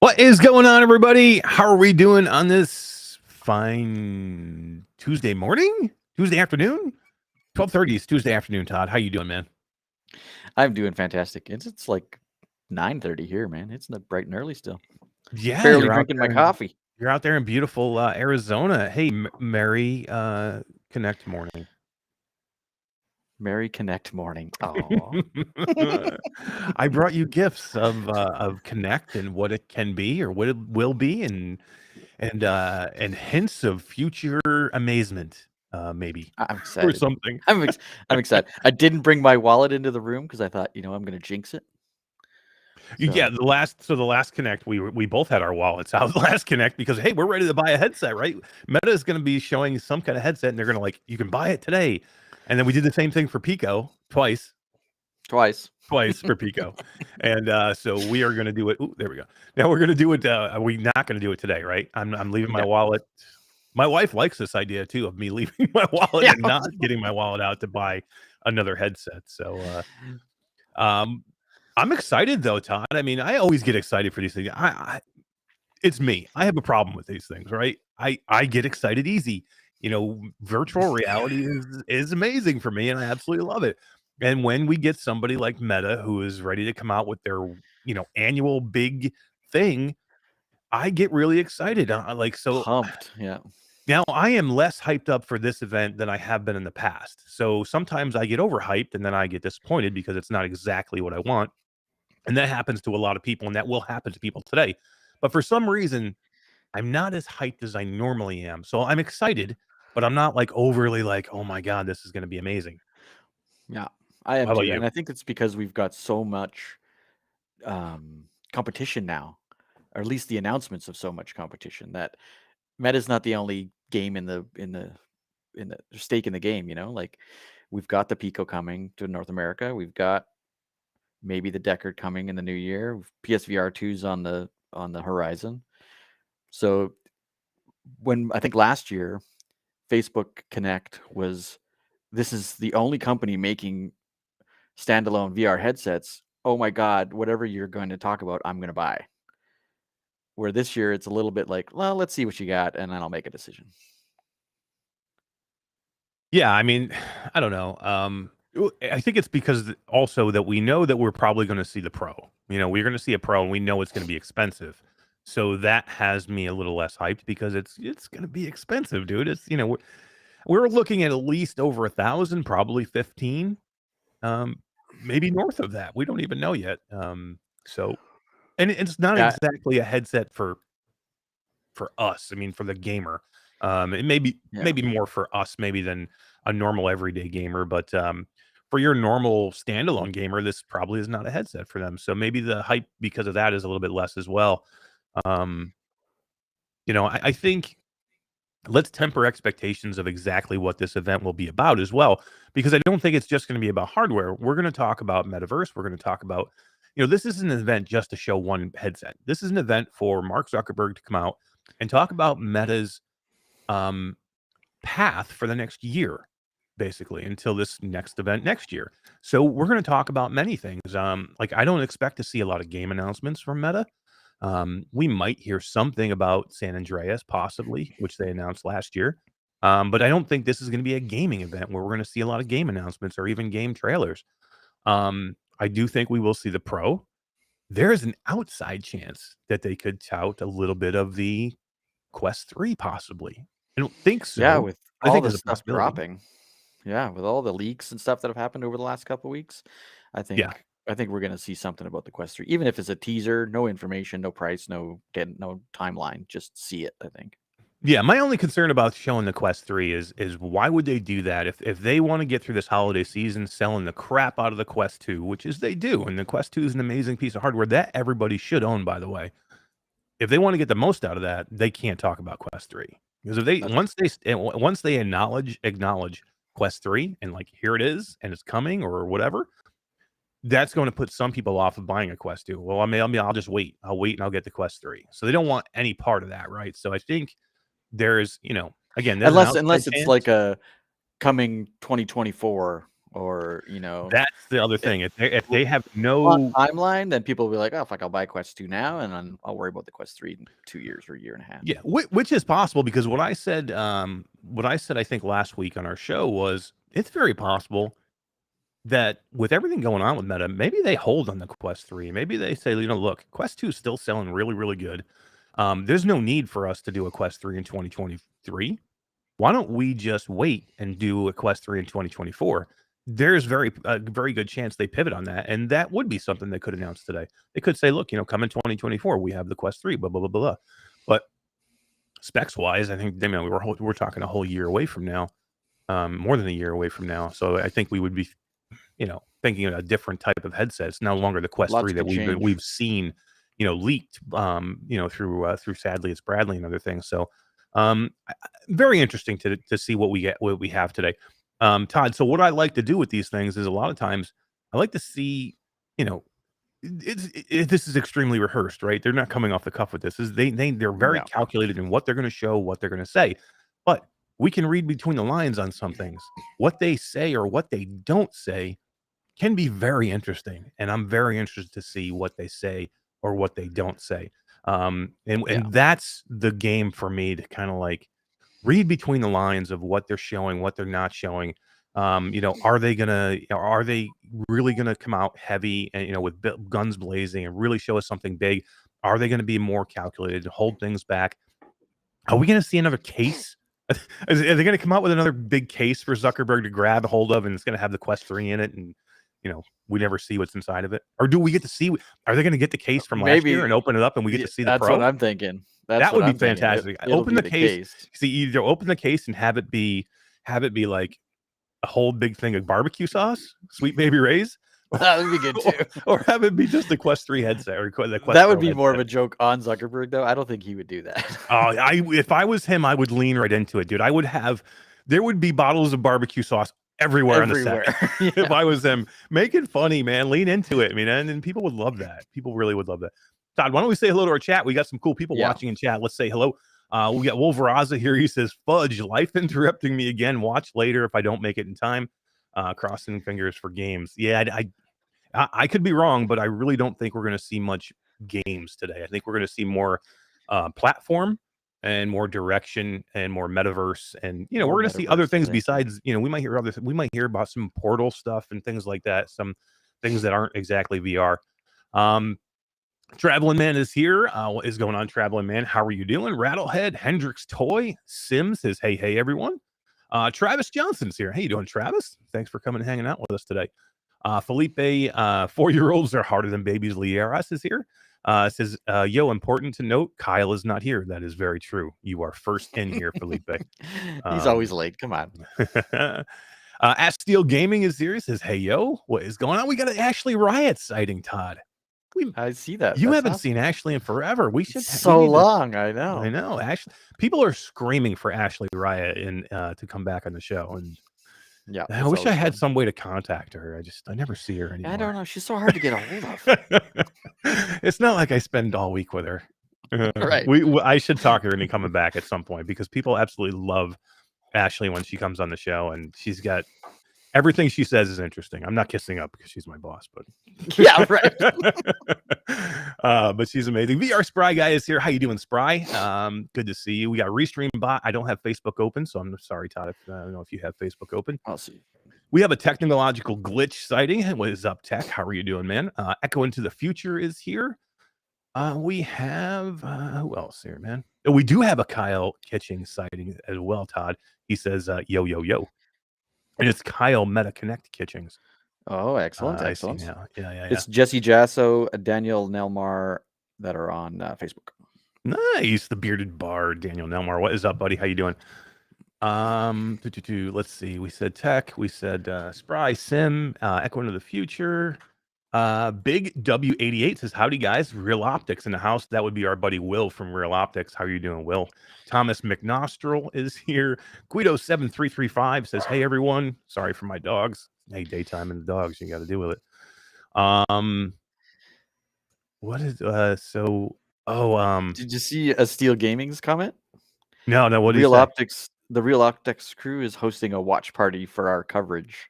What is going on, everybody? How are we doing on this fine Tuesday morning? Tuesday afternoon? 12:30 is Tuesday afternoon, Todd. How you doing, man? I'm doing fantastic. It's like 9:30 here, man. It's not bright and early still. Yeah, Barely drinking my coffee. you're out there in beautiful Arizona. Hey, Merry Connect morning. Merry Connect morning. Oh, I brought you gifts of Connect and what it can be or what it will be, and hints of future amazement, maybe I'm or excited. something. I'm excited. I didn't bring my wallet into the room because I thought, I'm going to jinx it. Yeah, So the last Connect, we both had our wallets out last Connect because hey, we're ready to buy a headset, right? Meta is going to be showing some kind of headset, and they're going to you can buy it today, and then we did the same thing for Pico twice twice. for Pico, and so we are going to do it. Ooh, there we go. Now we're going to do it. Are we not going to do it today, right? I'm leaving my No. wallet. My wife likes this idea too of me leaving my wallet Yeah. and not getting my wallet out to buy another headset. So, I'm excited though, Todd. I mean, I always get excited for these things. It's me. I have a problem with these things, right? I get excited easy. Virtual reality is amazing for me, and I absolutely love it. And when we get somebody like Meta who is ready to come out with their annual big thing, I get really excited. So Pumped. Yeah. now I am less hyped up for this event than I have been in the past. So sometimes I get overhyped and then I get disappointed because it's not exactly what I want. And that happens to a lot of people, and that will happen to people today. But for some reason, I'm not as hyped as I normally am. So I'm excited, but I'm not overly oh my God, this is going to be amazing. Yeah. I How am about too. you? And I think it's because we've got so much competition now, or at least the announcements of so much competition that Meta's not the only game in the stake in the game, like we've got the Pico coming to North America. We've got maybe the Deckard coming in the new year. PSVR 2's on the horizon. So when I think last year Facebook Connect was, this is the only company making standalone VR headsets. Oh my God, whatever you're going to talk about, I'm going to buy. Where this year it's a little bit like, well, let's see what you got and then I'll make a decision. Yeah, I mean, I don't know. I think it's because also that we know that we're probably going to see the Pro. We're going to see a Pro, and we know it's going to be expensive. So that has me a little less hyped because it's going to be expensive, dude. It's we're looking at least over 1,000, probably 15, um, maybe north of that. We don't even know yet. So and it's not Yeah, exactly a headset for us. I mean, for the gamer. It may be yeah. maybe more for us maybe than a normal everyday gamer, but for your normal standalone gamer, this probably is not a headset for them. So maybe the hype because of that is a little bit less as well. Um, I think let's temper expectations of exactly what this event will be about as well, because I don't think it's just going to be about hardware. We're going to talk about metaverse. We're going to talk about, this isn't an event just to show one headset. This is an event for Mark Zuckerberg to come out and talk about Meta's um, path for the next year, basically, until this next event next year. So we're going to talk about many things. I don't expect to see a lot of game announcements from Meta. We might hear something about San Andreas, possibly, which they announced last year. But I don't think this is going to be a gaming event where we're going to see a lot of game announcements or even game trailers. I do think we will see the Pro. There is an outside chance that they could tout a little bit of the Quest 3, possibly. I don't think Yeah, so. with I all think the there's a stuff possibility. dropping. Yeah, with all the leaks and stuff that have happened over the last couple of weeks, I Yeah. think I think we're going to see something about the Quest 3, even if it's a teaser, no information, no price, no timeline, just see it, I think. Yeah, my only concern about showing the Quest 3 is why would they do that if they want to get through this holiday season selling the crap out of the Quest 2, which is they do, and the Quest 2 is an amazing piece of hardware that everybody should own, by the way. If they want to get the most out of that, they can't talk about Quest 3. Because if they That's once they acknowledge Quest 3 and here it is and it's coming or whatever, that's going to put some people off of buying a Quest 2. Well, I'll just wait. I'll wait and I'll get the Quest 3. So they don't want any part of that, right? So I think there's, again, there's an outside unless it's like chance. a coming 2024 or That's the other if thing. If they have on no timeline, then people will be like, oh, fuck, I'll buy Quest 2 now, and then I'll worry about the Quest 3 in 2 years or a year and a half. yeah, which is possible because what I said I think last week on our show was it's very possible that with everything going on with Meta, maybe they hold on the Quest 3. Maybe they say, look, Quest 2 is still selling really, really good. There's no need for us to do a Quest 3 in 2023. Why don't we just wait and do a Quest 3 in 2024? There's a very good chance they pivot on that, and that would be something they could announce today. They could say, look, come in 2024, we have the Quest 3, blah, blah, blah, blah. But specs wise, I think we're talking a whole year away from now, more than a year away from now. So I think we would be thinking of a different type of headset. It's no longer the Quest Lots 3 that could change. we've seen, leaked, through Sadly It's Bradley and other things. So, very interesting to see what we have today, Todd. So what I like to do with these things is a lot of times I like to see, you know, this is extremely rehearsed, right? They're not coming off the cuff with this. They're very No. calculated in what they're going to show, what they're going to say, but we can read between the lines on some things. What they say or what they don't say can be very interesting, and I'm very interested to see what they say or what they don't say. And Yeah. that's the game for me to kind of like read between the lines of what they're showing, what they're not showing. Are they really gonna come out heavy and with guns blazing and really show us something big? Are they gonna be more calculated, hold things back? Are we gonna see another case? Are they gonna come out with another big case for Zuckerberg to grab a hold of, and it's gonna have the Quest 3 in it, and we never see what's inside of it? Or do we get to see? Are they gonna get the case from last year Maybe and open it up, and we get to see the that's what Pro? I'm thinking. That's That what would be I'm thinking. fantastic. It'll Open be the the case. case. See, either open the case and have it be like a whole big thing of barbecue sauce, Sweet Baby Ray's, That would be good or, too. or have it be just the Quest 3 headset or the Quest That would Pro be more of headset. a joke on Zuckerberg, though. I don't think he would do that. If I was him, I would lean right into it, dude. There would be bottles of barbecue sauce everywhere on the set. Everywhere. If Yeah. I was him, make it funny, man. Lean into it. I mean, and people would love that. People really would love that. Todd, why don't we say hello to our chat? We got some cool people Yeah. watching in chat. Let's say hello. We got Wolveraza here. He says, "Fudge, life interrupting me again. Watch later if I don't make it in time. Crossing fingers for games." Yeah, I could be wrong, but I really don't think we're going to see much games today. I think we're going to see more platform and more direction and more metaverse, and we're More going to see other metaverse, things thank you. besides. We might hear about some Portal stuff and things like that. Some things that aren't exactly VR. Traveling Man is here. What is going on, Traveling Man? How are you doing? Rattlehead, Hendrix Toy, Sim says, hey, everyone. Travis Johnson's here. Hey, you doing, Travis? Thanks for coming and hanging out with us today. Felipe, 4-year-olds are harder than babies. Lieras is here. Says, yo, important to note, Kyle is not here. That is very true. You are first in here, Felipe. He's always late. Come on. Ask Steel Gaming is here. Says, hey, yo, what is going on? We got an Ashley Riot sighting, Todd. I see that. You That's haven't awesome. seen Ashley in forever. We should So we need long. I know. I know. Ashley, people are screaming for Ashley Riot to come back on the show, and Yeah. I it's wish I always had fun. some way to contact her. I never see her anymore. I don't know. She's so hard to get a hold of. It's not like I spend all week with her. Right. I should talk her into coming back at some point because people absolutely love Ashley when she comes on the show, and she's got everything she says is interesting. I'm not kissing up because she's my boss, but Yeah, right. but she's amazing. VR Spry guy is here. How you doing, Spry? Good to see you. We got Restream Bot. I don't have Facebook open, so I'm sorry, Todd. I don't know if you have Facebook open. I'll see. We have a technological glitch sighting. What is up, Tech? How are you doing, man? Echo into the Future is here. We have who else here, man? Oh, we do have a Kyle Kitching sighting as well, Todd. He says, yo, yo, yo. And it's Kyle Meta Connect Kitchings. Oh, excellent. I see Excellent. now. Yeah. It's Jesse Jasso, Daniel Nelmar that are on Facebook. Nice. The bearded bard, Daniel Nelmar. What is up, buddy? How you doing? Let's see. We said Tech. We said Spry, Sim, Echo into the Future. Big W88 says, howdy guys, Real Optics in the house. That would be our buddy Will from Real Optics. How are you doing, Will? Thomas McNostril is here. Guido7335 says, hey everyone, sorry for my dogs. Hey, daytime and the dogs, you got to deal with it. What is Did you see a Steel Gaming's comment? No, what do you Real say? Optics, the Real Optics crew is hosting a watch party for our coverage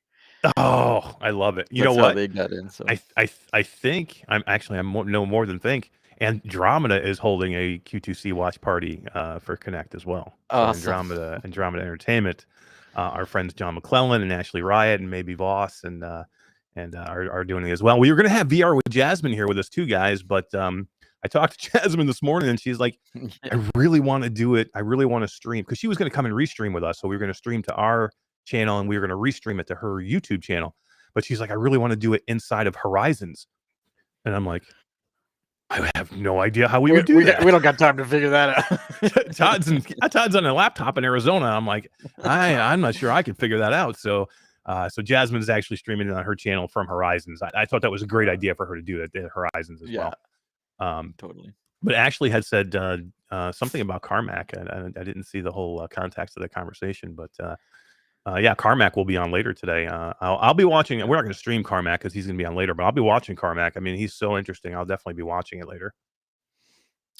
Oh, I love it. You know That's how what? they got in. So I think no more than think. Andromeda is holding a Q2C watch party for Connect as well. So awesome. Andromeda Entertainment, our friends John McClellan and Ashley Riot and maybe Voss are doing it as well. We were going to have VR with Jasmine here with us too, guys, but I talked to Jasmine this morning and she's like, Yeah. I really want to do it. I really want to stream because she was going to come and restream with us. So we were going to stream to our channel and we were going to restream it to her YouTube channel. But she's like, I really want to do it inside of Horizons. And I'm like, I have no idea how we would do that. We don't got time to figure that out. Todd's on a laptop in Arizona. I'm like, I'm not sure I could figure that out. So Jasmine's actually streaming it on her channel from Horizons. I thought that was a great idea for her to do that at Horizons as Yeah, well. totally. But Ashley had said something about Carmack. I didn't see the whole context of the conversation, but yeah, Carmack will be on later today. I'll be watching. We're not going to stream Carmack because he's going to be on later, but I'll be watching Carmack. I mean, he's so interesting. I'll definitely be watching it later.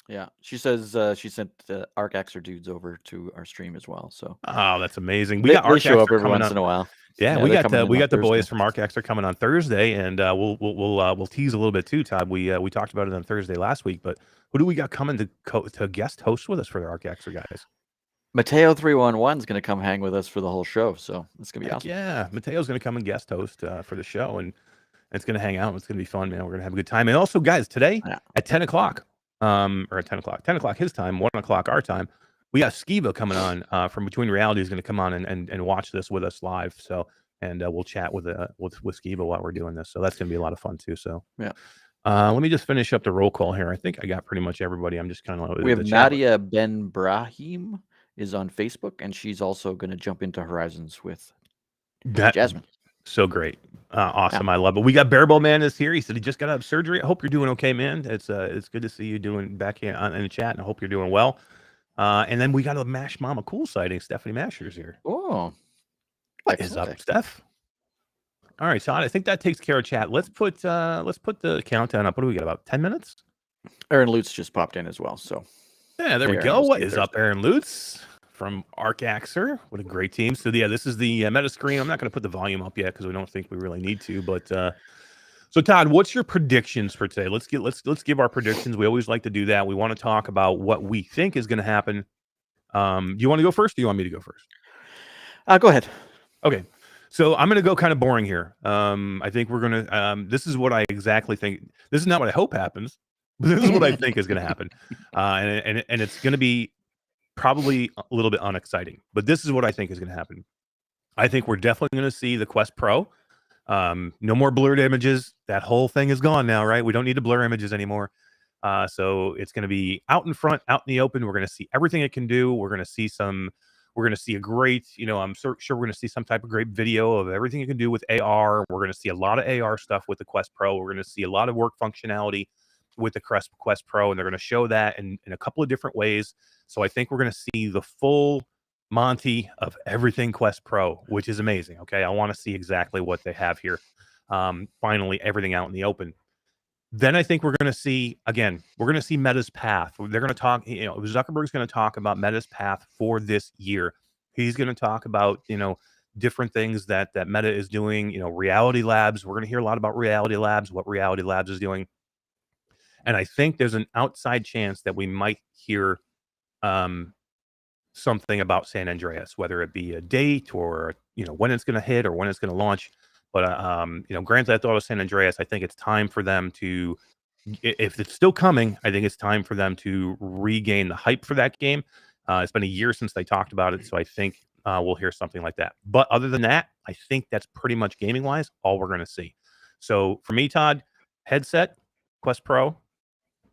Yeah, she says she sent Arc Axer dudes over to our stream as well. So Oh, that's amazing. We they, got they Arc show up Axer every coming once up. in a while. Yeah, Yeah, they're coming in we on got the Thursday. boys from Arc Axer coming on Thursday, and we'll tease a little bit too, Todd. We talked about it on Thursday last week, but who do we got coming to guest host with us for the Arc Axer guys? Mateo 311 is going to come hang with us for the whole show, so it's going to be Heck awesome. yeah, Mateo's going to come and guest host for the show, and it's going to hang out. It's going to be fun, man. We're going to have a good time. And also, guys, today Yeah. at 10 o'clock, or at 10 o'clock his time, 1 o'clock our time, we got Skiba coming on from Between Reality. Is going to come on and watch this with us live. So, and we'll chat with Skiba while we're doing this. So that's going to be a lot of fun too. So, Yeah. let me just finish up the roll call here. I think I got pretty much everybody. I'm just kind of We have Nadia Ben Brahim is on Facebook, and she's also going to jump into Horizons with Jasmine. So great. Awesome. Yeah. I love it. We got Bearable Man is here. He said he just got out of surgery. I hope you're doing okay, man. It's good to see you doing back here in the chat, and I hope you're doing well. And then we got a Mash Mama Cool sighting. Stephanie Masher's here. Oh, what is up, Steph? All right, Todd. I think that takes care of chat. Let's put the countdown up. What do we got? About 10 minutes? Aaron Lutz just popped in as well. So yeah, there we go. What is up, Aaron Lutz from Arc Axer? What a great team. So yeah, this is the meta screen. I'm not going to put the volume up yet because we don't think we really need to. But so Todd, what's your predictions for today? Let's give our predictions. We always like to do that. We want to talk about what we think is going to happen. Do you want to go first? Or do you want me to go first? Go ahead. Okay. So I'm going to go kind of boring here. I think we're going to. This is what I exactly think. This is not what I hope happens. But this is what I think is going to happen, and it's going to be probably a little bit unexciting. But this is what I think is going to happen. I think we're definitely going to see the Quest Pro. No more blurred images. That whole thing is gone now, right? We don't need to blur images anymore. So it's going to be out in front, out in the open. We're going to see everything it can do. We're going to see a great, I'm sure we're going to see some type of great video of everything you can do with AR. We're going to see a lot of AR stuff with the Quest Pro. We're going to see a lot of work functionality with the Quest Pro, and they're going to show that in a couple of different ways. So I think we're going to see the full Monty of everything Quest Pro, which is amazing. Okay, I want to see exactly what they have here. Finally, everything out in the open. Then I think we're going to see Meta's path. They're going to talk. Zuckerberg's going to talk about Meta's path for this year. He's going to talk about different things that Meta is doing. Reality Labs. We're going to hear a lot about Reality Labs. What Reality Labs is doing. And I think there's an outside chance that we might hear something about San Andreas, whether it be a date or when it's going to hit or when it's going to launch. But Grand Theft Auto San Andreas, I think it's time for them to, if it's still coming, I think it's time for them to regain the hype for that game. It's been a year since they talked about it, so I think we'll hear something like that. But other than that, I think that's pretty much gaming wise all we're going to see. So for me, Todd, headset, Quest Pro,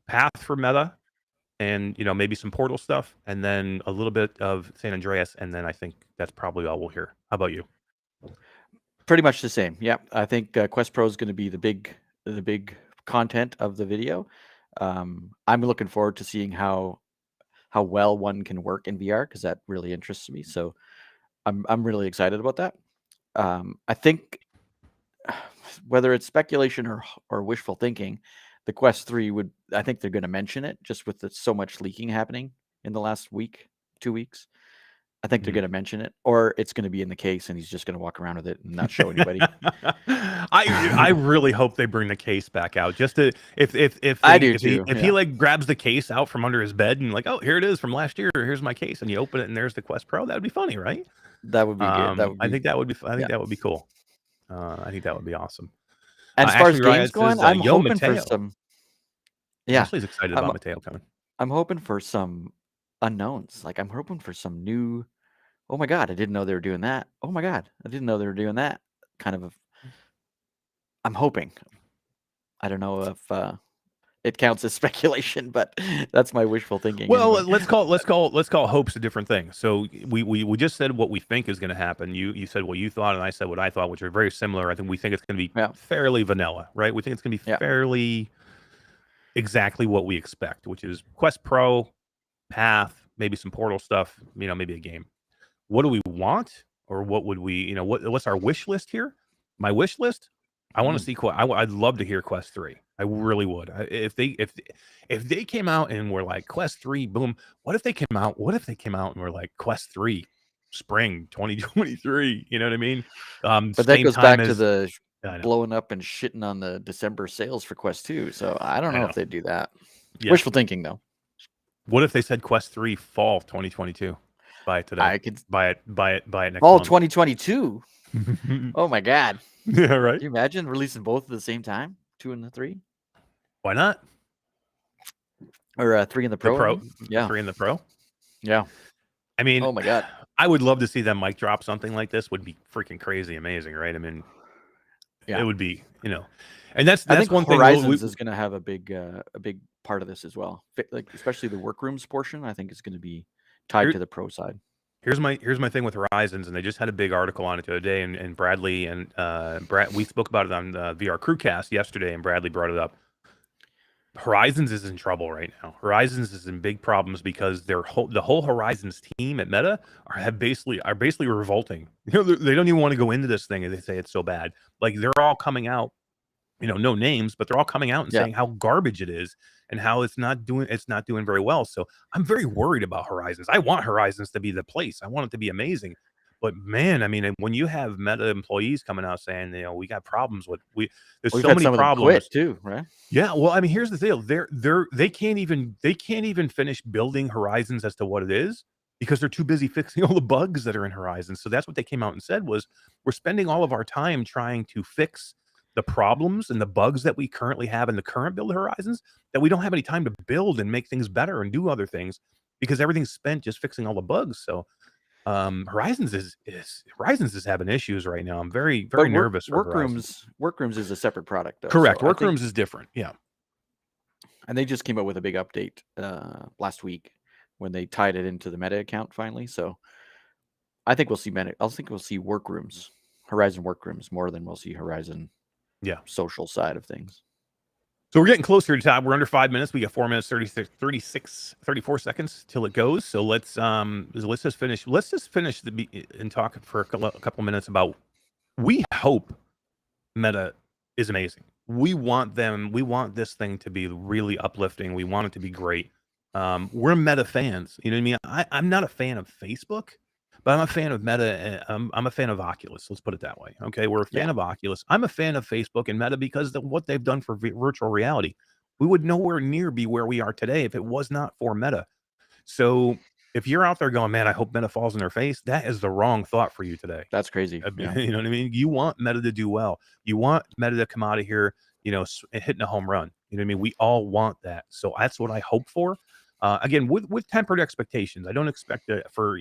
path for Meta, and maybe some Portal stuff, and then a little bit of San Andreas, and then I think that's probably all we'll hear. How about you? Pretty much the same. Yeah, I think Quest Pro is going to be the big content of the video. I'm looking forward to seeing how well one can work in VR because that really interests me. So I'm really excited about that. I think whether it's speculation or wishful thinking, the Quest 3 I think they're going to mention it just with so much leaking happening in the last week, 2 weeks. I think they're Mm. going to mention it, or it's going to be in the case, and he's just going to walk around with it and not show anybody. I really hope they bring the case back out just to I do if he too. Yeah, like grabs the case out from under his bed and like, oh, here it is from last year, here's my case, and you open it and there's the Quest Pro. That would be funny, right? that would be good. That would I be think that would be I yeah. think that would be cool. I think that would be awesome. And as far as Ashley games Riot going, says, I'm "Yo, hoping for Mateo." some. Yeah, Ashley's excited I'm about Mateo coming. I'm hoping for some unknowns. Like I'm hoping for some new. Oh my god, I didn't know they were doing that. Oh my god, I didn't know they were doing that. Kind of. I'm hoping. I don't know if it counts as speculation, but that's my wishful thinking Well, anyway. let's call hopes a different thing. So we just said what we think is going to happen. You said what you thought, and I said what I thought, which are very similar. I think we think it's going to be Yeah, fairly vanilla, right? We think it's going to be yeah. fairly exactly what we expect, which is Quest Pro, Path, maybe some Portal stuff, maybe a game. What do we want, or what would we, what's our wish list here? My wish list, I want to Mm. see I'd love to hear Quest 3. I really would. If they came out and were like Quest 3, boom. What if they came out and were like Quest 3 spring 2023? You know what I mean? But that Same goes time back to as the I know. blowing up and shitting on the December sales for Quest 2. So I don't I know know. if they'd do that. Yeah. Wishful thinking, though. What if they said Quest 3 fall 2022? Buy it today. I could Buy it next fall month. 2022. Oh my god! Yeah, right. Can you imagine releasing both at the same time, 2 and the 3, Why not? or 3 and the The Pro? I Pro, mean? Yeah, 3 and the Pro. yeah. I mean, Oh my god. I would love to see them mic drop something like this. Would be freaking crazy amazing, right? I mean, it Yeah, would be, and that's I think one thing. Horizons is going to have a big part of this as well. Like especially the workrooms portion, I think is going to be tied Here, to the Pro side. here's my thing with Horizons, and they just had a big article on it the other day, and Bradley and Brad, we spoke about it on the VR Crewcast yesterday, and Bradley brought it up. Horizons is in trouble right now. Horizons is in big problems because the whole Horizons team at Meta are basically revolting. They don't even want to go into this thing, and they say it's so bad. Like they're all coming out, no names, but they're all coming out and Yeah, saying how garbage it is and how it's not doing very well. So I'm very worried about Horizons. I want Horizons to be the place. I want it to be amazing. But man, I mean, when you have Meta employees coming out saying, we got problems with there's we've so had many some of them problems. quit too, right? Yeah, well, I mean, here's the deal. They can't even finish building Horizons as to what it is because they're too busy fixing all the bugs that are in Horizons. So that's what they came out and said was we're spending all of our time trying to fix the problems and the bugs that we currently have in the current build Horizons that we don't have any time to build and make things better and do other things because everything's spent just fixing all the bugs. So Horizons is having issues right now. I'm very, But very nervous for Horizons. workrooms is a separate product though. Correct. So I think, Workrooms is different. Yeah. and they just came out with a big update last week when they tied it into the Meta account finally. So I think we'll see Meta. I think we'll see workrooms, Horizon workrooms more than we'll see Horizon Yeah. social side of things. So we're getting closer to time. We're under 5 minutes. We got 4 minutes, 34 seconds till it goes. So let's just finish. Let's just finish and talk for a couple minutes about. We hope Meta is amazing. We want this thing to be really uplifting. We want it to be great. We're Meta fans. You know what I mean? I'm not a fan of Facebook, but I'm a fan of Meta. I'm a fan of Oculus. Let's put it that way. Okay, we're a fan Yeah, of Oculus. I'm a fan of Facebook and Meta because of what they've done for virtual reality. We would nowhere near be where we are today if it was not for Meta. So if you're out there going, man, I hope Meta falls in their face, that is the wrong thought for you today. that's crazy. Yeah, You know what I mean? You want Meta to do well. You want Meta to come out of here, hitting a home run. You know what I mean? We all want that. So that's what I hope for. Again, with tempered expectations. I don't expect it for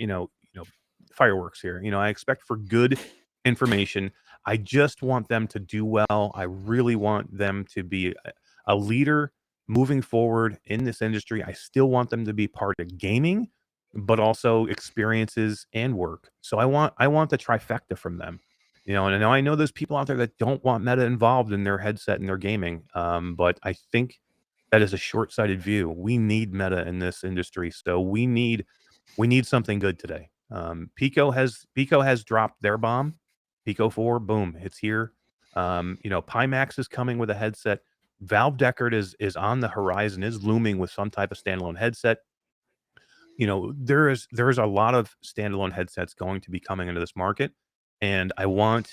fireworks here. I expect for good information. I just want them to do well. I really want them to be a leader moving forward in this industry. I still want them to be part of gaming, but also experiences and work. So I want the trifecta from them. And I know there's people out there that don't want Meta involved in their headset and their gaming. But I think that is a short-sighted view. We need Meta in this industry, so we need something good today. Pico has dropped their bomb. Pico 4, boom, it's here. Pimax is coming with a headset. Valve Deckard is on the horizon, is looming with some type of standalone headset. there is a lot of standalone headsets going to be coming into this market, and I want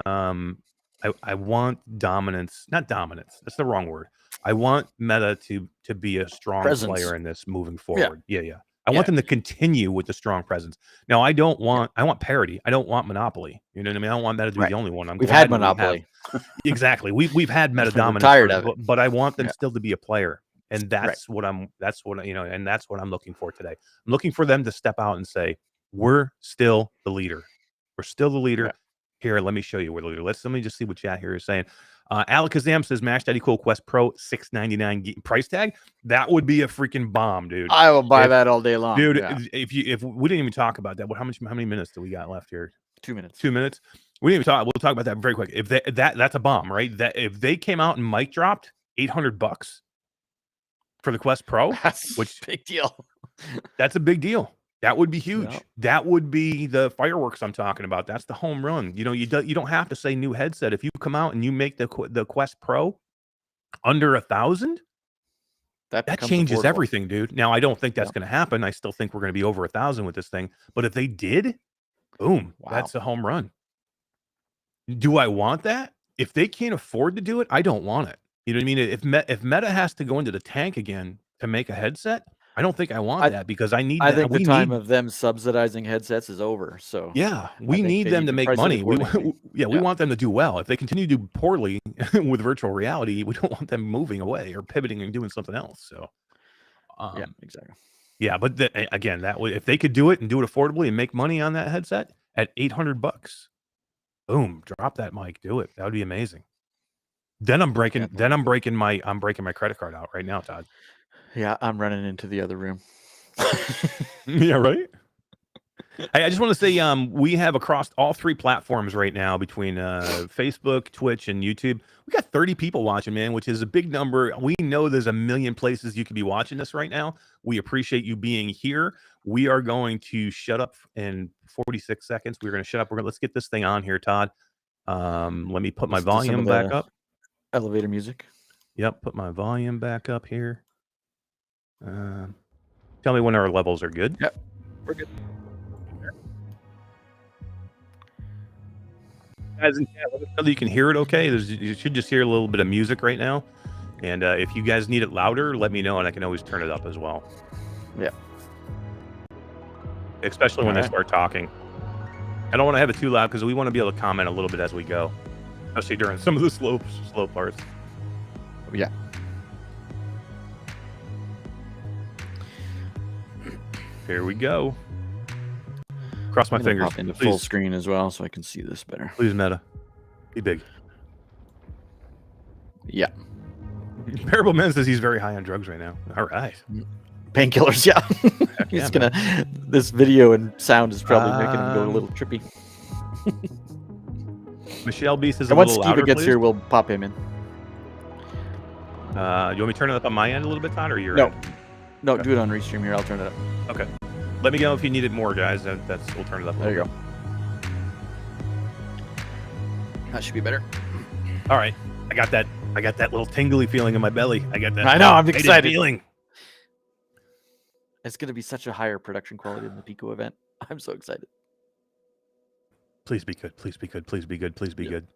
I want dominance, not dominance. That's the wrong word. I want Meta to be a strong Presence. player in this moving Yeah. forward. Yeah, yeah. I want Yeah. them to continue with the strong presence. Now, I want parity. I don't want monopoly. You know what I mean? I don't want Meta to be Right. the only one. I'm We've had glad that we have Monopoly. exactly. We've had Meta We're dominance tired of it. but I want them Yeah. still to be a player. And Right. that's what and that's what I'm looking for today. I'm looking for them to step out and say, "We're still the leader. We're still the leader." Yeah. Here, let me show you we're the leader. Let me just see what chat here is saying. Alakazam says Mash Daddy Cool Quest Pro $699 price tag. That would be a freaking bomb, dude. I will buy that all day long, dude. Yeah. If we didn't even talk about that, how many minutes do we got left here? 2 minutes. 2 minutes. We didn't even talk. We'll talk about that very quick. If that's a bomb, right? That if they came out and mic dropped $800 for the Quest Pro, That's which a big deal. that's a big deal. That would be huge. Yep. That would be the fireworks I'm talking about. That's the home run. You don't have to say new headset. If you come out and you make the Quest Pro under 1,000, that changes everything, dude. Now, I don't think that's going to happen. I still think we're going to be over 1,000 with this thing. But if they did, boom, that's a home run. Do I want that? If they can't afford to do it, I don't want it. You know what I mean? If Meta has to go into the tank again to make a headset, I don't think I want that because I need. I think the time of them subsidizing headsets is over. So yeah, we need them to make money. We want them to do well. If they continue to do poorly with virtual reality, we don't want them moving away or pivoting and doing something else. So, yeah, exactly. Yeah, but again, that way, if they could do it and do it affordably and make money on that headset at $800, boom, drop that mic, do it. That would be amazing. Then I'm breaking. I'm breaking my credit card out right now, Todd. Yeah, I'm running into the other room. Yeah, right. I just want to say, we have across all 3 platforms right now between Facebook, Twitch, and YouTube. We got 30 people watching, man, which is a big number. We know there's a million places you could be watching this right now. We appreciate you being here. We are going to shut up in 46 seconds. We're going to shut up. Let's get this thing on here, Todd. Let me put my volume back up. Elevator music. Yep, put my volume back up here. Tell me when our levels are good. Yep, we're good. Guys, let us know that you can hear it okay. You should just hear a little bit of music right now. And if you guys need it louder, let me know, and I can always turn it up as well. Yeah. Especially when they start talking. I don't want to have it too loud because we want to be able to comment a little bit as we go. Especially during some of the slow parts. Yeah. Here we go. Cross my fingers. Pop into full screen as well so I can see this better. Please, Meta. Be big. Yeah. Parable Man says he's very high on drugs right now. All right. Painkillers, yeah. He's gonna. This video and sound is probably making him go a little trippy. Michelle B says and a little once louder, Steven gets please. here, we'll pop him in. You want me to turn it up on my end a little bit, Todd, or your No. end? No, do it on Restream here. I'll turn it up. Okay. Let me know if you need it more, guys. We'll turn it up. There you go. That should be better. All right. I got that little tingly feeling in my belly. I got that. I know. I'm excited. Feeling. It's going to be such a higher production quality than the Pico event. I'm so excited. Please be good. Please be good. Please be good. Please be good.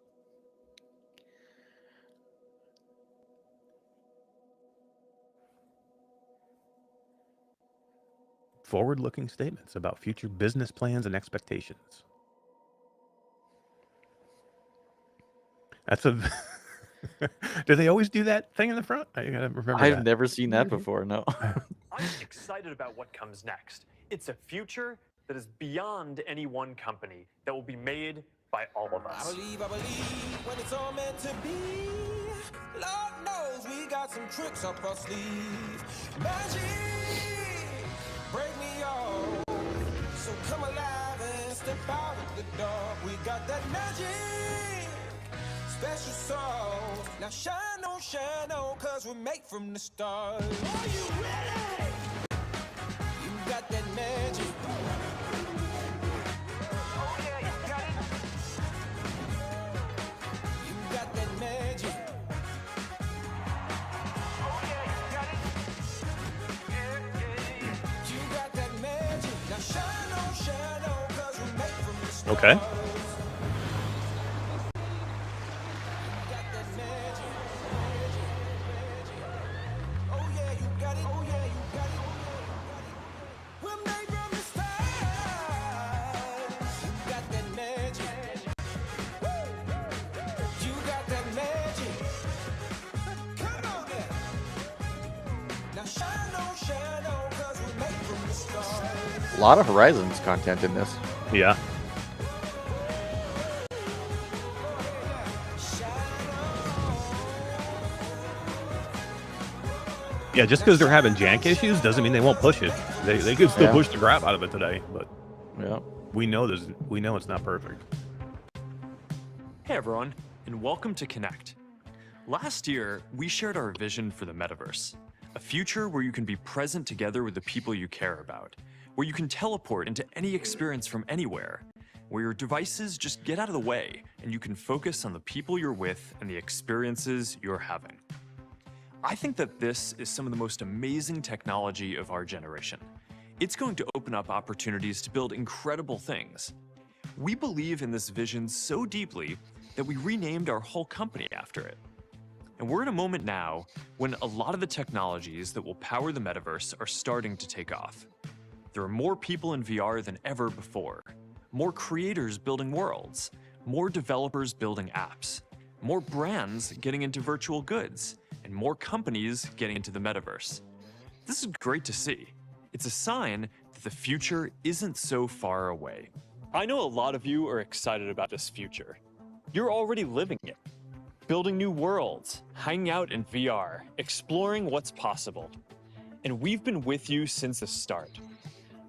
Forward-looking statements about future business plans and expectations. That's a. Do they always do that thing in the front? I gotta remember. I've never seen that before. No. I'm excited about what comes next. It's a future that is beyond any one company that will be made by all of us. I believe when it's all meant to be. Lord knows we got some tricks up our sleeve. Magic, break me off. So come alive and step out of the dark. We got that magic, special sauce. Now shine on, cause we're made from the stars. Are you ready? You got that magic. Oh yeah, you got it. You got that magic. Oh yeah, you got it. Yeah, yeah, yeah. You got that magic. Okay. A lot of Horizons content in this. Yeah. Yeah, just because they're having jank issues doesn't mean they won't push it. They could still push the crap out of it today, but Yeah. we know it's not perfect. Hey everyone, and welcome to Connect. Last year, we shared our vision for the metaverse, a future where you can be present together with the people you care about, where you can teleport into any experience from anywhere, where your devices just get out of the way and you can focus on the people you're with and the experiences you're having. I think that this is some of the most amazing technology of our generation. It's going to open up opportunities to build incredible things. We believe in this vision so deeply that we renamed our whole company after it. And we're in a moment now when a lot of the technologies that will power the metaverse are starting to take off. There are more people in VR than ever before, more creators building worlds, more developers building apps, more brands getting into virtual goods, and more companies getting into the metaverse. This is great to see. It's a sign that the future isn't so far away. I know a lot of you are excited about this future. You're already living it. Building new worlds, hanging out in VR, exploring what's possible. And we've been with you since the start.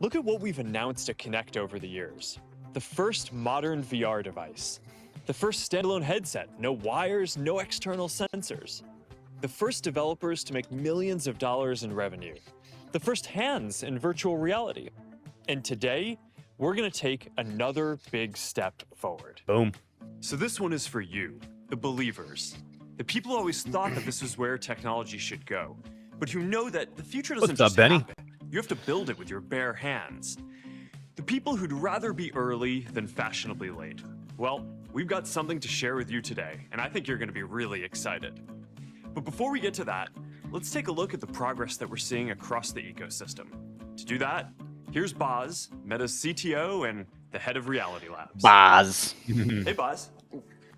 Look at what we've announced at Connect over the years. The first modern VR device. The first standalone headset, no wires, no external sensors. The first developers to make millions of dollars in revenue. The first hands in virtual reality. And today, we're gonna take another big step forward. Boom. So this one is for you, the believers. The people who always thought that this is where technology should go, but who know that the future doesn't What's up, just Benny? happen. You have to build it with your bare hands. The people who'd rather be early than fashionably late. Well, we've got something to share with you today, and I think you're gonna be really excited. But before we get to that, let's take a look at the progress that we're seeing across the ecosystem. To do that, here's Boz, Meta's CTO and the head of Reality Labs. Boz. Hey, Boz.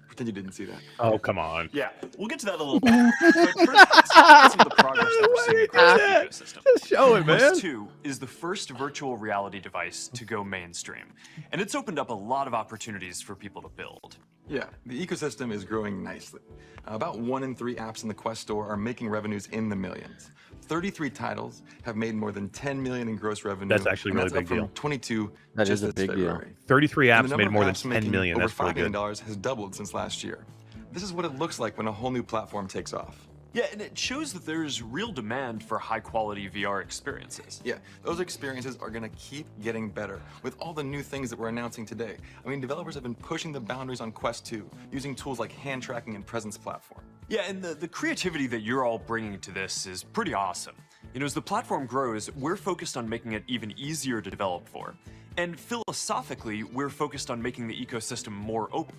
Pretend you didn't see that. Oh, come on. Yeah, we'll get to that in a little bit. But first, let's talk about some of the progress that we're seeing across the ecosystem. Just show it, man. Quest 2 is the first virtual reality device to go mainstream, and it's opened up a lot of opportunities for people to build. Yeah, the ecosystem is growing nicely. About 1 in 3 apps in the Quest store are making revenues in the millions. 33 titles have made more than 10 million in gross revenue. That's actually a and really that's big up from deal. 22 That just is a this big deal. February. 33 And the apps number made of more than apps 10 making million. over That's pretty $5 million good. has doubled since last year. This is what it looks like when a whole new platform takes off. Yeah, and it shows that there's real demand for high-quality VR experiences. Yeah, those experiences are gonna keep getting better with all the new things that we're announcing today. I mean, developers have been pushing the boundaries on Quest 2, using tools like hand tracking and presence platform. Yeah, and the creativity that you're all bringing to this is pretty awesome. You know, as the platform grows, we're focused on making it even easier to develop for. And philosophically, we're focused on making the ecosystem more open.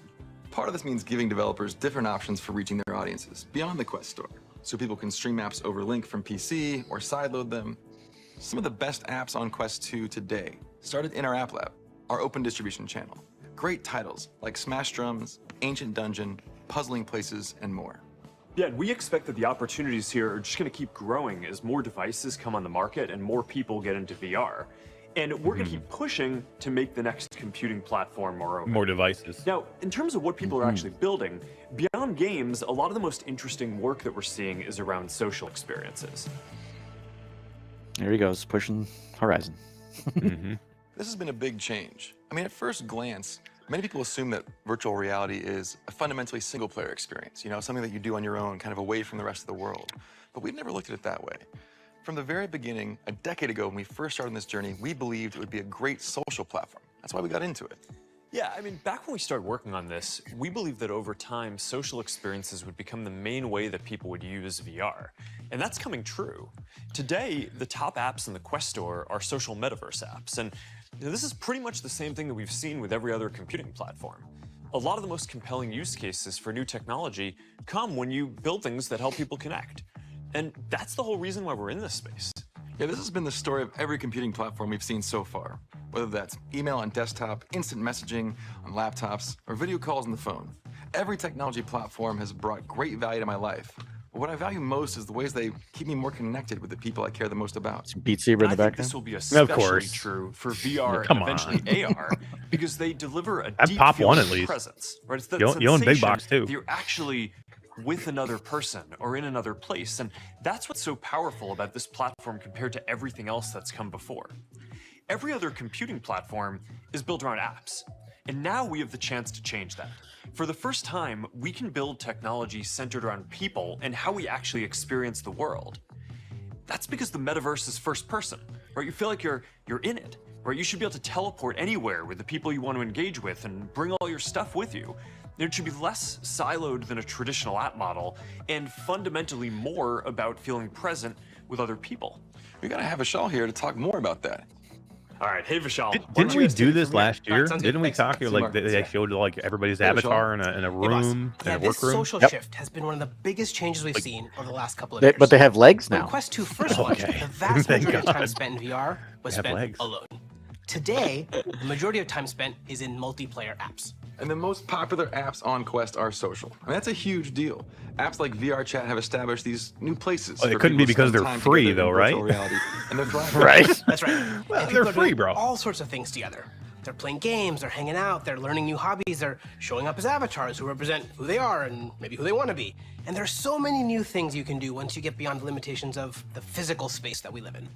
Part of this means giving developers different options for reaching their audiences beyond the Quest store, so people can stream apps over Link from PC or sideload them. Some of the best apps on Quest 2 today started in our App Lab, our open distribution channel. Great titles like Smash Drums, Ancient Dungeon, Puzzling Places, and more. Yeah, and we expect that the opportunities here are just going to keep growing as more devices come on the market and more people get into VR. And we're going to keep pushing to make the next computing platform more open. More devices. Now, in terms of what people are actually building, beyond games, a lot of the most interesting work that we're seeing is around social experiences. There he goes, pushing Horizon. This has been a big change. I mean, at first glance, many people assume that virtual reality is a fundamentally single-player experience, you know, something that you do on your own, kind of away from the rest of the world. But we've never looked at it that way. From the very beginning, a decade ago when we first started on this journey, we believed it would be a great social platform. That's why we got into it. Yeah, I mean, back when we started working on this, we believed that over time, social experiences would become the main way that people would use VR. And that's coming true. Today, the top apps in the Quest Store are social metaverse apps. And this is pretty much the same thing that we've seen with every other computing platform. A lot of the most compelling use cases for new technology come when you build things that help people connect. And that's the whole reason why we're in this space. Yeah, this has been the story of every computing platform we've seen so far. Whether that's email on desktop, instant messaging on laptops, or video calls on the phone. Every technology platform has brought great value to my life. But what I value most is the ways they keep me more connected with the people I care the most about. Some Beat Saber in I the think background. this will be especially course. true for VR Come and eventually AR because they deliver a I'd deep pop feeling one at of least. presence. Right? It's the You own big sensation box, too. that you're actually with another person or in another place. And that's what's so powerful about this platform compared to everything else that's come before. Every other computing platform is built around apps. And now we have the chance to change that. For the first time, we can build technology centered around people and how we actually experience the world. That's because the metaverse is first person, right? You feel like you're in it, right? You should be able to teleport anywhere with the people you want to engage with and bring all your stuff with you. It should be less siloed than a traditional app model and fundamentally more about feeling present with other people. We gotta have Vishal here to talk more about that. All right, hey Vishal. Didn't we do this last All right, year? sounds good. Didn't we Thanks. talk here, like Mark. they showed like everybody's Hey, Vishal. avatar in a Hey, boss. room, in Yeah, a this workroom? social shift has been one of the biggest changes we've seen over the last couple of years. But they have legs When now. Quest 2 first launched, Okay. the vast Thank majority of time God. spent in VR was They have spent legs. alone. Today, the majority of time spent is in multiplayer apps. And the most popular apps on Quest are social. And that's a huge deal. Apps like VR Chat have established these new places. Oh, it for couldn't people be to because spend they're time free, together in though, virtual right? reality. And they're thriving. Right. That's right. Well, And they're people are free, doing bro. all sorts of things together. They're playing games, they're hanging out, they're learning new hobbies, they're showing up as avatars who represent who they are and maybe who they want to be. And there's so many new things you can do once you get beyond the limitations of the physical space that we live in.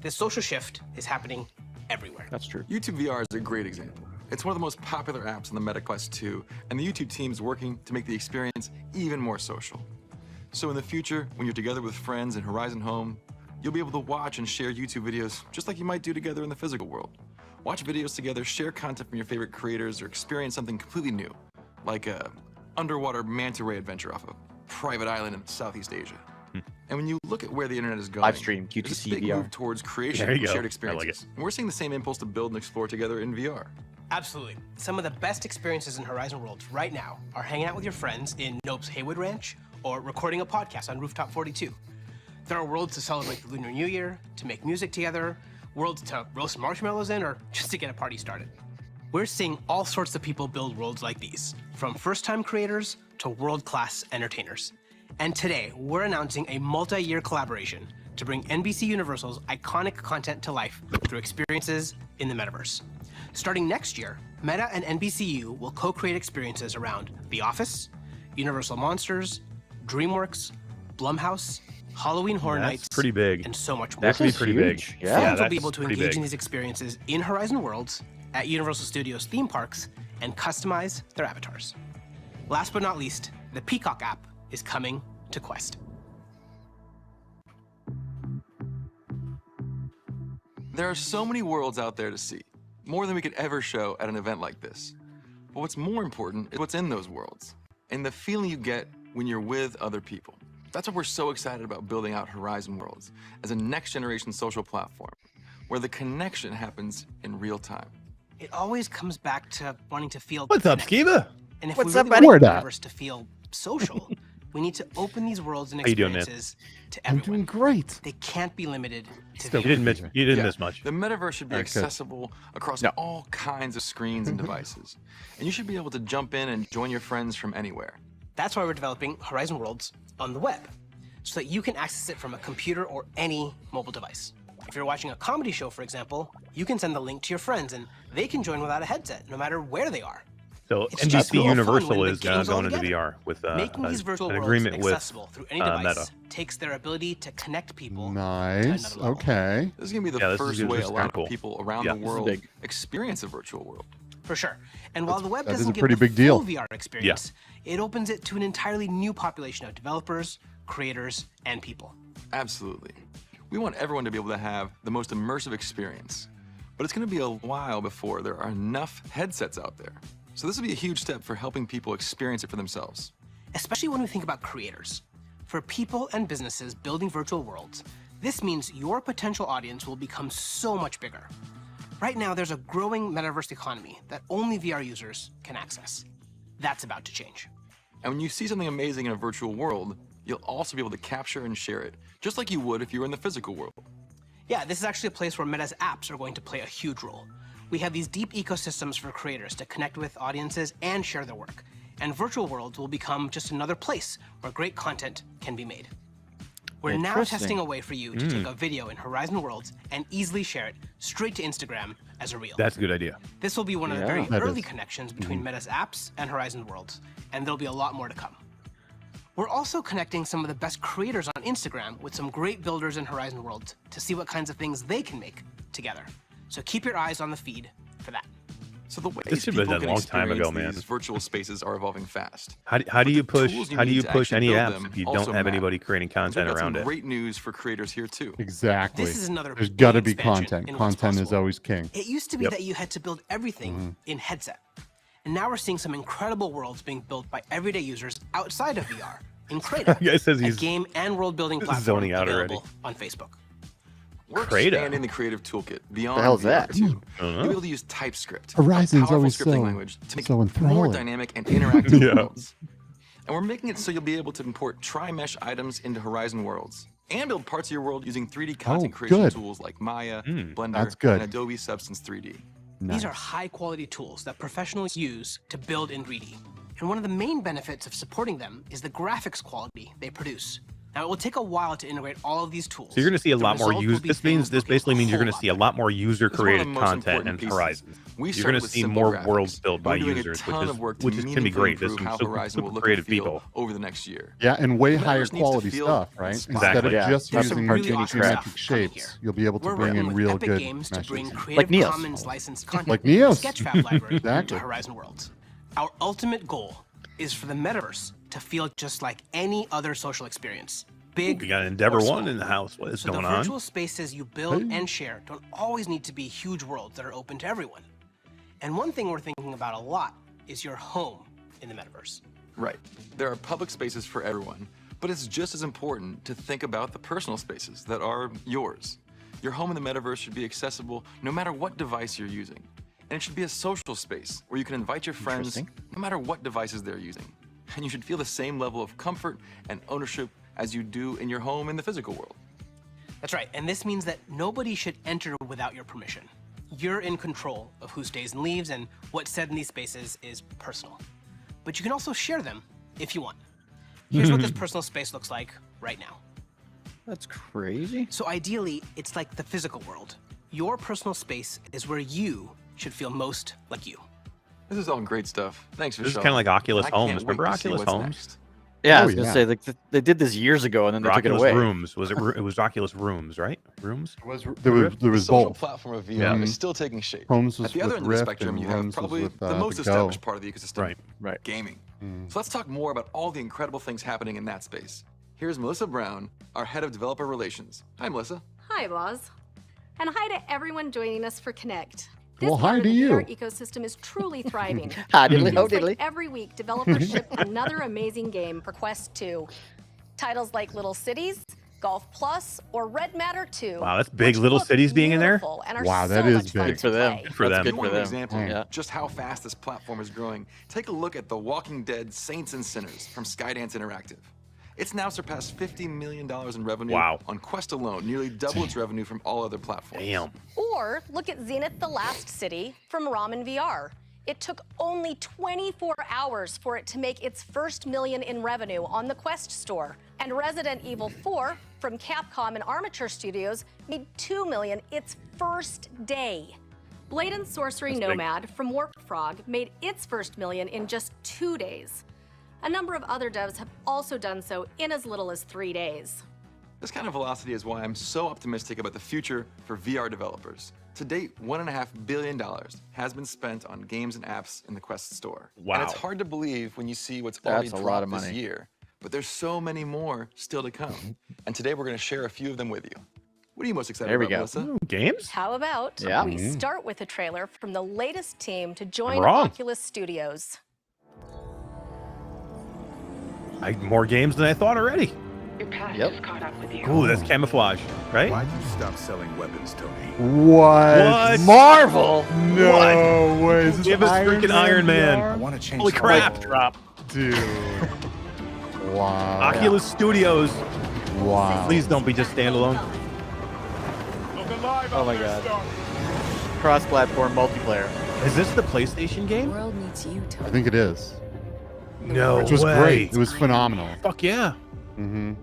This social shift is happening everywhere. That's true. YouTube VR is a great example. It's one of the most popular apps on the Meta Quest 2, and the YouTube team is working to make the experience even more social. So in the future, when you're together with friends in Horizon Home, you'll be able to watch and share YouTube videos just like you might do together in the physical world. Watch videos together, share content from your favorite creators, or experience something completely new, like a underwater manta ray adventure off a private island in Southeast Asia. And when you look at where the internet is going, Live stream, there's this big Q2C-VR. move towards creation There you of go. shared I like experiences. it. And we're seeing the same impulse to build and explore together in VR. Absolutely. Some of the best experiences in Horizon Worlds right now are hanging out with your friends in Nope's Haywood Ranch or recording a podcast on Rooftop 42. There are worlds to celebrate the Lunar New Year, to make music together, worlds to roast marshmallows in, or just to get a party started. We're seeing all sorts of people build worlds like these, from first-time creators to world-class entertainers. And today, we're announcing a multi-year collaboration to bring NBC Universal's iconic content to life through experiences in the metaverse. Starting next year, Meta and NBCU will co-create experiences around The Office, Universal Monsters, DreamWorks, Blumhouse, Halloween Horror That's Nights, pretty big. and so much more. That could be is pretty huge. big. Yeah. Fans will that's be able to pretty engage big. in these experiences in Horizon Worlds, at Universal Studios theme parks, and customize their avatars. Last but not least, the Peacock app is coming to Quest. There are so many worlds out there to see, more than we could ever show at an event like this. But what's more important is what's in those worlds, and the feeling you get when you're with other people. That's why we're so excited about building out Horizon Worlds as a next-generation social platform, where the connection happens in real time. It always comes back to wanting to feel What's up, connected. Skiba? And if What's we up, really buddy? want the Word up. metaverse to feel social, we need to open these worlds and How you doing, man? experiences to I'm everyone. doing great. They can't be limited to Still VR. You didn't miss. You didn't Yeah, miss much. The metaverse should be Alright, good. accessible across No. all kinds of screens and devices. And you should be able to jump in and join your friends from anywhere. That's why we're developing Horizon Worlds on the web, so that you can access it from a computer or any mobile device. If you're watching a comedy show, for example, you can send the link to your friends and they can join without a headset, no matter where they are. So It's just NBC more fun Universal when the is game's all going into together. VR with Making these virtual an worlds agreement with accessible through any Meta. device takes their ability to connect people Nice. to another level. Okay. This is going to be Yeah, the this is first good. way This a is lot kinda of cool. people around Yeah, the this is world big. experience a virtual world. For sure. And while the web that is doesn't a give pretty the big deal. full VR experience, it opens it to an entirely new population of developers, creators, and people. Absolutely. We want everyone to be able to have the most immersive experience. but it's going to be a while before there are enough headsets out there. So this will be a huge step for helping people experience it for themselves. Especially when we think about creators. For people and businesses building virtual worlds, this means your potential audience will become so much bigger. Right now, there's a growing metaverse economy that only VR users can access. That's about to change. And when you see something amazing in a virtual world, you'll also be able to capture and share it, just like you would if you were in the physical world. Yeah, this is actually a place where Meta's apps are going to play a huge role. We have these deep ecosystems for creators to connect with audiences and share their work. And virtual worlds will become just another place where great content can be made. We're now Interesting. testing a way for you to take a video in Horizon Worlds and easily share it straight to Instagram as a reel. That's a good idea. This will be one of the Yeah. very That early is. connections between Meta's apps and Horizon Worlds, and there'll be a lot more to come. We're also connecting some of the best creators on Instagram with some great builders in Horizon Worlds to see what kinds of things they can make together. So keep your eyes on the feed for that. So the ways This should have people been can done a long time ago, experience man. these virtual spaces are evolving fast. How do But you the push tools you how do need you to push actually any build apps them if you also don't have matter. anybody creating We've content got around some it? great news for creators here too. Exactly. This is another There's big got to be expansion content. in what's Content is possible. always king. It used to be Yep. that you had to build everything in headset. And now we're seeing some incredible worlds being built by everyday users outside of VR in Creator, The guy says a he's game and world building platform zoning out already. available on Facebook. We're Creative. expanding the creative toolkit beyond hell's VR that? too. don't know. You'll be able to use TypeScript, Horizon's a powerful always scripting so- language, to make so more enthralling. dynamic and interactive Yeah. worlds. And we're making it so you'll be able to import tri-mesh items into Horizon Worlds and build parts of your world using 3D content creation good. tools like Maya, Blender, That's good. and Adobe Substance 3D. These are Nice. high quality tools that professionals use to build in 3D. And one of the main benefits of supporting them is the graphics quality they produce. Now, it will take a while to integrate all of these tools. So you're going to see a The lot more result will use. be This things looking basically a means you're whole going to lot see a better. lot more user It's one of the created most content important in pieces. Horizon. We You're started going to with see simple more graphics. worlds built by We're doing a users, ton of work to which is going to be meaningfully great. There's improve some how super, Horizon will super look creative and feel people. over the next year. Yeah, and way The higher metaverse needs to quality feel stuff, right? inspired. Instead of Exactly. just There's some using really awesome geometric stuff coming shapes, here. you'll be able to We're bring working in with real Epic good Games to bring meshes. Creative Neos. Commons licensed content Like from the Neos. Sketchfab library Exactly. to Horizon Worlds. Our ultimate goal is for the metaverse to feel just like any other social experience. Big We got Endeavor or 1 small. in the house. What is So going the on? virtual spaces you build and share don't always need to be huge worlds that are open to everyone. And one thing we're thinking about a lot is your home in the metaverse. Right. There are public spaces for everyone, but it's just as important to think about the personal spaces that are yours. Your home in the metaverse should be accessible no matter what device you're using. And it should be a social space where you can invite your friends Interesting. no matter what devices they're using. And you should feel the same level of comfort and ownership as you do in your home in the physical world. That's right, and this means that nobody should enter without your permission. You're in control of who stays and leaves, and what's said in these spaces is personal. But you can also share them if you want. Here's what this personal space looks like right now. That's crazy. So ideally, it's like the physical world. Your personal space is where you should feel most like you. This is all great stuff. Thanks for This is showing. kind of like Oculus I can't Homes. wait Remember to see Oculus what's Homes? next. Yeah, I Oh, was gonna yeah. say like they did this years ago and then they Or took it Oculus away. Rooms. Was it? It was Oculus Rooms, right? Rooms. There was The social both. platform of VR Yeah. is still taking shape. Homes was At the other with end of the Rift spectrum, and you have Rooms was probably with, the most the established Go. part of the ecosystem, Right. Right. gaming. So let's talk more about all the incredible things happening in that space. Here's Melissa Brown, our head of developer relations. Hi, Melissa. Hi, Boz. And hi to everyone joining us for Connect. This Well, part hi of to the you. VR ecosystem is truly thriving. Hi, diddly, ho, It's like diddly. every week, developers ship another amazing game for Quest 2. Titles like Little Cities, Golf Plus, or Red Matter 2. Wow, that's big. which Little look Cities being in there? beautiful and are Wow, so that is much fun big. to For them. play. Good for That's them. good You for want an them. example of Yeah. just how fast this platform is growing? Take a look at The Walking Dead Saints and Sinners from Skydance Interactive. It's now surpassed $50 million in revenue Wow. on Quest alone, nearly double its revenue from all other platforms. Damn. Or look at Zenith the Last City from Ramen VR. It took only 24 hours for it to make its first million in revenue on the Quest store. And Resident Evil 4 from Capcom and Armature Studios made 2 million its first day. Blade and Sorcery That's big. Nomad from Warp Frog made its first million in just 2 days. A number of other devs have also done so in as little as 3 days. This kind of velocity is why I'm so optimistic about the future for VR developers. To date, $1.5 billion has been spent on games and apps in the Quest store. Wow. And it's hard to believe when you see what's already That's a dropped lot of this money. year. But there's so many more still to come. And today we're going to share a few of them with you. What are you most excited There we about, go. Melissa? Ooh, games? How about Yeah. we start with a trailer from the latest team to join wrong. Oculus Studios? More games than I thought already. Your past Yep. has caught up with you. Ooh, that's camouflage, right? Why'd you stop selling weapons, Tony? What? Marvel. No way. Is this Give us freaking Iron Man. I want to change. Holy the crap. world. Drop. Dude. Wow. Oculus Studios. Wow. Please don't be just standalone. Oh my god. Cross-platform multiplayer. Is this the PlayStation game? world needs you, Tony. I think it is. No Which was way. great. It was phenomenal. Fuck yeah. Mm-hmm.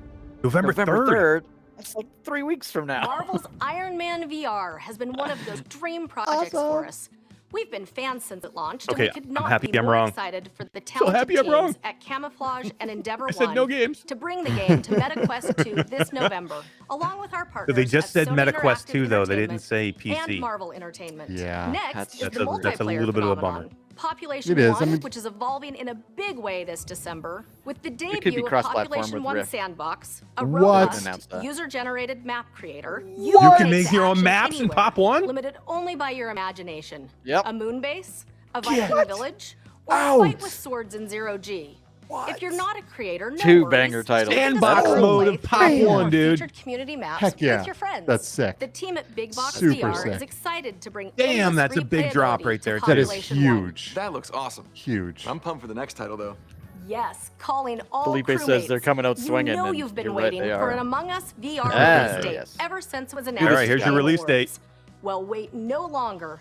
November 3rd. That's like 3 weeks from now. Marvel's Iron Man VR has been one of those dream projects for Awesome. us. We've been fans since it launched, Okay, and we could I'm not happy be I'm more wrong. excited for the So happy talented I'm wrong. teams at Camouflage and Endeavor I said One no games. to bring the game to MetaQuest 2 this November, along with our partners. They just at said Sony MetaQuest Interactive 2 though. They didn't Entertainment say PC. And Marvel Entertainment. Yeah. Next is That's the a multiplayer little bit of a phenomenon. bummer. Population It is. One, I mean- which is evolving in a big way this December, with the could be debut of cross-platform Population with One Rift. Sandbox, a What? robust, Announced that. user-generated map creator. You can can take make your own action maps in anywhere, Pop 1? limited only by your imagination. Yep. A moon base, a Viking village, or a Out. fight with swords in Zero G. If you're not a creator, no Two worries. banger titles. Sandbox Visit us mode and of play Pop through One, our dude. Featured community maps Heck yeah. with your friends. That's sick. The team at Big Box Super VR is sick. excited to bring Damn, endless that's a big drop replayability right there, to too. That is Population One. huge. That looks awesome. Huge. I'm pumped for the next title, though. Yes, calling all Felipe crewmates. says they're coming out swinging, You know and you've been you're right, waiting they for are. an Among Us VR Ah, release date yes. ever since it was All announced. right, here's at your Game release date. Awards. Well, wait no longer.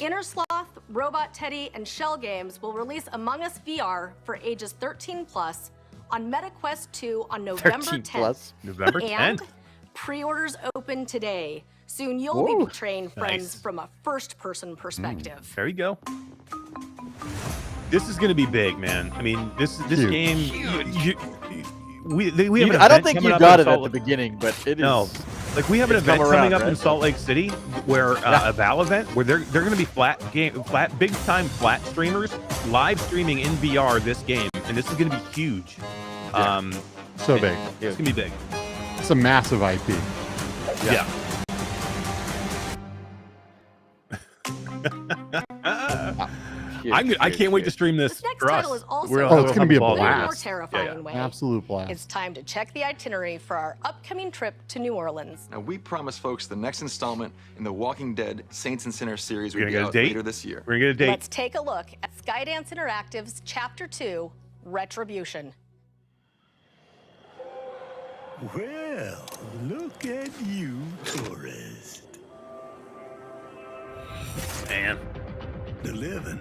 Inner Sloth, Robot Teddy, and Shell Games will release Among Us VR for ages 13 plus on MetaQuest 2 on November 13 10th. plus. November And 10th. pre-orders open today. Soon you'll be Woo. betraying friends Nice. from a first-person perspective. There you go. This is going to be big, man. I mean, this Huge. game. We have an I don't event think coming you up got in it at Salt the beginning, but it is. No, like we have an It's event come coming around, up in right? Salt Lake City where a Val event where they're going to be big time flat streamers live streaming in VR this game, and this is going to be huge. So big. It's going to be big. It's a massive IP. Yeah. Huge, I huge, can't wait to huge. stream this This next for us. title is also We're- Oh, it's gonna be a we'll have in a balls. more blast. terrifying Yeah, yeah. way. Absolute blast. It's time to check the itinerary for our upcoming trip to New Orleans. Now, we promise folks the next installment in the Walking Dead Saints and Sinners series We're will gonna be get a out date? later this year. We're going to get a date. Let's take a look at Skydance Interactive's Chapter 2, Retribution. Well, look at you, tourist. Man, The living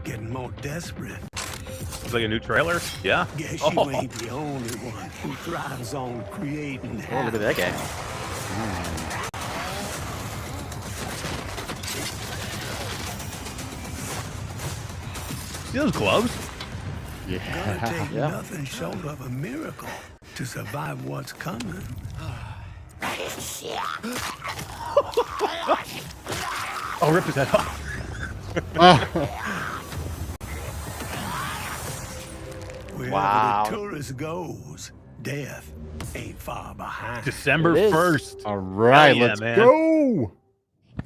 getting more desperate. looks like a new trailer. Yeah. Guess Oh. you ain't the only one who thrives on creating Oh, look at that guy. See those gloves? Gonna take Yeah. nothing short of a miracle to survive what's coming. Oh, rip his head off. Wherever Wow. the tourist goes, death ain't far behind. December It is. 1st. All right, Hell yeah, let's man. go.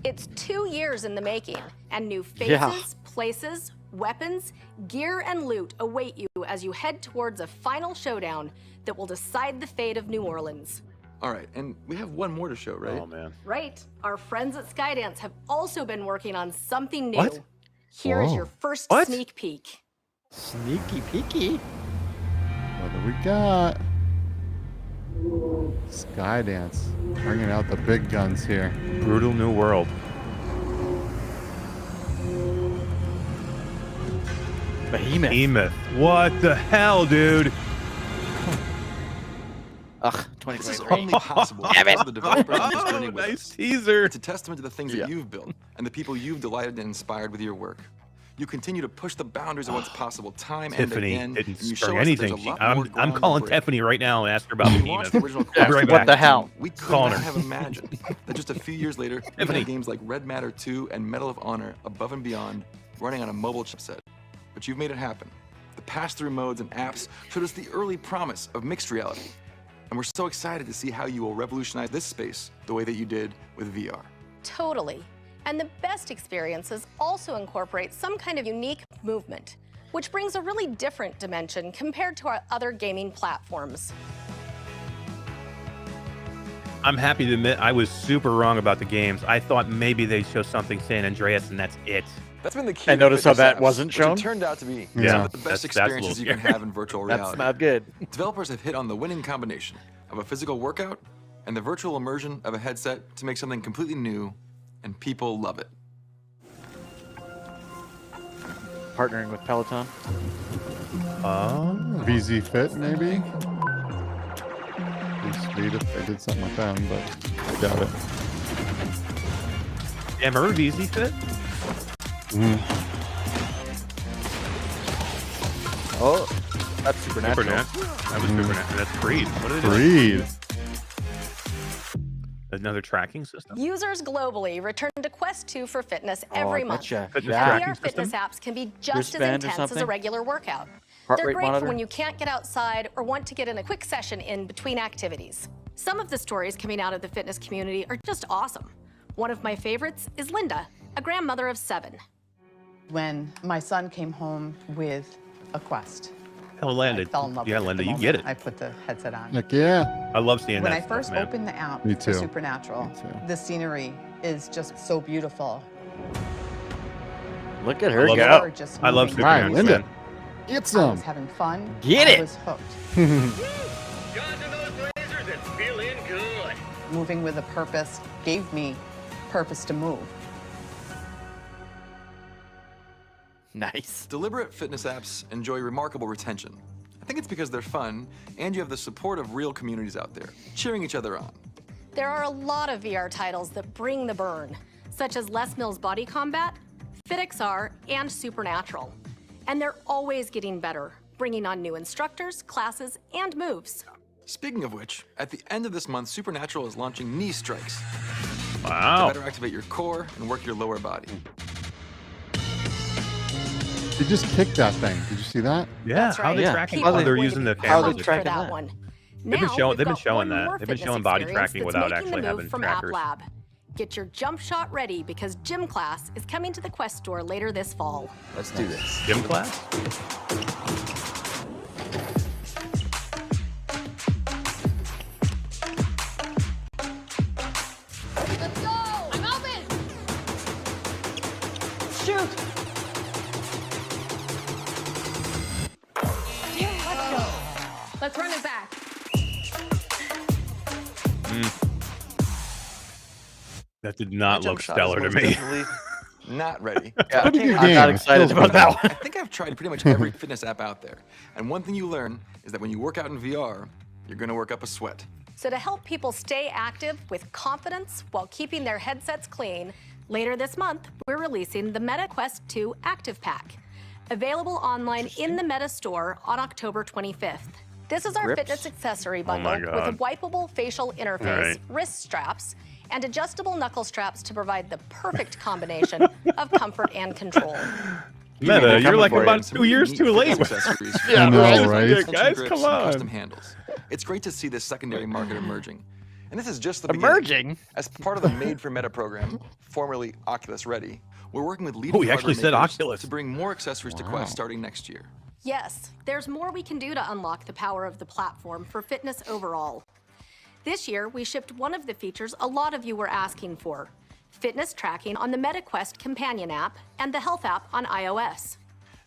It's 2 years in the making, and new faces, Yeah. places, weapons, gear, and loot await you as you head towards a final showdown that will decide the fate of New Orleans. All right, and we have one more to show, right? Oh, man. Right, our friends at Skydance have also been working on something new. What? Here is Whoa. your first What? sneak peek. Sneaky peeky. What do we got? Skydance. Bringing out the big guns here. Brutal New World. Behemoth. Behemoth. What the hell, dude? This Ugh, is 2023. only possible because of the developers on this journey Oh, with nice us. teaser. It's a testament to the things Yeah. that you've built and the people you've delighted and inspired with your work. You continue to push the boundaries of what's possible time Tiffany and again, didn't and you spring show us that there's anything. a lot I'm more ground to calling break. Tiffany right now and ask her about When we launched the Behemoth. original I'll be right What back. the hell? we could Calling not her. have imagined that just a few years later, we Tiffany. had games like Red Matter 2 and Medal of Honor Above and Beyond running on a mobile chipset. But you've made it happen. The pass-through modes and apps showed us the early promise of mixed reality. And we're so excited to see how you will revolutionize this space the way that you did with VR. Totally. And the best experiences also incorporate some kind of unique movement, which brings a really different dimension compared to our other gaming platforms. I'm happy to admit I was super wrong about the games. I thought maybe they'd show something San Andreas, and that's it. That's been the key. And to notice how fitness that apps, wasn't which shown? it turned out to be Yeah. some of the best That's a little experiences you can scary. have in virtual reality. That's not good. Developers have hit on the winning combination of a physical workout and the virtual immersion of a headset to make something completely new, and people love it. Partnering with Peloton. VZ Fit, maybe? It'd be sweet if they did something with them, but I doubt it. Yeah, remember VZ Fit? Oh, that's Supernatural. That was Supernatural. That's Creed. What are they doing? Creed. Another tracking system? Users globally return to Quest 2 for fitness every month. Gotcha. Fitness Yeah. tracking VR fitness system? apps can be just Wristband or as intense as a something? regular workout. Heart They're rate great monitor? for when you can't get outside or want to get in a quick session in between activities. Some of the stories coming out of the fitness community are just awesome. One of my favorites is Linda, a grandmother of 7. When my son came home with a Quest, Hell, I Linda. fell in love Yeah, with it Linda, the you get moment it. I put the headset on. Heck yeah. I love seeing When that I stuff, first man. opened the app Me for too. Supernatural, Me too. the scenery is just so beautiful. Look at her love go. Gorgeous I love moving. Right, Supernatural, Linda. man. Get I some. was having fun. Get I it. was hooked. Moving with a purpose gave me purpose to move. Nice. Deliberate fitness apps enjoy remarkable retention. I think it's because they're fun, and you have the support of real communities out there, cheering each other on. There are a lot of VR titles that bring the burn, such as Les Mills Body Combat, FitXR, and Supernatural. And they're always getting better, bringing on new instructors, classes, and moves. Speaking of which, at the end of this month, Supernatural is launching knee strikes to Wow. better activate your core and work your lower body. They just kicked that thing. Did you see that? Yeah, That's how right. they Yeah. tracking? People Oh, they're are going using to the be How cameras. they pumped tracking for that that? one. They've been Now, showing- we've they've been got showing one that. more They've been fitness showing body experience tracking that's without making actually the move having from trackers. App Lab. Get your jump shot ready because Gym Class is coming to the Quest store later this fall. Let's do this. Gym class? Let's go! I'm open! Shoot! Let's go. Let's run it back. That did not My jump look shot is stellar to most me. definitely Not ready. Yeah, Pretty good I'm not game. excited Still about that I one. think I've tried pretty much every fitness app out there. And one thing you learn is that when you work out in VR, you're gonna work up a sweat. So to help people stay active with confidence while keeping their headsets clean, later this month, we're releasing the Meta Quest 2 Active Pack, available online in the Meta store on October 25th. This is our Grips? fitness accessory Oh my bundle with a God. wipeable facial interface, right. wrist straps, and adjustable knuckle straps to provide the perfect combination of comfort and control. Meta, coming you're like for you. about Some 2 years neat too late. fitness accessories for I know, bars, right? extension Guys, grips, come and on. Custom handles. It's great to see this secondary market emerging. And this is just the Emerging? beginning. As part of the Made for Meta program, formerly Oculus Ready, we're working with leading Oh, he actually hardware said makers Oculus. to bring more accessories to Quest starting next year. Yes, there's more we can do to unlock the power of the platform for fitness overall. This year, we shipped one of the features a lot of you were asking for, fitness tracking on the MetaQuest companion app and the health app on iOS.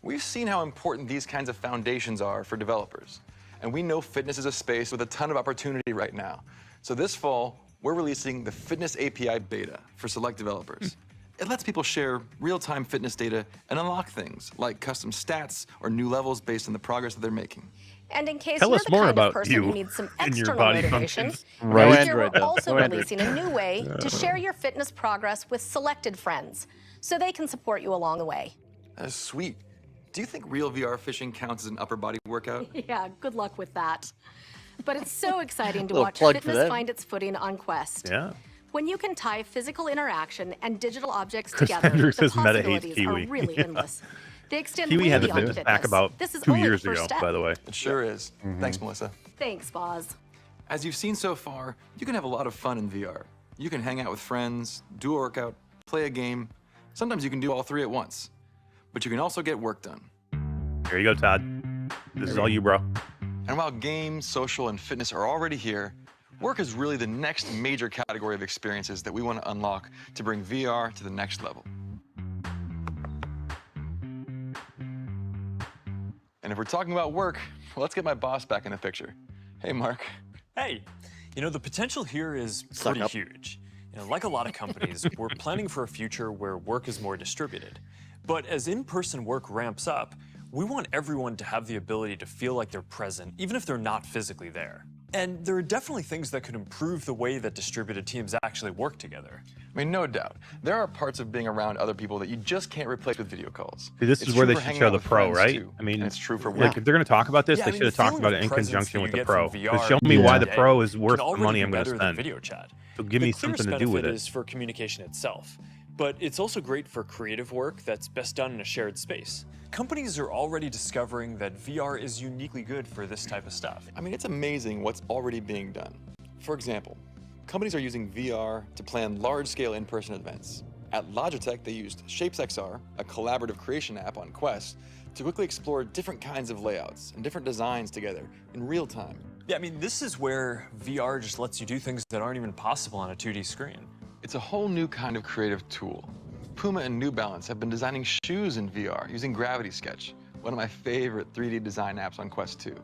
We've seen how important these kinds of foundations are for developers. And we know fitness is a space with a ton of opportunity right now. So this fall, we're releasing the Fitness API Beta for select developers. It lets people share real-time fitness data and unlock things like custom stats or new levels based on the progress that they're making. And in case Tell you're us the more kind about of person you who needs some and your external body motivation, functions. Right. this No year we're Android, though. also No Android. releasing a new way to share your fitness progress with selected friends so they can support you along the way. That's sweet. Do you think real VR fishing counts as an upper body workout? Yeah, good luck with that. But it's so exciting to Little watch plug for fitness them. find its footing on Quest. Yeah. When you can tie physical interaction and digital objects Chris together, Andrew the says Meta hates possibilities Kiwi. are really Yeah. endless. They extend Kiwi way had the beyond fitness fitness. back about This is 2 only the years first ago, step. by the way. It sure is. Thanks, Melissa. Thanks, Boz. As you've seen so far, you can have a lot of fun in VR. You can hang out with friends, do a workout, play a game. Sometimes you can do all three at once. But you can also get work done. There you go, Todd. This is all you, bro. And while games, social, and fitness are already here, work is really the next major category of experiences that we want to unlock to bring VR to the next level. And if we're talking about work, let's get my boss back in the picture. Hey, Mark. Hey, you know, the potential here is Suck pretty up. huge. You know, like a lot of companies, we're planning for a future where work is more distributed. But as in-person work ramps up, we want everyone to have the ability to feel like they're present, even if they're not physically there. And there are definitely things that could improve the way that distributed teams actually work together. I mean, no doubt. There are parts of being around other people that you just can't replace with video calls. See, this It's is where true they for should hanging show out the with pro, friends, right? too. I mean, And it's true for like work. if they're going to talk about this, Yeah, they I mean, should have the talked feeling about of it in presence conjunction that with you the get from pro. VR Just show me why the today pro is can worth the already money be I'm going to better than spend. video chat. So give The me clearest something to do with benefit it. is for communication itself, but it's also great for creative work that's best done in a shared space. Companies are already discovering that VR is uniquely good for this type of stuff. I mean, it's amazing what's already being done. For example, companies are using VR to plan large-scale in-person events. At Logitech, they used ShapesXR, a collaborative creation app on Quest, to quickly explore different kinds of layouts and different designs together in real time. Yeah, I mean, this is where VR just lets you do things that aren't even possible on a 2D screen. It's a whole new kind of creative tool. Puma and New Balance have been designing shoes in VR using Gravity Sketch, one of my favorite 3D design apps on Quest 2.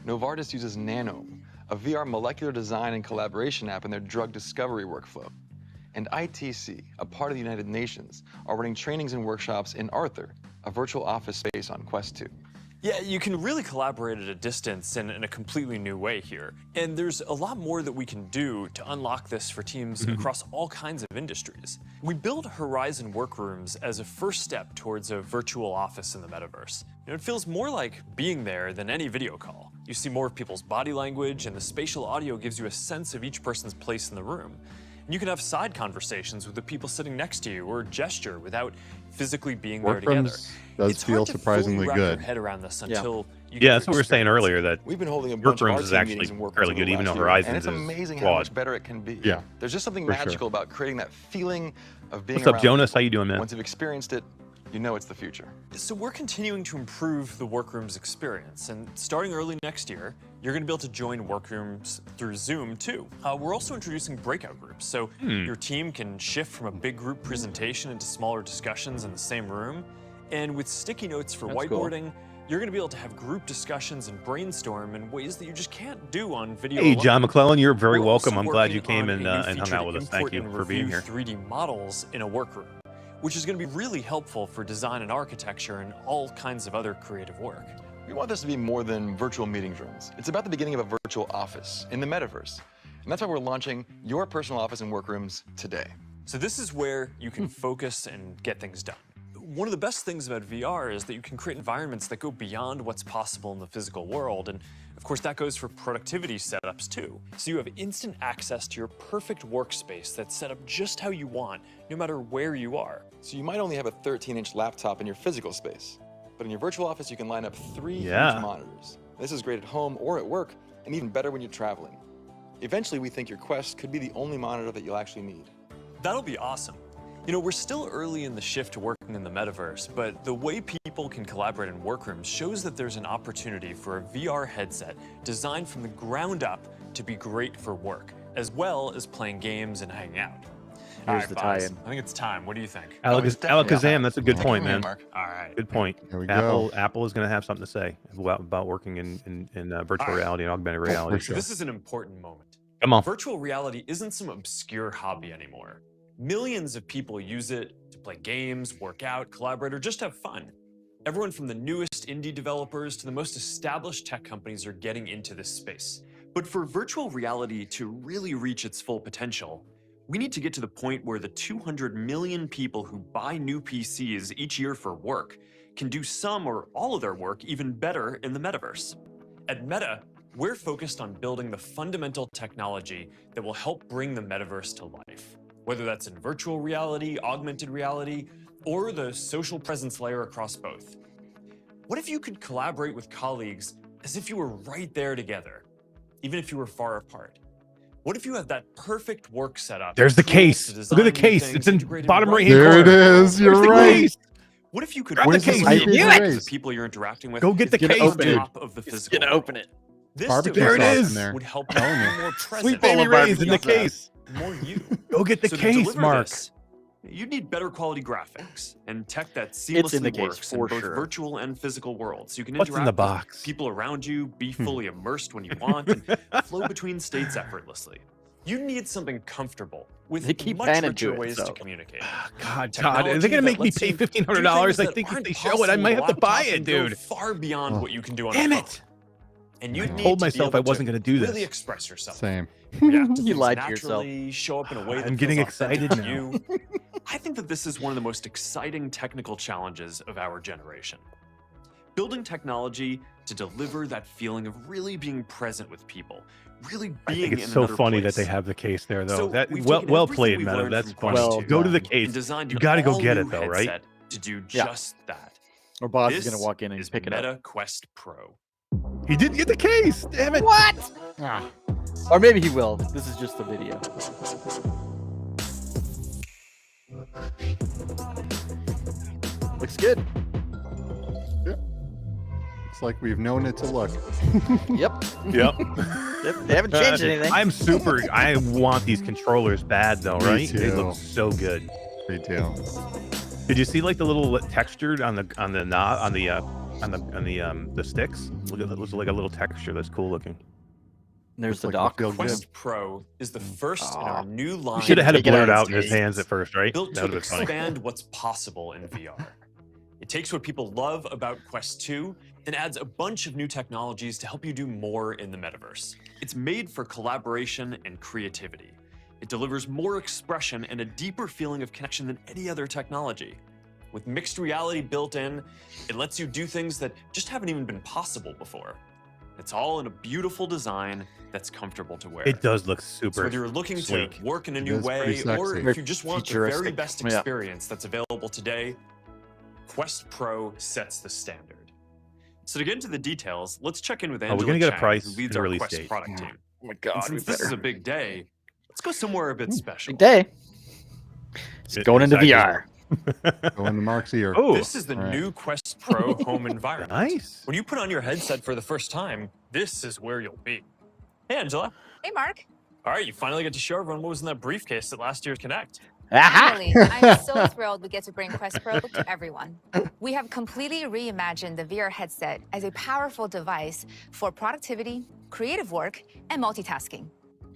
Novartis uses Nanome, a VR molecular design and collaboration app in their drug discovery workflow. And ITC, a part of the United Nations, are running trainings and workshops in Arthur, a virtual office space on Quest 2. Yeah, you can really collaborate at a distance in a completely new way here. And there's a lot more that we can do to unlock this for teams across all kinds of industries. We built Horizon Workrooms as a first step towards a virtual office in the metaverse. You know, it feels more like being there than any video call. You see more of people's body language, and the spatial audio gives you a sense of each person's place in the room. And you can have side conversations with the people sitting next to you or gesture without physically being there together. Workrooms does It's feel hard to surprisingly fully wrap your good. head around this until you Yeah, get that's to what we were saying experience it. earlier, that We've been holding a bunch of Workrooms our is team actually meetings and workrooms fairly over the good, even last though year, Horizons and it's is amazing how flawed. much better it can be. Yeah, There's just something for sure. magical about creating that feeling of being What's up, around Jonas? people. How you doing, man? Once you've experienced it, you know it's the future. So we're continuing to improve the Workrooms experience, and starting early next year, you're going to be able to join Workrooms through Zoom too. We're also introducing breakout groups, so your team can shift from a big group presentation into smaller discussions in the same room. And with sticky notes for That's cool. whiteboarding, you're going to be able to have group discussions and brainstorm in ways that you just can't do on video Hey, alone. John McClellan, you're very We're welcome. also I'm glad you working came on and, a new and hung feature out to with us. import Thank you and for being review here. 3D models in a workroom, which is going to be really helpful for design and architecture and all kinds of other creative work. We want this to be more than virtual meeting rooms. It's about the beginning of a virtual office in the metaverse. And that's why we're launching your personal office and workrooms today. So this is where you can focus and get things done. One of the best things about VR is that you can create environments that go beyond what's possible in the physical world. And of course, that goes for productivity setups too. So you have instant access to your perfect workspace that's set up just how you want, no matter where you are. So you might only have a 13-inch laptop in your physical space, but in your virtual office, you can line up 3 Yeah. huge monitors. This is great at home or at work, and even better when you're traveling. Eventually, we think your Quest could be the only monitor that you'll actually need. That'll be awesome. You know, we're still early in the shift to working in the metaverse, but the way people can collaborate in workrooms shows that there's an opportunity for a VR headset designed from the ground up to be great for work, as well as playing games and hanging out. All Here's right, the Boz, tie-in. I think it's time. What do you think? it's definitely Alakazam, that's a good Thank you, point, man. Mark. All right. Good point. There we go. Apple is going to have something to say about working in virtual All right. reality and augmented For reality. So sure. this is an important moment. Come on. Virtual reality isn't some obscure hobby anymore. Millions of people use it to play games, work out, collaborate, or just have fun. Everyone from the newest indie developers to the most established tech companies are getting into this space. But for virtual reality to really reach its full potential, we need to get to the point where the 200 million people who buy new PCs each year for work can do some or all of their work even better in the metaverse. At Meta, we're focused on building the fundamental technology that will help bring the metaverse to life, whether that's in virtual reality, augmented reality, or the social presence layer across both. What if you could collaborate with colleagues as if you were right there together? even if you were far apart? What if you have that perfect work setup? There's the tools case. to Look at design the new case. things It's in integrated bottom right right-hand into There it corner. is. You're Where's the right. case? What if you could Grab the Where's the case. IP your of the race? people you're interacting with? Go get the He's gonna case, open dude. it. top of the He's physical gonna world. open it. This Barbecue There it device is. in there. would help you Telling be you. more present, Sweet Full baby of Ray's in the barbecue sauce. case. more you. Go get the So to case, deliver Mark. this, you'd need better quality graphics and tech that It's in seamlessly the case, works in for both sure. virtual and physical worlds. So you can What's in interact the with box? people around you, be fully immersed when you want, and flow between states effortlessly. You need something comfortable with They keep much panning richer to it, ways so. to communicate. God, Technology are they gonna that make me lets pay you do $1,500? things I that think if aren't they show it, I possible might on a have to buy laptop it, and go dude. far beyond Oh. what you can do on Damn a phone. it! And you I need told to be myself I able wasn't to gonna do really this. express yourself. Same. React to You things lied to yourself. naturally, show up in a way that I'm getting feels authentic excited to now. you. I think that this is one of the most exciting technical challenges of our generation. Building technology to deliver that feeling of really being present with people, really I being think it's in so another funny place. that they have the case there, though. So That we've well, taken well everything played, we've Meta. learned That's from funny. Quest Well 2 Go to the done. case. and designed You an got to go get all-new it, though, right? headset to do Yeah. just that. Or boss is This gonna walk in and is pick it Meta up. Quest Pro. He didn't get the case. Damn it! What? Ah, Or maybe he will. This is just the video. Looks good. it's like we've known it to look. Yep. Yep. They haven't changed anything. I'm super. I want these controllers bad, though, Me right? They too. look so good. We do. Did you see like the little textured on the knob on the sticks? Look at it looks like a little texture that's cool looking. There's Looks the like dock. it'll feel good. Quest Pro is the first in our new line. He should have had it take it out blurred of out his in his face. hands at first, right? built That to would have been funny. expand what's possible in VR. It takes what people love about Quest 2 and adds a bunch of new technologies to help you do more in the metaverse. It's made for collaboration and creativity. It delivers more expression and a deeper feeling of connection than any other technology. With mixed reality built in, it lets you do things that just haven't even been possible before. It's all in a beautiful design that's comfortable to wear. It does look So super. whether you're looking sleek. to work in a It new is way, pretty or sexy. if you just want the very Futuristic. best Yeah. experience that's available today, Quest Pro sets the standard. So to get into the details, let's check in with Oh, we're Angela gonna get a Chang, price who and leads a our release Quest date. product team. Oh my And god. since this is a big day, let's go somewhere a bit special. Big day. It's It- going it's into actually- VR. Go into Mark's ear. Oh, This is the All right. new Quest Pro home environment. nice. When you put on your headset for the first time, this is where you'll be. Hey, Angela. Hey, Mark. All right, you finally get to show everyone what was in that briefcase at last year's Connect. Aha! Finally, I'm so thrilled we get to bring Quest Pro to everyone. We have completely reimagined the VR headset as a powerful device for productivity, creative work, and multitasking.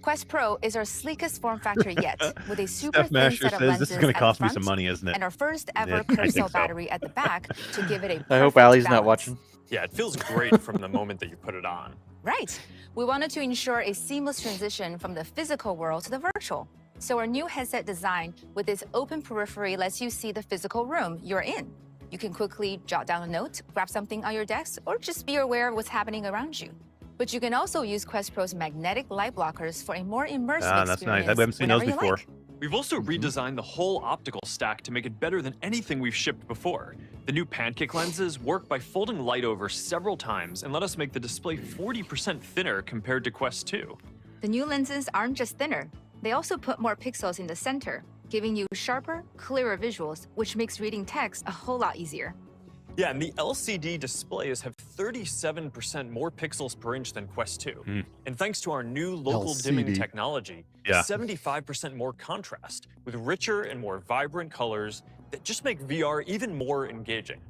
Quest Pro is our sleekest form factor yet, with a super Steph thin Masher set of says lenses this is going at to the cost me front some money, isn't it? and our first Yeah, ever I curve think cell so. battery at the back to give it a I hope perfect Allie's not balance. watching. Yeah, it feels great from the moment that you put it on. Right. We wanted to ensure a seamless transition from the physical world to the virtual. So our new headset design with its open periphery lets you see the physical room you're in. You can quickly jot down a note, grab something on your desk, or just be aware of what's happening around you. But you can also use Quest Pro's magnetic light blockers for a more immersive Ah, that's nice. experience. I haven't seen those whenever you before. like. We've also redesigned the whole optical stack to make it better than anything we've shipped before. The new pancake lenses work by folding light over several times and let us make the display 40% thinner compared to Quest 2. The new lenses aren't just thinner, they also put more pixels in the center, giving you sharper, clearer visuals, which makes reading text a whole lot easier. Yeah, and the LCD displays have 37% more pixels per inch than Quest 2. And thanks to our new local dimming LCD. technology, Yeah. 75% more contrast with richer and more vibrant colors that just make VR even more engaging.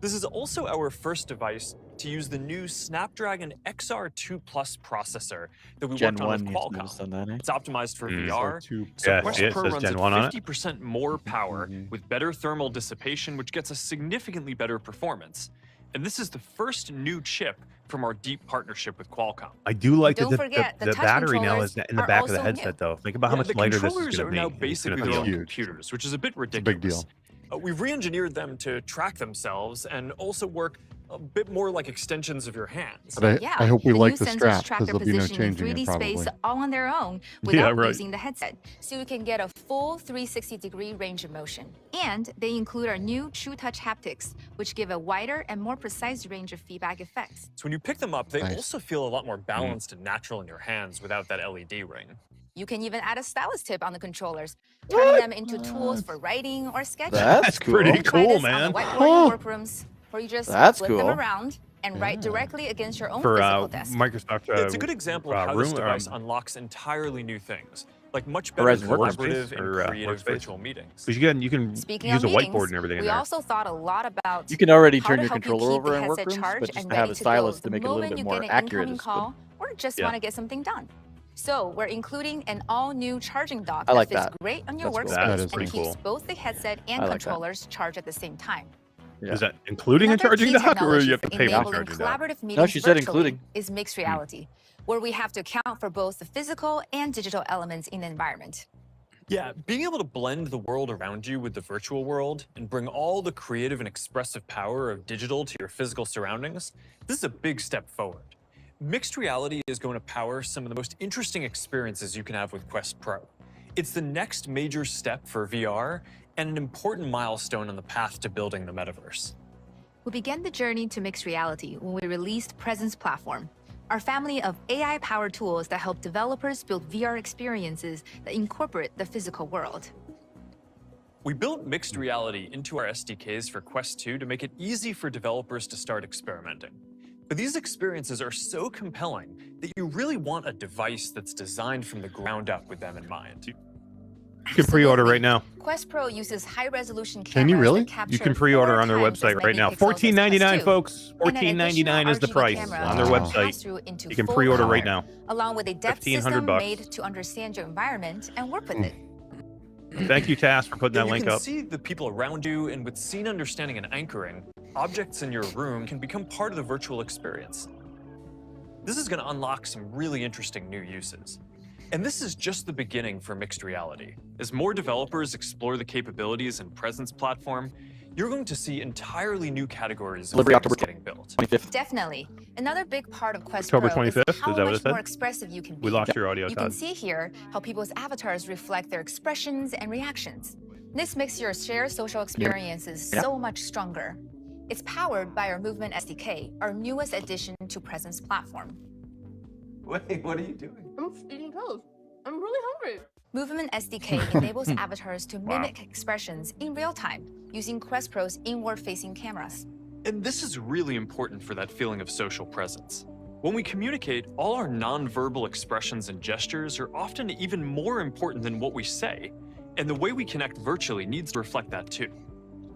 This is also our first device to use the new Snapdragon XR2 Plus processor that we Gen worked on 1 with he's noticed Qualcomm. on that, eh? It's optimized for Mm. VR, Two. so Yeah, Quest it Pro says runs Gen at 1 on it. 50% more power with better thermal dissipation, which gets us significantly better performance. And this is the first new chip from our deep partnership with Qualcomm. I do like that Don't the forget, the the touch battery now controllers is in the are back of the also headset, new. though. Think about how Yeah, much the lighter this is controllers going are to be. now It's basically gonna their feel own huge. computers, which is a bit It's a ridiculous. big deal. We've re-engineered them to track themselves and also work a bit more like extensions of your hands. But Yeah, I hope we the like new the sensors strap track because their there'll be no position in changing 3D it space probably. all on their own without right. using the headset, so you can get a full 360-degree range of motion. And they include our new True Touch haptics, which give a wider and more precise range of feedback effects. So when you pick them up, they Nice. also feel a lot more balanced and natural in your hands without that LED ring. You can even add a stylus tip on the controllers, turning them into tools for writing or sketching. That's cool. pretty You can try cool, this man. on the whiteboard in workrooms, where you just That's flip them cool. around and write directly against your own For physical desk. Microsoft. It's a good example of how this room, device unlocks entirely new things, like much better Horizon collaborative Workspace and or, creative Workspace? virtual meetings. Because you can Speaking use of a whiteboard meetings, and everything in we there. also thought a lot about You can already how turn to your help you controller keep over the in headset workrooms, charged but just and to have ready a to go stylus to the make it a little moment bit you more get an accurate incoming is good. call or just Yeah. want to get something done. So we're including an all-new charging dock I like that fits that. great on your That's cool. workspace That is and pretty keeps cool. both the headset and I like that. controllers charged at the same time. Yeah. Is that including a Another charging key dock, or technology you have to for pay for the enabling charging dock? collaborative meetings she said virtually including. is mixed reality, where we have to account for both the physical and digital elements in the environment. Yeah, being able to blend the world around you with the virtual world and bring all the creative and expressive power of digital to your physical surroundings, this is a big step forward. Mixed reality is going to power some of the most interesting experiences you can have with Quest Pro. It's the next major step for VR and an important milestone on the path to building the metaverse. We began the journey to mixed reality when we released Presence Platform, our family of AI-powered tools that help developers build VR experiences that incorporate the physical world. We built mixed reality into our SDKs for Quest 2 to make it easy for developers to start experimenting. But these experiences are so compelling that you really want a device that's designed from the ground up with them in mind. You can pre-order Absolutely. right now. Quest Pro uses high-resolution cameras Can you really? that capture You can pre-order 4 on their times as website right many now. pixels as Quest $14.99, 2, folks. and an additional $14.99 is the RGB price camera on their Wow. that website. pass through into You can full pre-order color, right now. along with a depth $1,500 system bucks. made to understand your environment and work with it. Thank you, Tass, for putting that You link can up. see the people around you, and with scene understanding and anchoring, objects in your room can become part of the virtual experience. This is going to unlock some really interesting new uses. And this is just the beginning for mixed reality. As more developers explore the capabilities in Presence Platform, you're going to see entirely new categories of Delivery things October getting built. 25th. Definitely. Another big part of Quest October Pro 25th? is how Is that what it much said? more expressive you can be. We lost your audio, You can Todd. see here how people's avatars reflect their expressions and reactions. This makes your shared social experiences Yeah. so much stronger. It's powered by our Movement SDK, our newest addition to Presence Platform. Wait, what are you doing? I'm eating toast. I'm really hungry. Movement SDK enables avatars to mimic expressions in real time using Quest Pro's inward-facing cameras. And this is really important for that feeling of social presence. When we communicate, all our nonverbal expressions and gestures are often even more important than what we say. And the way we connect virtually needs to reflect that too.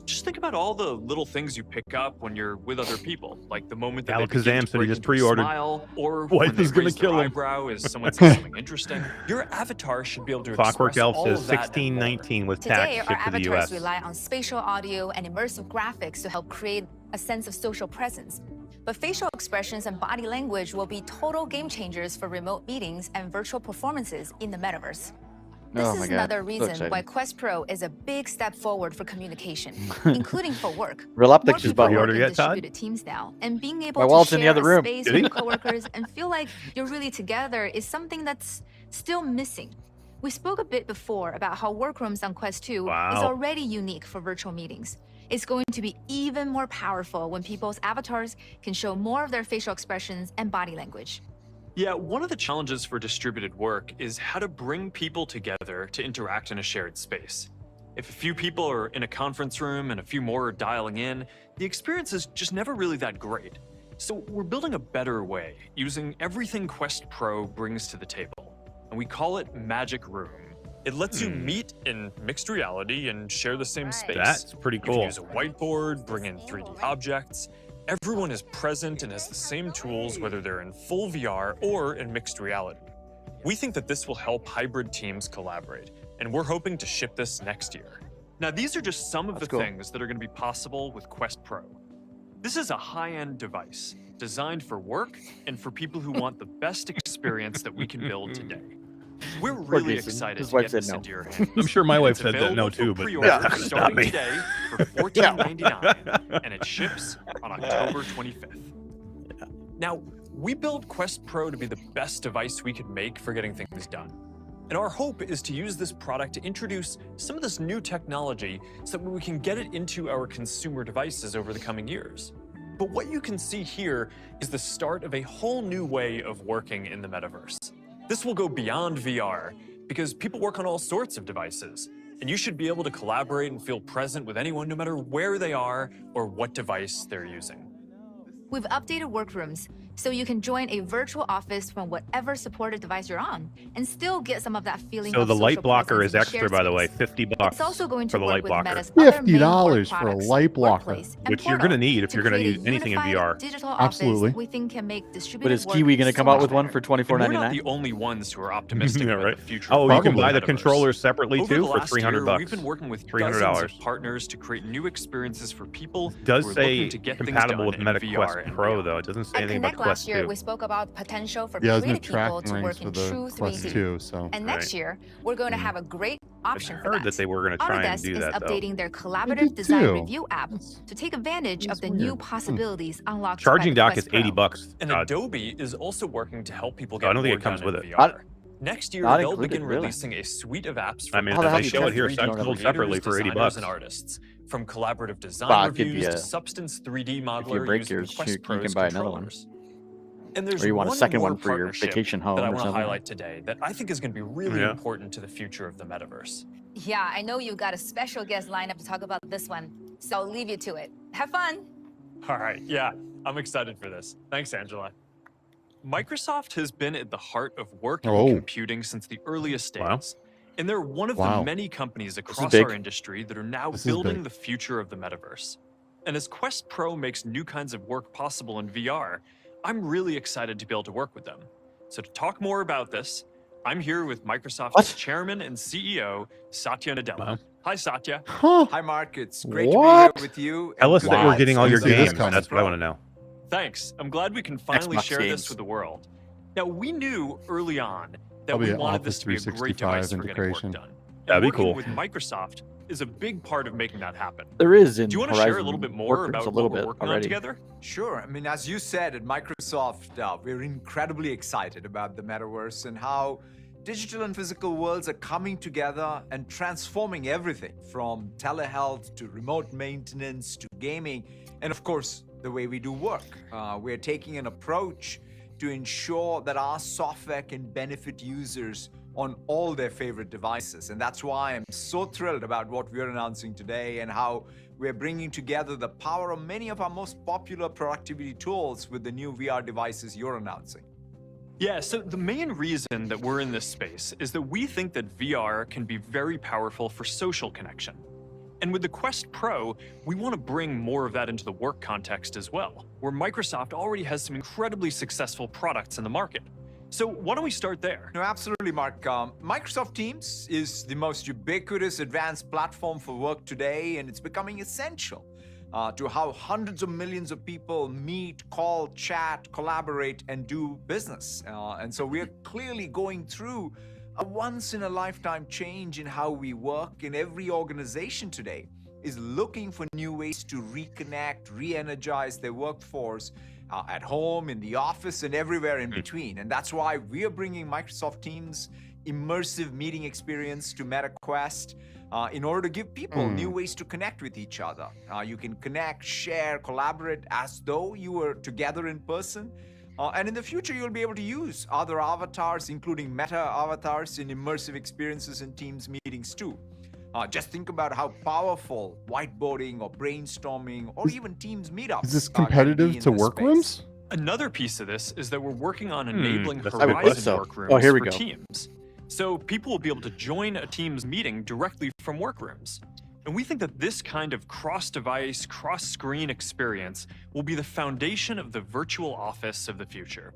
Just think about all the little things you pick up when you're with other people, like the moment that they begin Alakazam to said he break just into a pre-ordered. smile, or Wife when they is gonna raise their kill him. eyebrow as someone says something interesting. Your avatar should be able to Clockwork express Elf all says of that and more. $16.19 with tax Today, our shipped to the avatars US. rely on spatial audio and immersive graphics to help create a sense of social presence. But facial expressions and body language will be total game changers for remote meetings and virtual performances in the metaverse. This Oh my is God. another So reason exciting. why Quest Pro is a big step forward for communication, including for work. Real More Optics is people about work Pre-order in yet, Todd? distributed teams now, and being able My to wallet's in the share other a room. space Did with he? coworkers and feel like you're really together is something that's still missing. We spoke a bit before about how workrooms on Quest 2 is Wow. already unique for virtual meetings. It's going to be even more powerful when people's avatars can show more of their facial expressions and body language. Yeah, one of the challenges for distributed work is how to bring people together to interact in a shared space. If a few people are in a conference room and a few more are dialing in, the experience is just never really that great. So we're building a better way, using everything Quest Pro brings to the table, and we call it Magic Room. It lets you meet in mixed reality and share the same space. That's pretty You can cool. use a whiteboard, bring in 3D objects. Everyone is present and has the same tools, whether they're in full VR or in mixed reality. We think that this will help hybrid teams collaborate, and we're hoping to ship this next year. Now, these are just some of That's the cool. things that are going to be possible with Quest Pro. This is a high-end device designed for work and for people who want the best experience that we can build today. We're really Jason. excited His to wife get said this no. into your hands. I'm sure my And wife it's said that no available for too, but pre-order that's not starting me. today for $14.99, and it ships on October 25th. Now, we built Quest Pro to be the best device we could make for getting things done. And our hope is to use this product to introduce some of this new technology so that we can get it into our consumer devices over the coming years. But what you can see here is the start of a whole new way of working in the metaverse. This will go beyond VR because people work on all sorts of devices, and you should be able to collaborate and feel present with anyone no matter where they are or what device they're using. We've updated workrooms, so you can join a virtual office from whatever supported device you're on, and still get some of that feeling So of the light social blocker presence is in the extra, shared by the way, space. $50 It's also going for to the work light with blocker, Meta's other main $50 work for a products, light blocker. Workplace and which you're Portal, going to need if to you're going to create use a anything in unified VR. digital Absolutely. office we think can make But distributed is work Kiwi going to so come out much with one better. for And we're not $24.99? the only ones who are optimistic Yeah, about right. the future. Oh, of you can the buy the metaverse. controllers separately Over too the for last $300. year, we've been working with $300. dozens of partners to create new experiences for people Does who are say looking to get things compatible done with in Meta VR Quest and Pro beyond. though. It doesn't say At anything about Connect Quest last year, 2. we spoke about potential for Yeah, there's no creative people tracking to links work for in the true Quest 3D. 2, so. And next Right. year, we're going to have a great option I for heard that they were going to try and Autodesk do is that though. updating their did collaborative design too. review app to take advantage of That's the new weird. possibilities unlocked Charging by the dock Quest is Pro. $80. And Adobe is also working to help people I get don't think more it comes done with in it. VR. Next year, Not they'll included, begin really? releasing a suite of apps for I mean, How the hell they do you show get it here 3D sold creators, separately for $80. designers, and artists. From collaborative design Well, it could be reviews a- to Substance 3D If you modeler break using yours, Quest you can Pro's buy another one. controllers. And there's Or you want a one second more one for your partnership vacation home that I or want to something. highlight today that I think is going to be really Yeah. important to the future of the metaverse. Yeah, I know you've got a special guest lined up to talk about this one, so I'll leave you to it. Have fun. All right, yeah, I'm excited for this. Thanks, Angela. Microsoft has been at the heart of work Oh. and computing since the earliest days. Wow. And they're one of Wow. the many companies across big. our industry that are now This is building big. the future of the metaverse. And as Quest Pro makes new kinds of work possible in VR, I'm really excited to be able to work with them. So to talk more about this, I'm here with Microsoft's What? chairman and CEO, Satya Nadella. Wow. Hi, Satya. Huh. Hi, Mark. It's great What? to be here with you. Tell us that we're getting all Wow. your Didn't see this games. coming. That's what I want to know. Thanks. I'm glad we can finally Xbox share games. this with the world. Now, we knew early on that Probably we an wanted Office this to be a great 365 device for getting work integration. done. And That'd be working cool. with Microsoft is a big part of making that happen. There is in Do you want to Horizon share a little bit more Workrooms about a little what we're bit working on already. together? Sure. I mean, as you said at Microsoft, we're incredibly excited about the metaverse and how digital and physical worlds are coming together and transforming everything from telehealth to remote maintenance to gaming, and of course, the way we do work. We're taking an approach to ensure that our software can benefit users on all their favorite devices. And that's why I'm so thrilled about what we're announcing today and how we're bringing together the power of many of our most popular productivity tools with the new VR devices you're announcing. Yeah, so the main reason that we're in this space is that we think that VR can be very powerful for social connection. And with the Quest Pro, we want to bring more of that into the work context as well, where Microsoft already has some incredibly successful products in the market. So why don't we start there? No, absolutely, Mark. Microsoft Teams is the most ubiquitous advanced platform for work today, and it's becoming essential to how hundreds of millions of people meet, call, chat, collaborate, and do business. And so we're clearly going through a once-in-a-lifetime change in how we work, and every organization today is looking for new ways to reconnect, re-energize their workforce at home, in the office, and everywhere in between. And that's why we're bringing Microsoft Teams immersive meeting experience to Meta Quest in order to give people new ways to connect with each other. You can connect, share, collaborate as though you were together in person. And in the future, you'll be able to use other avatars, including meta avatars, in immersive experiences in Teams meetings too. Just think about how powerful whiteboarding or brainstorming or even Teams meetups Is this can be competitive in to this Workrooms? space. Another piece of this is that we're working on enabling that's a good Horizon question. Workrooms Oh, here we for go. Teams. So people will be able to join a Teams meeting directly from Workrooms. And we think that this kind of cross-device, cross-screen experience will be the foundation of the virtual office of the future.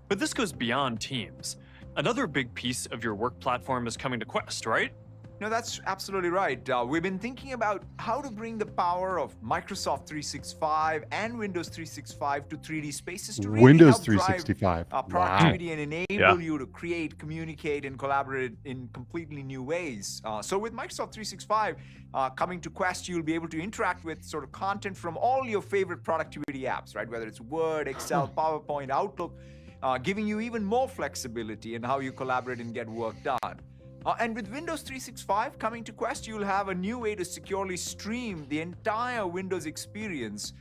But this goes beyond Teams. Another big piece of your work platform is coming to Quest, right? No, that's absolutely right. We've been thinking about how to bring the power of Microsoft 365 and Windows 365 to 3D spaces to really Windows help drive 365. Wow. productivity and enable Yeah. you to create, communicate, and collaborate in completely new ways. So with Microsoft 365 coming to Quest, you'll be able to interact with sort of content from all your favorite productivity apps, right? Whether it's Word, Excel, PowerPoint, Outlook, giving you even more flexibility in how you collaborate and get work done. And with Windows 365 coming to Quest, you'll have a new way to securely stream the entire Windows experience,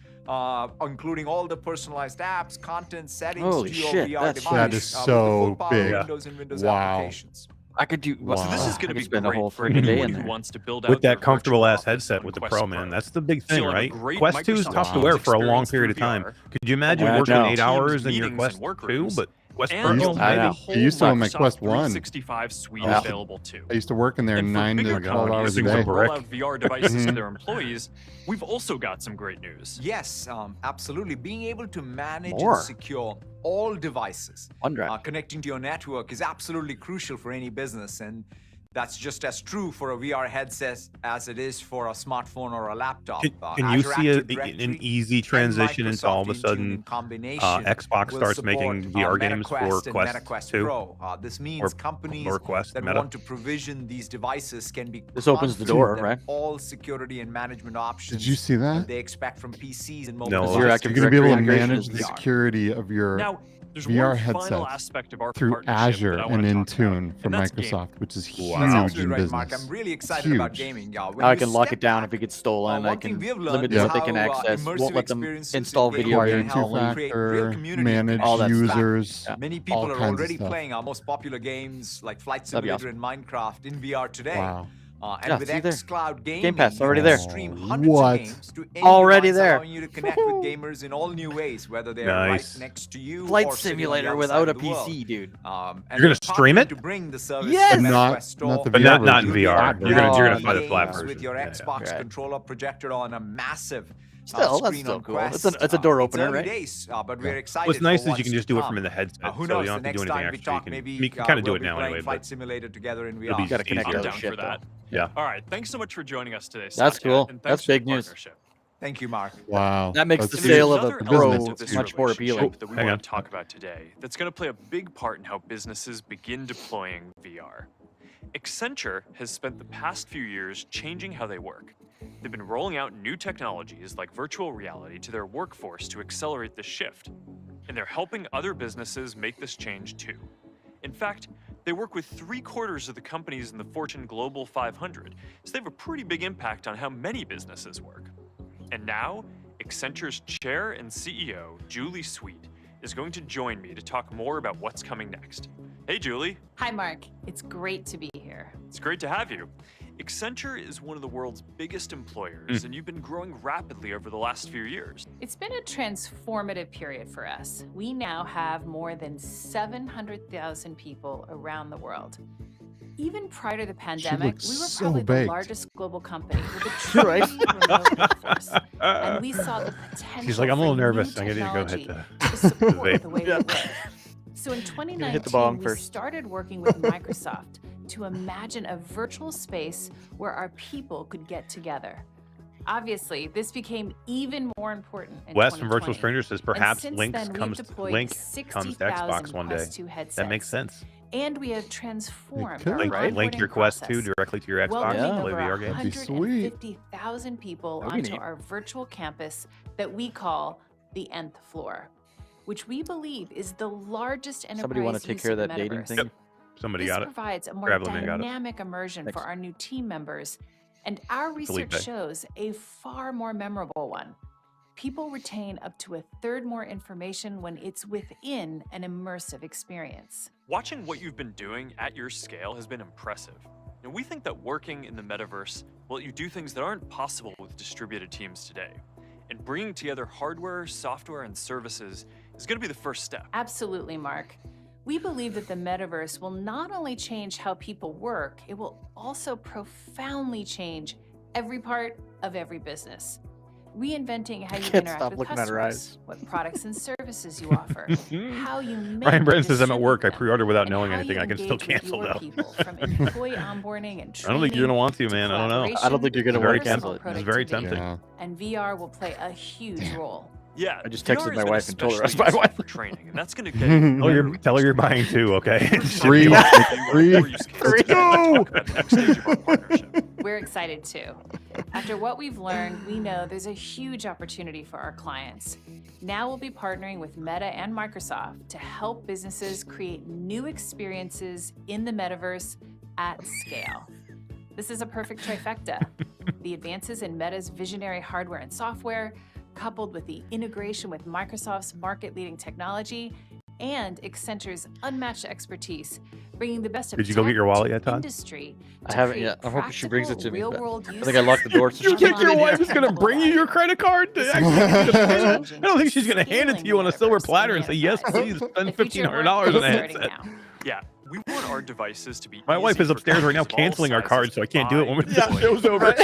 including all the personalized apps, content, settings Holy to your shit, VR that's device. That is with the so full power of big. Windows and Windows Wow. applications. I could do. Wow. So this is I going to could be spend a great whole for freaking day anyone in who there. wants to build out With their that comfortable virtual ass office headset on with the Quest Pro, man. That's the big So thing, you'll have a right? great Quest 2 is Microsoft tough to Teams wear for a long experience period of through time. VR. Could you imagine I working know. 8 hours Teams in your meetings Quest and 2, workrooms. but Quest And Pro? you'll I have know. a whole I used to on my Microsoft Quest 1. 365 suite Yeah. available too. I used to work in there And for 9 bigger to 12 hours companies a who day. want to roll brick. out VR devices to their employees, we've also got some great news. Yes, absolutely. Being able to manage More. and secure all devices OneDrive. connecting to your network is absolutely crucial for any business, and that's just as true for a VR headset as it is for a smartphone or a laptop. Can you Azure see Active an Directory easy and transition into all of a Microsoft Intune sudden in combination Xbox will starts support, making VR games for MetaQuest and Quest MetaQuest 2? Pro. This means companies or Quest that Meta? want to provision these devices can be This opens the confident door, that right? all security and management options Did you see that? they expect from PCs and mobile No. Azure devices Active You're going to be able to Directory integration manage is the VR. security of your Now, there's VR one final headsets aspect of our through partnership Azure that I and want to talk Intune about, from and that's gaming. Microsoft, which is huge That's absolutely in right, business. Mark. I'm really excited about Huge. gaming. When Now I you can lock step it down back, if it gets stolen. I one thing can we have limit learned what is they can how, access. immersive Won't let them experiences install in video gaming games. can Only help create real Two-factor, community manage all that stuff. users, Many people all are kinds of already stuff. playing our most popular games like Flight That'd be Simulator and Minecraft in VR today. Wow. And Yeah, with see there. xCloud Gaming, Game Pass, you already can there. stream Oh, hundreds what? of games to any Already device, there. allowing you to connect with gamers in all new ways, whether they're Nice. right next to you Flight or sitting on the Simulator other without side a of the world. PC, dude. And You're they're gonna stream partnering it? to bring the service Yes! to the But not MetaQuest store. the But VR not in version. VR. God, You're gonna no, play the no, flat games version. with your Yeah, yeah. Xbox Right. controller projected on a massive Still, that's screen still on cool. Quest. It's a door It's opener, early right? days, but we're excited. What's nice for is you can what's just to do it come. from in the headset, Who so knows? you don't The have to do next anything time we extra. talk, You maybe can kind of do we'll it be now playing anyway, Flight but Simulator together in it'll be VR. Gotta connect easier. I'm other down shit, for though. that. Yeah. All right, thanks so much for joining us today, That's Satya, cool. and That's thanks for the big news. partnership. Thank you, Mark. Wow. That makes That's the And there's sale of a another Pro element of this much more relationship appealing. that we Hang want on. to talk about today that's going to play a big part in how businesses begin deploying VR. Accenture has spent the past few years changing how they work. They've been rolling out new technologies like virtual reality to their workforce to accelerate this shift. And they're helping other businesses make this change too. In fact, they work with 3/4 of the companies in the Fortune Global 500, so they have a pretty big impact on how many businesses work. And now, Accenture's chair and CEO, Julie Sweet, is going to join me to talk more about what's coming next. Hey, Julie. Hi, Mark. It's great to be here. It's great to have you. Accenture is one of the world's biggest employers, and you've been growing rapidly over the last few years. It's been a transformative period for us. We now have more than 700,000 people around the world. Even prior to the pandemic, looks we were so probably the baked. largest global company with a truly remote workforce. And we saw the potential She's like, I'm a little for nervous. new I gotta go hit technology the to support vape. the way we work. So in 2019, bong we first. started working with Microsoft to imagine a virtual space where our people could get together. Obviously, this became even more important in Wes from Virtual 2020. Strangers says And perhaps since Link then, we've comes deployed to Xbox 60,000 one day. Quest 2 headsets. That makes sense. And we have transformed could, our Link onboarding your Quest 2 process, directly to your Xbox welcoming and play over VR games. That'd be sweet. 150,000 people That'd be onto neat. our virtual campus that we call the Nth Floor, which we believe is the largest enterprise Somebody want to take use care of the that dating metaverse. thing? Yep. Somebody This got it. provides a more Gravelman got it. dynamic immersion Thanks. for our new team members, and our research Felipe. shows a far more memorable one. People retain up to 1/3 more information when it's within an immersive experience. Watching what you've been doing at your scale has been impressive. And we think that working in the metaverse will let you do things that aren't possible with distributed teams today. And bringing together hardware, software, and services is going to be the first step. Absolutely, Mark. We believe that the metaverse will not only change how people work, it will also profoundly change every part of every business. reinventing how you Can't interact stop with looking at her customers, what products and services you offer, how you make Ryan Brennan and says I'm at work. I distribute them, pre-ordered without and knowing how anything. you I can still engage with cancel your though. people, from employee onboarding and I don't think you're training gonna want to, to man. I don't know. I don't think you're gonna It's very want to cancel tempting. it. It's very productivity. tempting. Yeah. And VR will play a huge role. Yeah, I just VR texted has my been wife and told her I was especially buying useful one. for training, and that's going to get you Tell her you're buying two, okay? Three. Three. Go! Next stage of our partnership. We're excited too. After what we've learned, we know there's a huge opportunity for our clients. Now we'll be partnering with Meta and Microsoft to help businesses create new experiences in the metaverse at scale. This is a perfect trifecta. The advances in Meta's visionary hardware and software, coupled with the integration with Microsoft's market-leading technology and Accenture's unmatched expertise, bringing the best of Did you go get your wallet yet, Todd? industry. I haven't yet. I'm hoping she brings it to me. But Real-world I think I locked the door. So You she think your wife is gonna bring you your credit card? I don't think she's gonna hand it to you on a silver platter and say, "Yes, please spend $1,500 on a headset." Yeah, we want our devices to be My wife easy is for upstairs right now companies of all canceling our sizes card, so I to can't do it when buy, the deploy, show's over.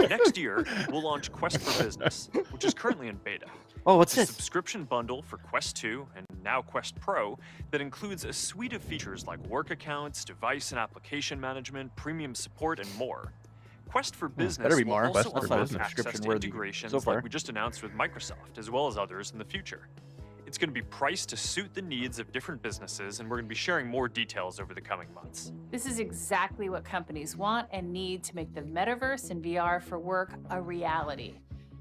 Next year, we'll launch Quest for Business, which is currently in beta. Oh, what's It's a this? subscription bundle for Quest 2 and now Quest Pro that includes a suite of features like work accounts, device and application management, premium support, and more. Quest for Business better be will more. also Quest for unlock Business. access Subscription to worthy integrations so far. like we just announced with Microsoft, as well as others in the future. It's going to be priced to suit the needs of different businesses, and we're going to be sharing more details over the coming months. This is exactly what companies want and need to make the metaverse and VR for work a reality.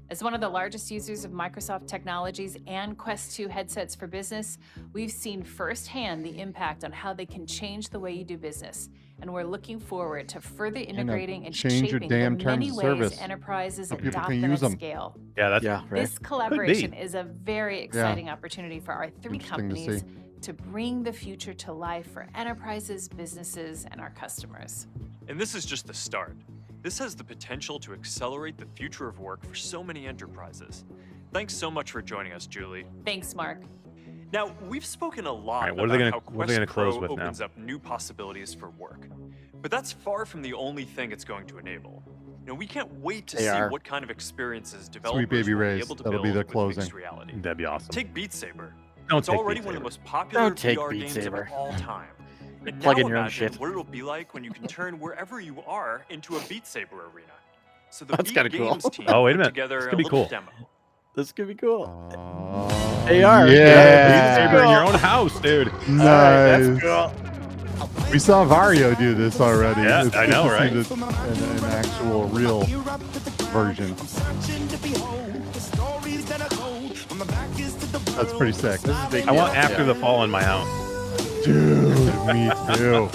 As one of the largest users of Microsoft technologies and Quest 2 headsets for business, we've seen firsthand the impact on how they can change the way you do business. And we're looking forward to further integrating and change your shaping damn the terms many of ways service enterprises so people adopt can them use at them. scale. Yeah, that's Yeah, right. This collaboration is a very exciting opportunity for our three Interesting to companies see. to bring the future to life for enterprises, businesses, and our customers. And this is just the start. This has the potential to accelerate the future of work for so many enterprises. Thanks so much for joining us, Julie. Thanks, Mark. Now, we've spoken a lot right, what are about they gonna- how what are they Quest gonna close Pro with now? opens up new possibilities for work. But that's far from the only thing it's going to enable. You know, we can't wait to see AR. what kind of experiences developers Baby will be Rays. able to That'll build be their with closing. mixed reality. That'd be awesome. Take Beat Saber. Don't It's take already Beat one of the Saber. most popular Don't take VR Beat games Saber. of all time. And Plug now in your own imagine shit. what it'll be like when you can turn wherever you are into a Beat Saber arena. So the That's Beat kinda cool. Games team Oh, wait a put minute. together This a could be little cool. demo. This could be cool. Oh, AR. yeah. Beat Saber in your own house, dude. Nice. That's cool. We saw Vario do this already. Yeah, It's I good know, to see right? this in an actual real version. That's pretty sick. This is a big I want deal. After Yeah. the Fall in my house. Dude, me too.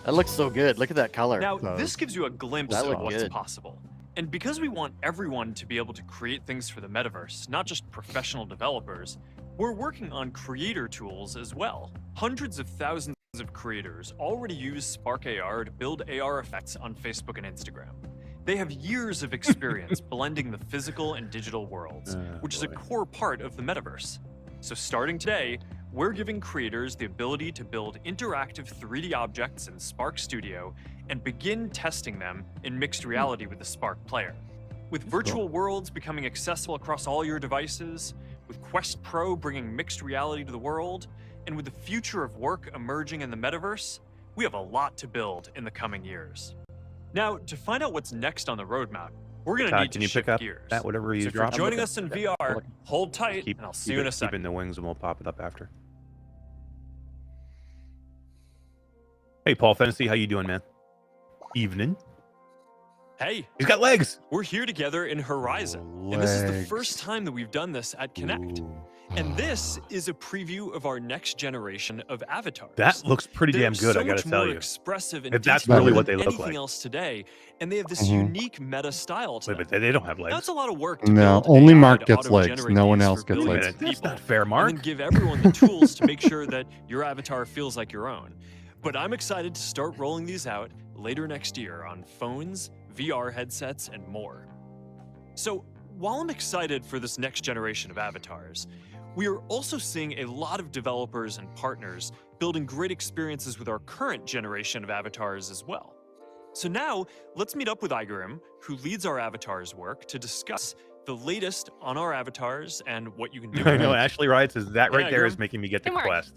That looks so good. Look at that color. Now, So- this gives you a glimpse That of looked what's good. possible. And because we want everyone to be able to create things for the metaverse, not just professional developers, we're working on creator tools as well. Hundreds of thousands of creators already use Spark AR to build AR effects on Facebook and Instagram. They have years of experience blending the physical and digital worlds, which is a core part of the metaverse. So starting today, we're giving creators the ability to build interactive 3D objects in Spark Studio and begin testing them in mixed reality with the Spark player. With virtual worlds becoming accessible across all your devices, with Quest Pro bringing mixed reality to the world, and with the future of work emerging in the metaverse, we have a lot to build in the coming years. Now, to find out what's next on the roadmap, we're going to Todd, need can to you shift pick up gears. that whatever you So if you're dropped? joining us in VR, hold tight, Keep, and I'll see keep you in it- a second. Keep in the wings, and we'll pop it up after. Hey, Paul Fennessy, how you doing, man? Evening. Hey, He's got legs. we're here together in Horizon, and this is the Legs. first time that we've done this at Connect. And this is a preview of our next generation of avatars. That looks pretty They're damn good, so I gotta much tell more you. expressive and If that's detailed really than what they look anything like. else today, and they have this Mhm. unique meta style to Wait, them. but they don't have Now, legs. it's a lot of work to No, build only AI Mark to gets legs. auto-generate No one these else for gets Wait a billions legs. of minute, that's people, not fair, and Mark. then give everyone the tools to make sure that your avatar feels like your own. But I'm excited to start rolling these out later next year on phones, VR headsets, and more. So, while I'm excited for this next generation of avatars, we are also seeing a lot of developers and partners building great experiences with our current generation of avatars as well. So now, let's meet up with Igarim, who leads our avatars work, to discuss the latest on our avatars and what you can do. I know Ashley Wright says that right Yeah, there is Igarim. making me get the Good work. quest.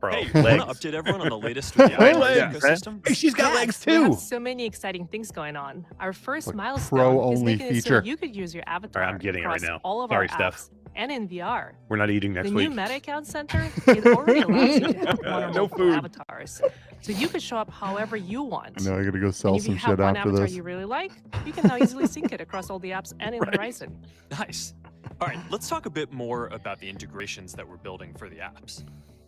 Bro, Hey, want legs. to update everyone on the latest with the Hey, iOS legs. ecosystem? Hey, she's got Yes, legs we too. have so many exciting things going on. Our first Like milestone is pro-only making it feature. so you could use your avatar I'm getting it right across now. all of Sorry, our Steph. apps and in VR. We're not eating next The week. new Meta Account Center, it already allows you to have one or No multiple food. avatars. So you could show up however you want. I know I gotta go sell And if you some have shit one after avatar this. you really like, you can now easily sync it across all the apps and in Horizon. Nice. All right, let's talk a bit more about the integrations that we're building for the apps.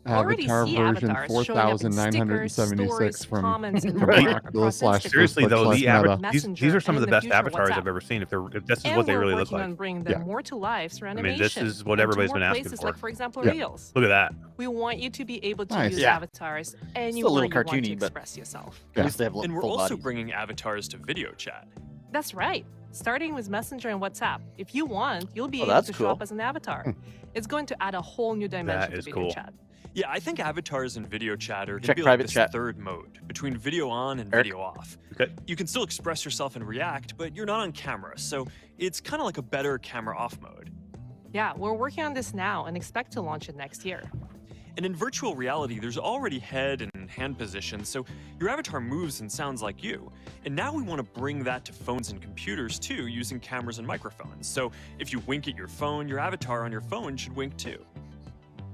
Already Avatar see version avatars showing up in stickers, 4976 stories, from comments, and Right. more Google across slash Instagram, Seriously though, Facebook the slash Meta, Meta. these are Messenger, some of and the in the best future, avatars WhatsApp. I've ever seen. If this is And what they we're really working look like. on bringing them Yeah. more to life through I animation. mean, this is what and to everybody's more been asking places, for. like, for example, Yeah. Reels. Look at that. We want you to be able to Nice. use Yeah. avatars a anywhere little you want to cartoony, but- express yourself. At least they have And we're full also bodies. bringing avatars to video chat. That's right. Starting with Messenger and WhatsApp. If you want, you'll be Oh, able that's to show cool. up as an avatar. It's going to add a whole new dimension to is video cool. chat. Yeah, I think avatars and video chat are going to Check be like private this chat. third mode between video on and Eric. video off. Okay. You can still express yourself and react, but you're not on camera, so it's kind of like a better camera off mode. Yeah, we're working on this now and expect to launch it next year. And in virtual reality, there's already head and hand position, so your avatar moves and sounds like you. And now we want to bring that to phones and computers too, using cameras and microphones. So if you wink at your phone, your avatar on your phone should wink too.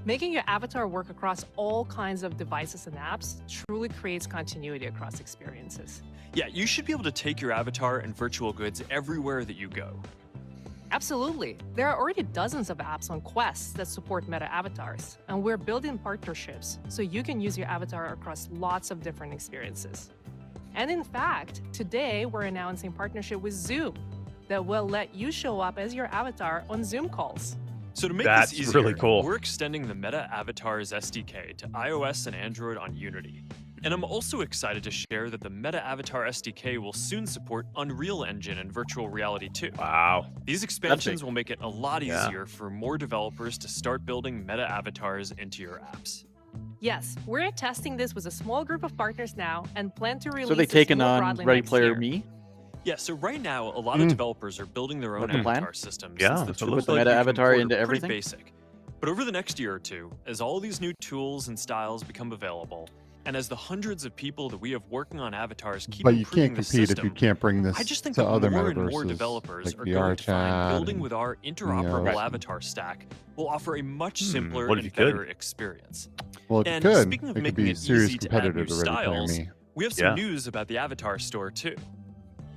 Making your avatar work across all kinds of devices and apps truly creates continuity across experiences. Yeah, you should be able to take your avatar and virtual goods everywhere that you go. Absolutely. There are already dozens of apps on Quest that support Meta avatars, and we're building partnerships so you can use your avatar across lots of different experiences. And in fact, today we're announcing partnership with Zoom that will let you show up as your avatar on Zoom calls. So to make That's this easier, really cool. we're extending the Meta Avatars SDK to iOS and Android on Unity. And I'm also excited to share that the Meta Avatar SDK will soon support Unreal Engine and virtual reality too. Wow. These expansions big. will make it a lot Yeah. easier for more developers to start building Meta Avatars into your apps. Yes, we're testing this with a small group of partners now and plan to release So they this taken more on broadly Ready next Player year. Me Yeah, so right now, a lot of developers are building their own What the plan? avatar systems. Yeah, since the that's what it tools looks that like. you Meta can avatar import are into pretty everything? basic. But over the next year or two, as all these new tools and styles become available, and as the hundreds of people that we have working on avatars keep But you improving can't the compete if system, you can't bring this I just think to that other more and more metaverses, developers like are VR going to find chat building and- with our interoperable Right. avatar stack will offer a much simpler what if and you could? better experience. Well, if And you could, speaking of it could making be it serious easy to add competitor new to Ready Player styles, Me. we have some Yeah. news about the Avatar Store too.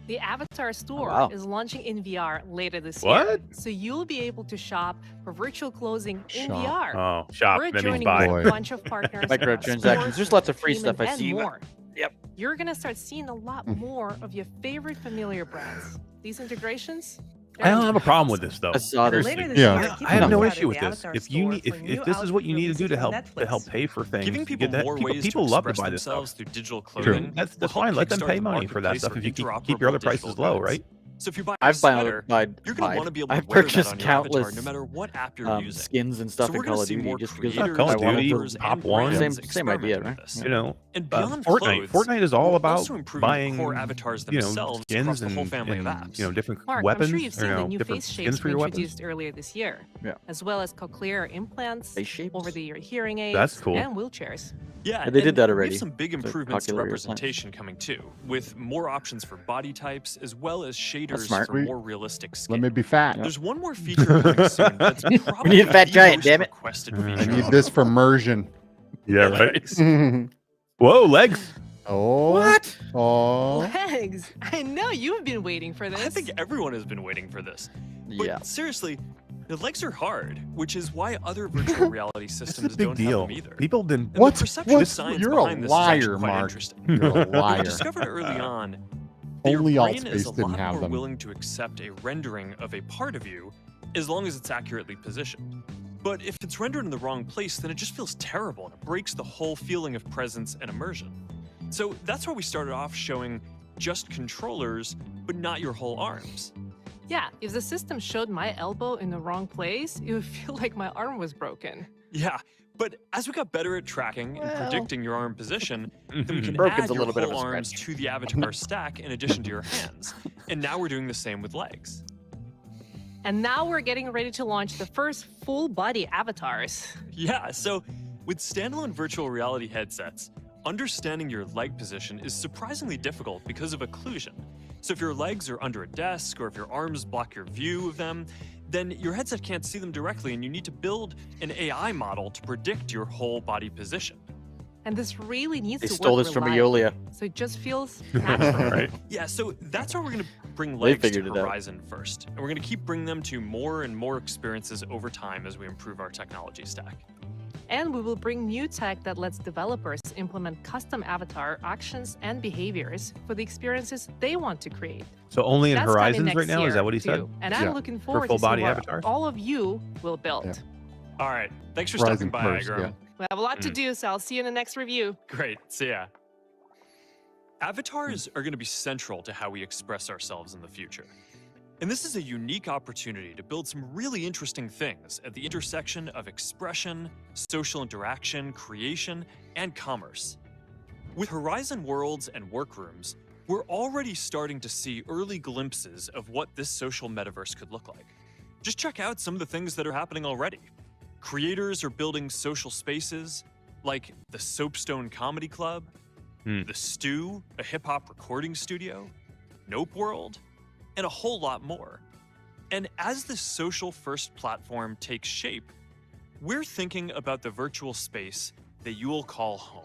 The Avatar Store wow. is launching in VR later this What? year, so you'll be able to shop for virtual clothing in Shop. VR. Oh, shop. We're That means joining buy. with a bunch of partners. Microtransactions. sports, There's lots of free entertainment, stuff I and see. more. Yep. You're gonna start seeing a lot more of your favorite familiar brands. These integrations. I don't have a problem with this though. I saw there's Later like, this Yeah. year, I have no Kickstarter issue with this. If you need, if this is what you need to do to help pay for things, Giving you people get that. more People, ways people to love to express buy this themselves stuff. through digital True. clothing. That's will help fine. Let them kickstart pay the money for that marketplace stuff for if you keep your interoperable other prices digital low, goods. right? So if you buy a I've sweater, you're going to buy- want to be able to I've wear that purchased on your avatar countless, no matter what app you're using. skins and stuff So in we're gonna Call of see Duty more just because creators, Call of Duty, developers, Top and One. brands Same idea, experiment right? with this. You know, And beyond Fortnite. clothes, Fortnite is all we're about also improving buying core avatars you know, themselves skins across the and, whole family of and, apps. you know, different Mark, weapons. I'm sure you've or, seen you the know, new different face skins shapes for we your weapons. introduced earlier this year, Yeah. as well as cochlear implants, Face shapes? over-the-ear hearing aids, That's cool. and wheelchairs. Yeah, And they did and that We already, have some big the improvements to ocular implants. representation coming too, with more options for body types as well as shaders smart. for Sweet. more realistic skin. Let me be fat. There's one more feature coming soon that's probably need a fat the giant, most damn it. requested I I feature. need this for immersion. Yeah, right. oh. Whoa, legs. What? Oh. Legs! I know you've been waiting for this. I think everyone has been waiting for this. But Yeah. seriously, the legs are hard, which is why other virtual reality This systems is a big don't deal. have them either. People didn't. And the perceptual What's science you're behind a this is actually liar, quite Mark. interesting. You're a We liar. discovered early on that your Only brain is Altspace a didn't lot have more them. willing to accept a rendering of a part of you as long as it's accurately positioned. But if it's rendered in the wrong place, then it just feels terrible and it breaks the whole feeling of presence and immersion. So that's why we started off showing just controllers, but not your whole arms. Yeah, if the system showed my elbow in the wrong place, it would feel like my arm was broken. Yeah, But as we got better at tracking and predicting your arm position, then we can Broken's add a your little bit of whole a arms stretch. to the avatar stack in addition to your hands. And now we're doing the same with legs. And now we're getting ready to launch the first full body avatars. Yeah, so with standalone virtual reality headsets, understanding your leg position is surprisingly difficult because of occlusion. So if your legs are under a desk or if your arms block your view of them, then your headset can't see them directly and you need to build an AI model to predict your whole body position. And this really needs They to stole work this from reliably, Eolia. so it just feels natural. Right. Yeah, so that's where we're going to bring legs to figured it out. Horizon first. And we're going to keep bringing them to more and more experiences over time as we improve our technology stack. And we will bring new tech that lets developers implement custom avatar actions and behaviors for the experiences they want to create. So only in That's coming Horizons next right now? Is year, that what he too. said? And I'm looking forward full to see body what avatars? all of you will build. Yeah. All right, thanks for Horizon stopping by, first, Igram. yeah. We have a lot to do, so I'll see you in the next review. Great, see ya. Avatars are going to be central to how we express ourselves in the future. And this is a unique opportunity to build some really interesting things at the intersection of expression, social interaction, creation, and commerce. With Horizon Worlds and Workrooms, we're already starting to see early glimpses of what this social metaverse could look like. Just check out some of the things that are happening already. Creators are building social spaces like the Soapstone Comedy Club, the Stew, a hip-hop recording studio, Nope World, and a whole lot more. And as this social-first platform takes shape, we're thinking about the virtual space that you'll call home.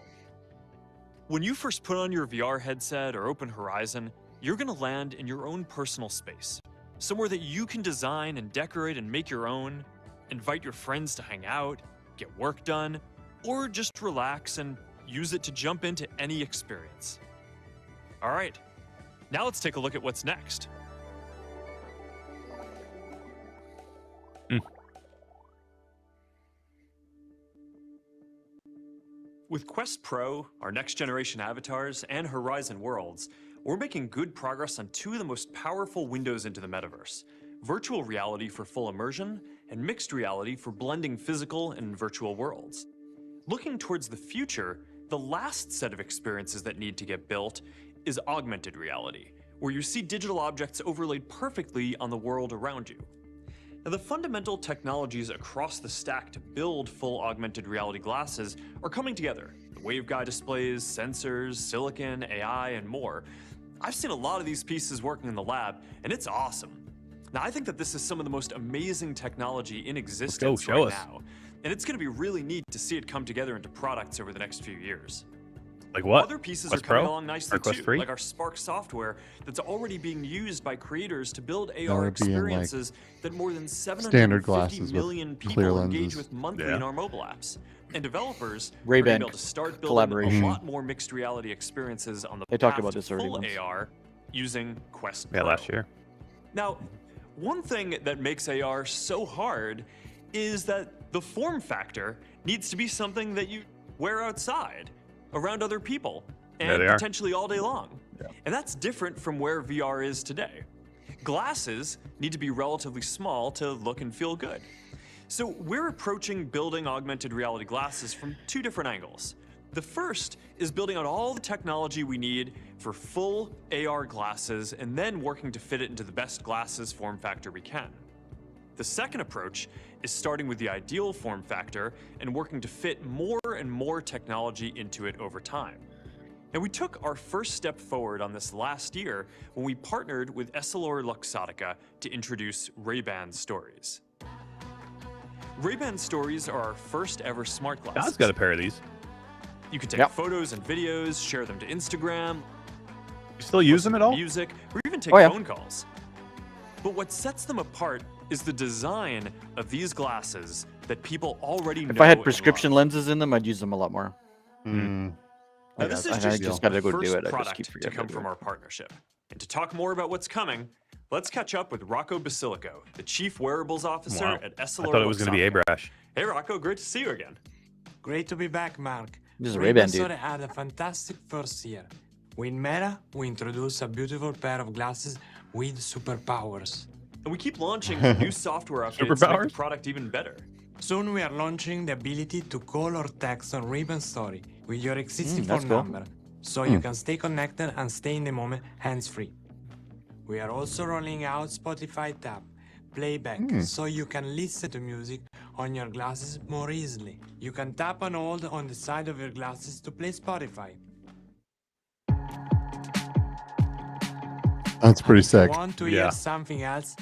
When you first put on your VR headset or open Horizon, you're going to land in your own personal space, somewhere that you can design and decorate and make your own, invite your friends to hang out, get work done, or just relax and use it to jump into any experience. All right, now let's take a look at what's next. With Quest Pro, our next generation avatars, and Horizon Worlds, we're making good progress on two of the most powerful windows into the metaverse: virtual reality for full immersion and mixed reality for blending physical and virtual worlds. Looking towards the future, the last set of experiences that need to get built is augmented reality, where you see digital objects overlaid perfectly on the world around you. Now, the fundamental technologies across the stack to build full augmented reality glasses are coming together. The waveguide displays, sensors, silicon, AI, and more. I've seen a lot of these pieces working in the lab, and it's awesome. Now, I think that this is some of the most amazing technology in existence show right us. now, and it's going to be really neat to see it come together into products over the next few years. Like what? Other pieces Quest are coming Pro? along nicely Or Quest too, 3? like our Spark software that's already being used by creators to build That AR would be in, like, experiences that more than standard 750 glasses with million clear people engage lenses. with monthly Yeah. in our mobile apps. And developers are Ray-Ban going to be able to start building collaboration. a lot more mixed reality experiences on the They talked path about to this already full once. AR using Quest Yeah, Pro. last year. Now, one thing that makes AR so hard is that the form factor needs to be something that you wear outside, around other people, There and they are. potentially all day long. And that's different from where VR is today. Glasses need to be relatively small to look and feel good. So we're approaching building augmented reality glasses from two different angles. The first is building out all the technology we need for full AR glasses and then working to fit it into the best glasses form factor we can. The second approach is starting with the ideal form factor and working to fit more and more technology into it over time. And we took our first step forward on this last year when we partnered with EssilorLuxottica to introduce Ray-Ban Stories. Ray-Ban Stories are our first ever smart glasses. God's got a pair of these. You can take Yep. photos and videos, share them to Instagram, You still use them at all? music, or even take Oh, yeah. phone calls. But what sets them apart is the design of these glasses that people already know. If I had and prescription love. lenses in them, I'd use them a lot more. Now, this is I just, just gotta the go do first it. I just product keep to forgetting come to do from it. our partnership. And to talk more about what's coming, let's catch up with Rocco Basilico, the Chief Wearables Officer Wow. at I Essilor. thought it was going to be Abrash. Hey, Rocco, great to see you again. Great to be back, Mark. This is a Ray-Ban Store dude. had a fantastic first year. With Meta, we introduced a beautiful pair of glasses with superpowers. And we keep launching new software updates to make the Superpowers? product even better. Soon we are launching the ability to call or text on Ribbon Story with your existing that's phone cool. number, so you can stay connected and stay in the moment hands-free. We are also rolling out Spotify Tap Playback, so you can listen to music on your glasses more easily. You can tap and hold on the side of your glasses to play Spotify. That's pretty If you sick. want to hear something else,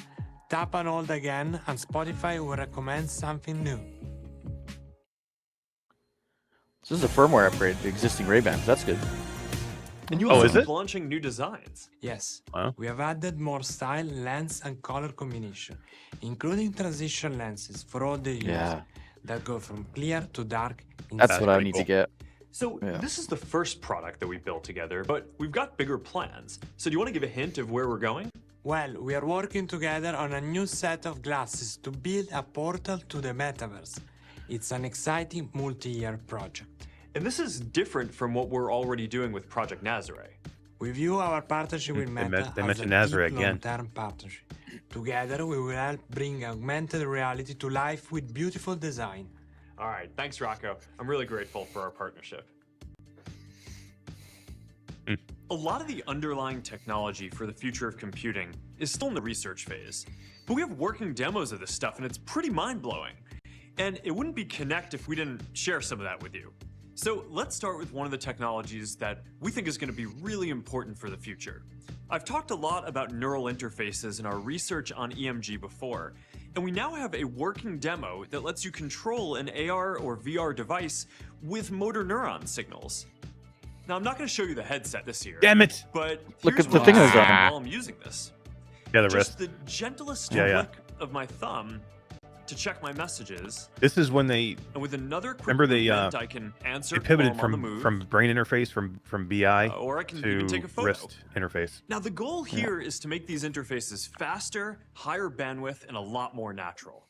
tap and hold again, and Spotify will recommend something new. This is a firmware upgrade to existing Ray-Bans. That's good. And you Oh, also is keep it? launching new designs. Yes, Wow. we have added more style, lens, and color combination, including transition lenses for all the users Yeah. that go from clear to dark. In That's That's what I pretty need cool. to get. So Yeah. this is the first product that we built together, but we've got bigger plans. So do you want to give a hint of where we're going? Well, we are working together on a new set of glasses to build a portal to the metaverse. It's an exciting multi-year project. And this is different from what we're already doing with Project Nazare. We view our partnership with They Meta they as mentioned a Nazare deep again. long-term partnership. Together, we will help bring augmented reality to life with beautiful design. All right, thanks, Rocco. I'm really grateful for our partnership. A lot of the underlying technology for the future of computing is still in the research phase, but we have working demos of this stuff, and it's pretty mind-blowing. And it wouldn't be Connect if we didn't share some of that with you. So let's start with one of the technologies that we think is going to be really important for the future. I've talked a lot about neural interfaces in our research on EMG before, and we now have a working demo that lets you control an AR or VR device with motor neuron signals. Now, I'm not going to show you the headset this year. Damn it! But Look here's at the what thing I on his see arm. while I'm using this. Yeah, the Just wrist. the gentlest Yeah. flick of my thumb to check my messages, This is when they and with another quick remember they movement, I can answer they pivoted while I'm on the move. from brain interface from BI Or I can even take to a photo. wrist interface. Now, the goal here is to make these interfaces faster, higher bandwidth, and a lot more natural.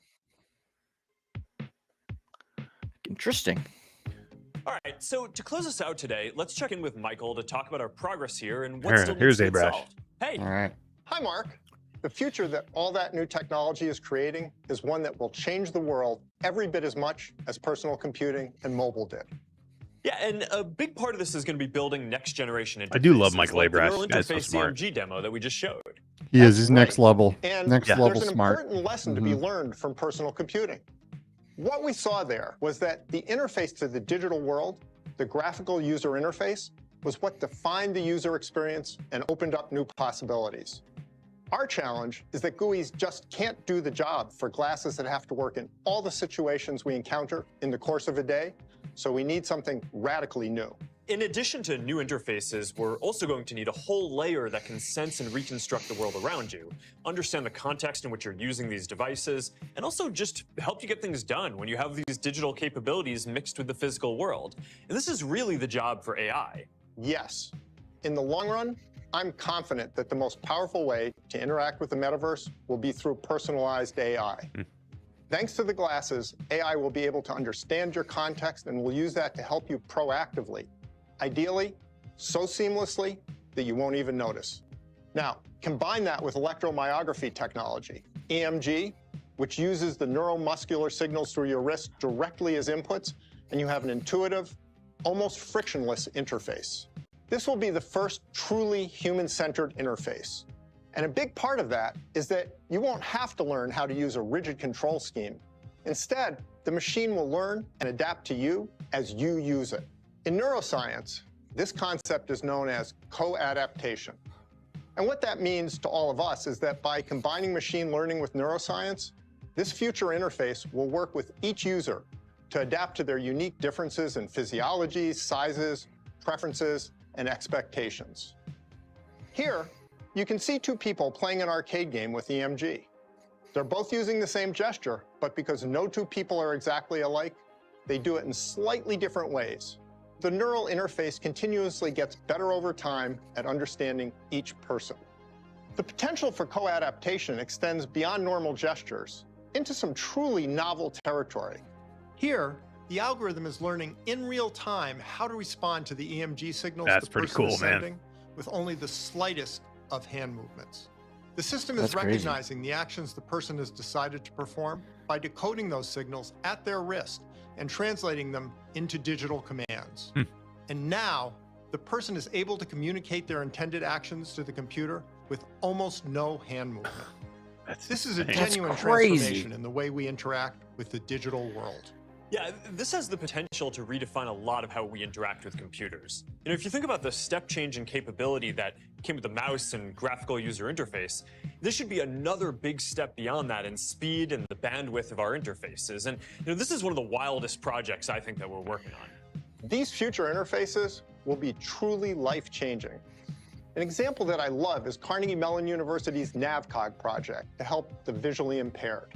Interesting. All right, so to close us out today, let's check in with Michael to talk about our progress here and what Here- still here's needs to get Abrash. solved. Hey, All right. Hi, Mark. The future that all that new technology is creating is one that will change the world every bit as much as personal computing and mobile did. yeah, and a big part of this is going to be building next generation interfaces. I do love Michael like the Abrash. neural Guy's so interface smart. EMG demo that we just showed. He is. That's He's next right. level. And Next level there's an smart. important lesson to be learned from personal computing. What we saw there was that the interface to the digital world, the graphical user interface, was what defined the user experience and opened up new possibilities. Our challenge is that GUIs just can't do the job for glasses that have to work in all the situations we encounter in the course of a day, so we need something radically new. In addition to new interfaces, we're also going to need a whole layer that can sense and reconstruct the world around you, understand the context in which you're using these devices, and also just help you get things done when you have these digital capabilities mixed with the physical world. And this is really the job for AI. Yes. In the long run, I'm confident that the most powerful way to interact with the metaverse will be through personalized AI. Thanks to the glasses, AI will be able to understand your context and will use that to help you proactively. Ideally, so seamlessly that you won't even notice. Now, combine that with electromyography technology, EMG, which uses the neuromuscular signals through your wrist directly as inputs, and you have an intuitive, almost frictionless interface. This will be the first truly human-centered interface. And a big part of that is that you won't have to learn how to use a rigid control scheme. Instead, the machine will learn and adapt to you as you use it. In neuroscience, this concept is known as co-adaptation. And what that means to all of us is that by combining machine learning with neuroscience, this future interface will work with each user to adapt to their unique differences in physiology, sizes, preferences, and expectations. Here, you can see two people playing an arcade game with EMG. They're both using the same gesture, but because no two people are exactly alike, they do it in slightly different ways. The neural interface continuously gets better over time at understanding each person. The potential for co-adaptation extends beyond normal gestures into some truly novel territory. Here, the algorithm is learning in real time how to respond to the EMG signals That's the pretty person is cool, man. sending with only the slightest of hand movements. The system That's is crazy. recognizing the actions the person has decided to perform by decoding those signals at their wrist and translating them into digital commands. And now, the person is able to communicate their intended actions to the computer with almost no hand movement. This is a insane. genuine That's crazy. transformation in the way we interact with the digital world. Yeah, this has the potential to redefine a lot of how we interact with computers. You know, if you think about the step change in capability that came with the mouse and graphical user interface, this should be another big step beyond that in speed and the bandwidth of our interfaces. And you know, this is one of the wildest projects I think that we're working on. These future interfaces will be truly life-changing. An example that I love is Carnegie Mellon University's NavCog project to help the visually impaired.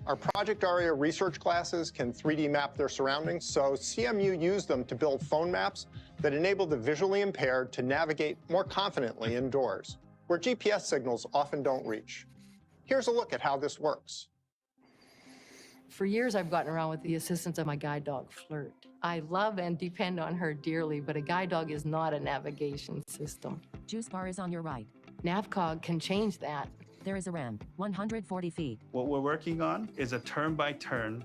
Our Project ARIA research classes can 3D map their surroundings, so CMU used them to build phone maps that enable the visually impaired to navigate more confidently indoors, where GPS signals often don't reach. Here's a look at how this works. For years, I've gotten around with the assistance of my guide dog, Flirt. I love and depend on her dearly, but a guide dog is not a navigation system. Juice bar is on your right. NavCog can change that. There is a ramp, 140 feet. What we're working on is a turn-by-turn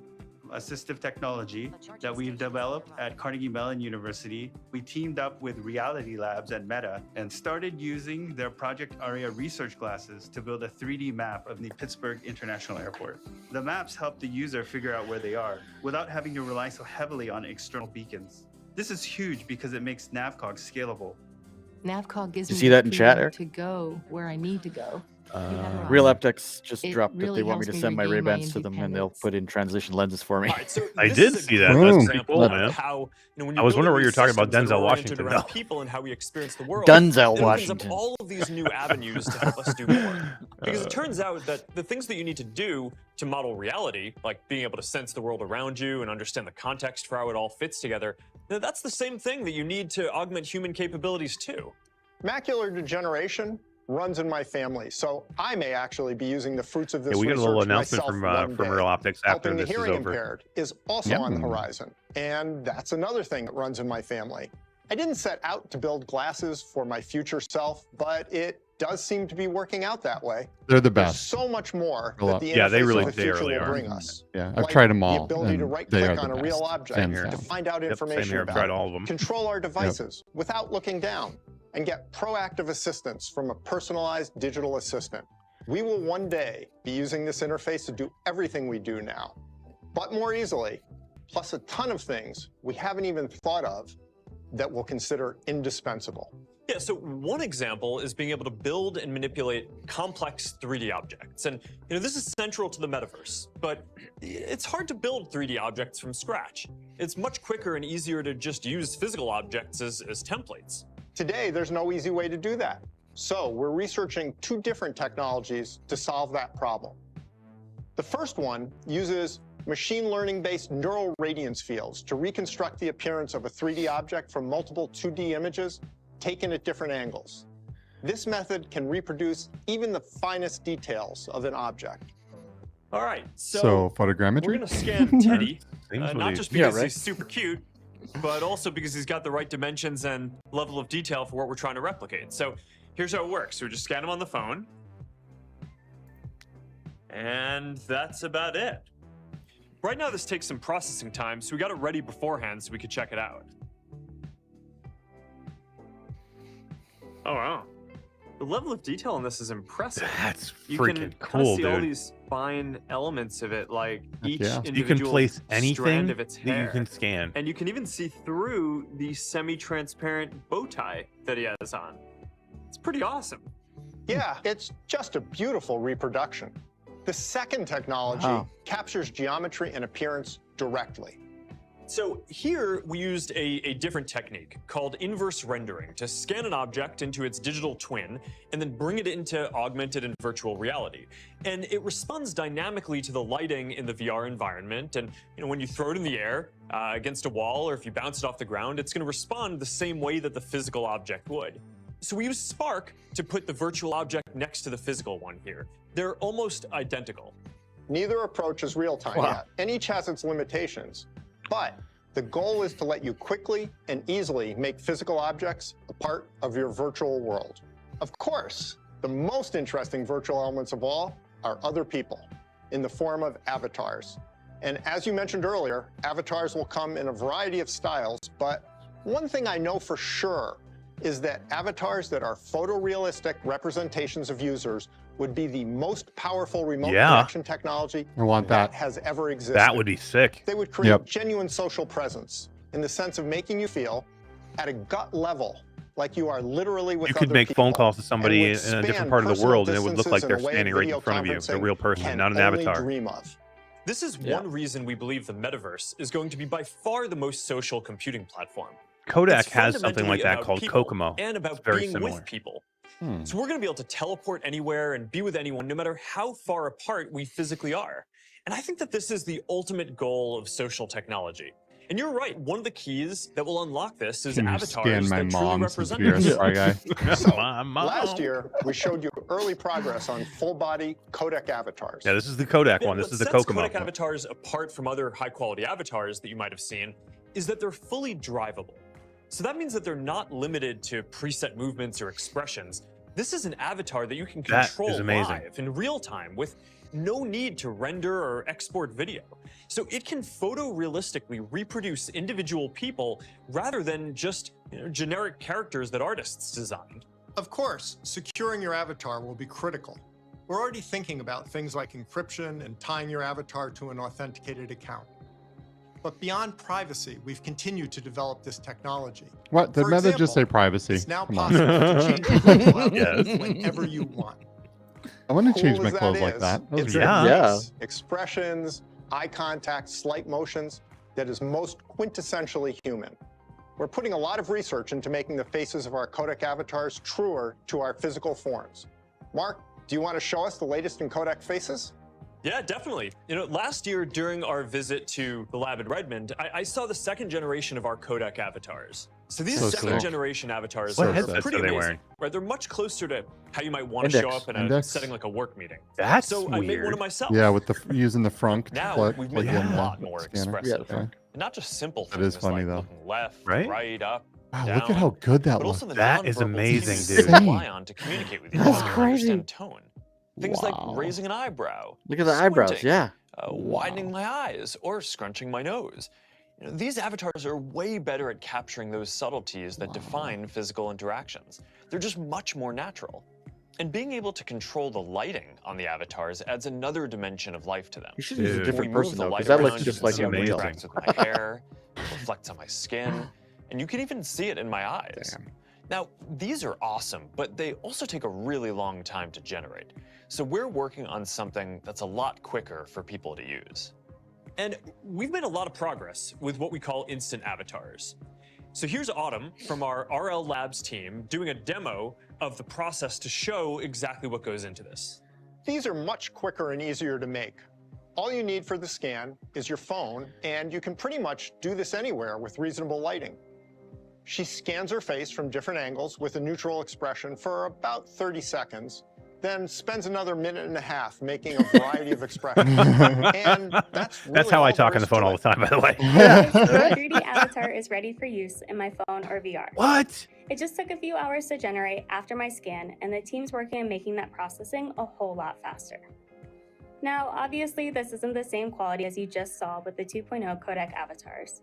assistive technology that we've developed at Carnegie Mellon University. We teamed up with Reality Labs and Meta and started using their Project ARIA research glasses to build a 3D map of the Pittsburgh International Airport. The maps help the user figure out where they are without having to rely so heavily on external beacons. This is huge because it makes NavCog scalable. NavCog gives You me see the that in chat, freedom Eric? to go where I need to go. Real Optics just It dropped really that they want me helps to me send my regain my Ray-Bans to them and they'll put in transition lenses for me. All right, so I this did is a see that. great That's pretty example cool, of man. how, you know, when I was building wondering what you were these talking about systems that Denzel are oriented Washington, around though. people and how we experience the world. Denzel it opens up Washington. all of these new avenues to help us do more. Because it turns out that the things that you need to do to model reality, like being able to sense the world around you and understand the context for how it all fits together, that's the same thing that you need to augment human capabilities too. Macular degeneration runs in my family, so I may actually be using the fruits of this Yeah, we got a little research announcement myself one from day. Real Optics after Helping the this is hearing over. impaired is also on the horizon, and that's another thing that runs in my family. I didn't set out to build glasses for my future self, but it does seem to be working out that way. They're the There's best. so much more Real that the Yeah, they interface really- of the they future really will are. bring us. Yeah, I've Like tried them the all, ability to and right they click are on the a real best, object hands to down. find out Yep, same information here. I've about tried it, all of them. control our devices without looking down, and get proactive assistance from a personalized digital assistant. We will one day be using this interface to do everything we do now, but more easily, plus a ton of things we haven't even thought of that we'll consider indispensable. Yeah, so one example is being able to build and manipulate complex 3D objects. And you know, this is central to the metaverse, but it's hard to build 3D objects from scratch. It's much quicker and easier to just use physical objects as templates. Today, there's no easy way to do that. So we're researching two different technologies to solve that problem. The first one uses machine learning-based neural radiance fields to reconstruct the appearance of a 3D object from multiple 2D images taken at different angles. This method can reproduce even the finest details of an object. All right, So photogrammetry? we're gonna scan Teddy, Seems not really- just Yeah, because right. he's super cute, but also because he's got the right dimensions and level of detail for what we're trying to replicate. So here's how it works. So we just scan him on the phone. And that's about it. Right now, this takes some processing time, so we got it ready beforehand so we could check it out. Oh, wow. The level of detail on this is impressive. That's You freaking can cool, see all dude. these fine elements of it, like Heck each yeah. individual You can place anything strand of its that hair. you can scan. And you can even see through the semi-transparent bow tie that he has on. It's pretty awesome. Yeah, it's just a beautiful reproduction. The second technology Wow. captures geometry and appearance directly. So here we used a different technique called inverse rendering to scan an object into its digital twin and then bring it into augmented and virtual reality. And it responds dynamically to the lighting in the VR environment. And you know, when you throw it in the air against a wall, or if you bounce it off the ground, it's going to respond the same way that the physical object would. So we used Spark to put the virtual object next to the physical one here. They're almost identical. Neither approach is real-time Wow. yet, and each has its limitations. But the goal is to let you quickly and easily make physical objects a part of your virtual world. Of course, The most interesting virtual elements of all are other people in the form of avatars. And as you mentioned earlier, avatars will come in a variety of styles, but one thing I know for sure is that avatars that are photorealistic representations of users would be the most powerful remote connection technology I want that. has ever existed. That would be sick. They would create genuine social presence in the sense of making you feel at a gut level like you are literally with You could other make people, phone calls to somebody in and would a different span part of the personal world, and it would look like distances they're in a way standing right in video front of you, a conferencing real person, can not an only avatar. dream of. This is one reason we believe the metaverse is going to be by far the most social computing platform. Kodak It's has something like fundamentally that about called people Kokomo. and It's about very being similar. with people. So we're going to be able to teleport anywhere and be with anyone, no matter how far apart we physically are. And I think that this is the ultimate goal of social technology. And you're right, one of the keys that will unlock this is Can you avatars scan my that truly mom represent since you're a us. spy guy? So, My mom. last year, we showed you early progress on full-body codec avatars. Yeah, this is the Kodak one. This What is the sets Kokomo. Kodak avatars apart from other high-quality avatars that you might have seen is that they're fully drivable. So that means that they're not limited to preset movements or expressions. This is an avatar that you can That control is amazing. live in real time with no need to render or export video. So it can photorealistically reproduce individual people rather than just generic characters that artists designed. Of course, securing your avatar will be critical. We're already thinking about things like encryption and tying your avatar to an authenticated account. But beyond privacy, we've continued to develop this technology. What? Did For Meta just say example, privacy? It's now Come on. possible to change your profile Yes. whenever you want. I want to Cool change my as that clothes like is, that. Those it's are the good. face, expressions, eye contact, slight motions that is most quintessentially human. We're putting a lot of research into making the faces of our codec avatars truer to our physical forms. Mark, do you want to show us the latest in codec faces? Yeah, definitely. Last year during our visit to the lab in Redmond, I saw the second generation of our Kodak avatars. So these So second cool. generation avatars What are headsets pretty are they amazing. wearing? Right, they're much closer to how you might want to show Index. up in a Index. setting like a work meeting. That's so I made weird. one of myself. Yeah, with the using the front. Now we've made plug them in a the lot more scanner. expressive. Okay. And not just simple That things is funny, like though. looking left, Right? right, up, Wow, down, look at how good that but looks. also the That is nonverbal amazing, cues dude. that you rely on to communicate with each That's other and crazy. understand tone. Things Wow. like raising an eyebrow, Look at the eyebrows, squinting, yeah. widening my eyes, or scrunching my nose. These avatars are way better at capturing those subtleties that define physical interactions. They're just much more natural. And being able to control the lighting on the avatars adds another dimension of life to them. You should use a Dude. different We move person the though, light because that looks around, just you like can see everybody how it else. interacts with my hair, it reflects on my skin, and you can even see it in my eyes. Now, these are awesome, but they also take a really long time to generate. So we're working on something that's a lot quicker for people to use. And we've made a lot of progress with what we call instant avatars. So here's Autumn from our RL Labs team doing a demo of the process to show exactly what goes into this. These are much quicker and easier to make. All you need for the scan is your phone, and you can pretty much do this anywhere with reasonable lighting. She scans her face from different angles with a neutral expression for about 30 seconds, then spends another minute and a half making a variety of expressions. And that's really how I all talk there on the is phone to all it. the time, by the way. The 3D avatar is ready for use in my phone or VR. What? It just took a few hours to generate after my scan, and the team's working on making that processing a whole lot faster. Now, obviously, this isn't the same quality as you just saw with the 2.0 codec avatars.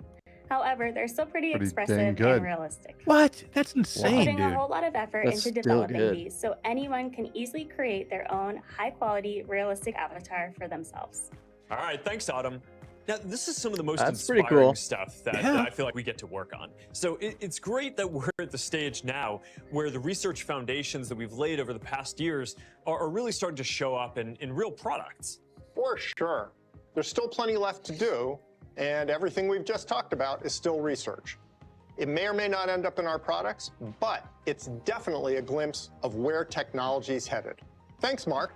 However, they're still pretty Pretty expressive dang good. and realistic. What? That's We're insane, putting a dude. whole lot of effort That's into still developing good. these so anyone can easily create their own high-quality, realistic avatar for themselves. All right, thanks, Autumn. Now, this is some of the most That's pretty inspiring cool. stuff that Yeah. I feel like we get to work on. So it's great that we're at the stage now where the research foundations that we've laid over the past years are really starting to show up in real products. For sure. There's still plenty left to do, and everything we've just talked about is still research. It may or may not end up in our products, but it's definitely a glimpse of where technology is headed. Thanks, Mark.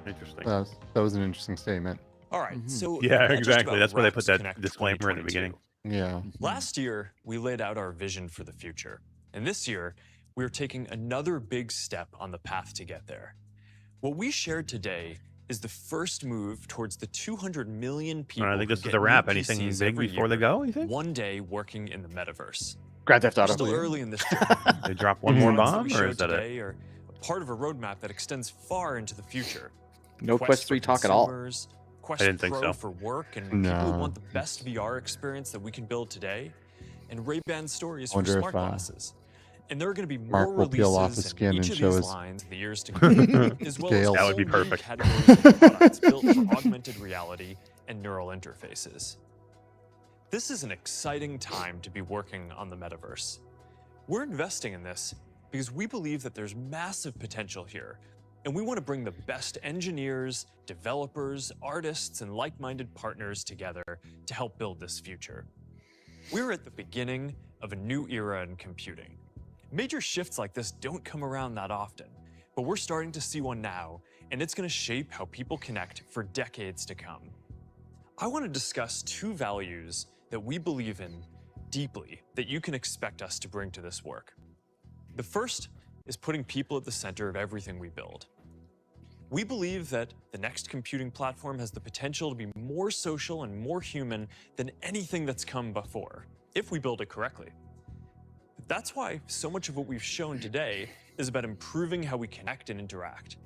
Interesting. That was an interesting statement. All right, so Yeah, that just exactly. about That's why they put wraps that Connect disclaimer in the 2022. beginning. Yeah. Last year, we laid out our vision for the future. And this year, we're taking another big step on the path to get there. What we shared today is the first move towards the 200 million people I think who this is get a wrap. new Anything PCs big every before they year, go, you think? one day working in the metaverse. Grand Theft We're Auto. still early in this journey. They drop one more Products that bomb, we or showed is that it? today are part of a roadmap that extends far into the future. No Quest 3 talk at all. consumers, Quest I didn't think Pro so. for work and people who No. want the best VR experience that we can build today, and Ray-Ban stories for Wonder if, smart glasses. And there are going to be Mark more will peel off the releases skin in each and of show these his lines in the years to come, as well as scales. That would be whole new perfect. categories of products built for augmented reality and neural interfaces. This is an exciting time to be working on the metaverse. We're investing in this because we believe that there's massive potential here, and we want to bring the best engineers, developers, artists, and like-minded partners together to help build this future. We're at the beginning of a new era in computing. Major shifts like this don't come around that often, but we're starting to see one now, and it's going to shape how people connect for decades to come. I want to discuss two values that we believe in deeply that you can expect us to bring to this work. The first is putting people at the center of everything we build. We believe that the next computing platform has the potential to be more social and more human than anything that's come before, if we build it correctly. That's why so much of what we've shown today is about improving how we connect and interact,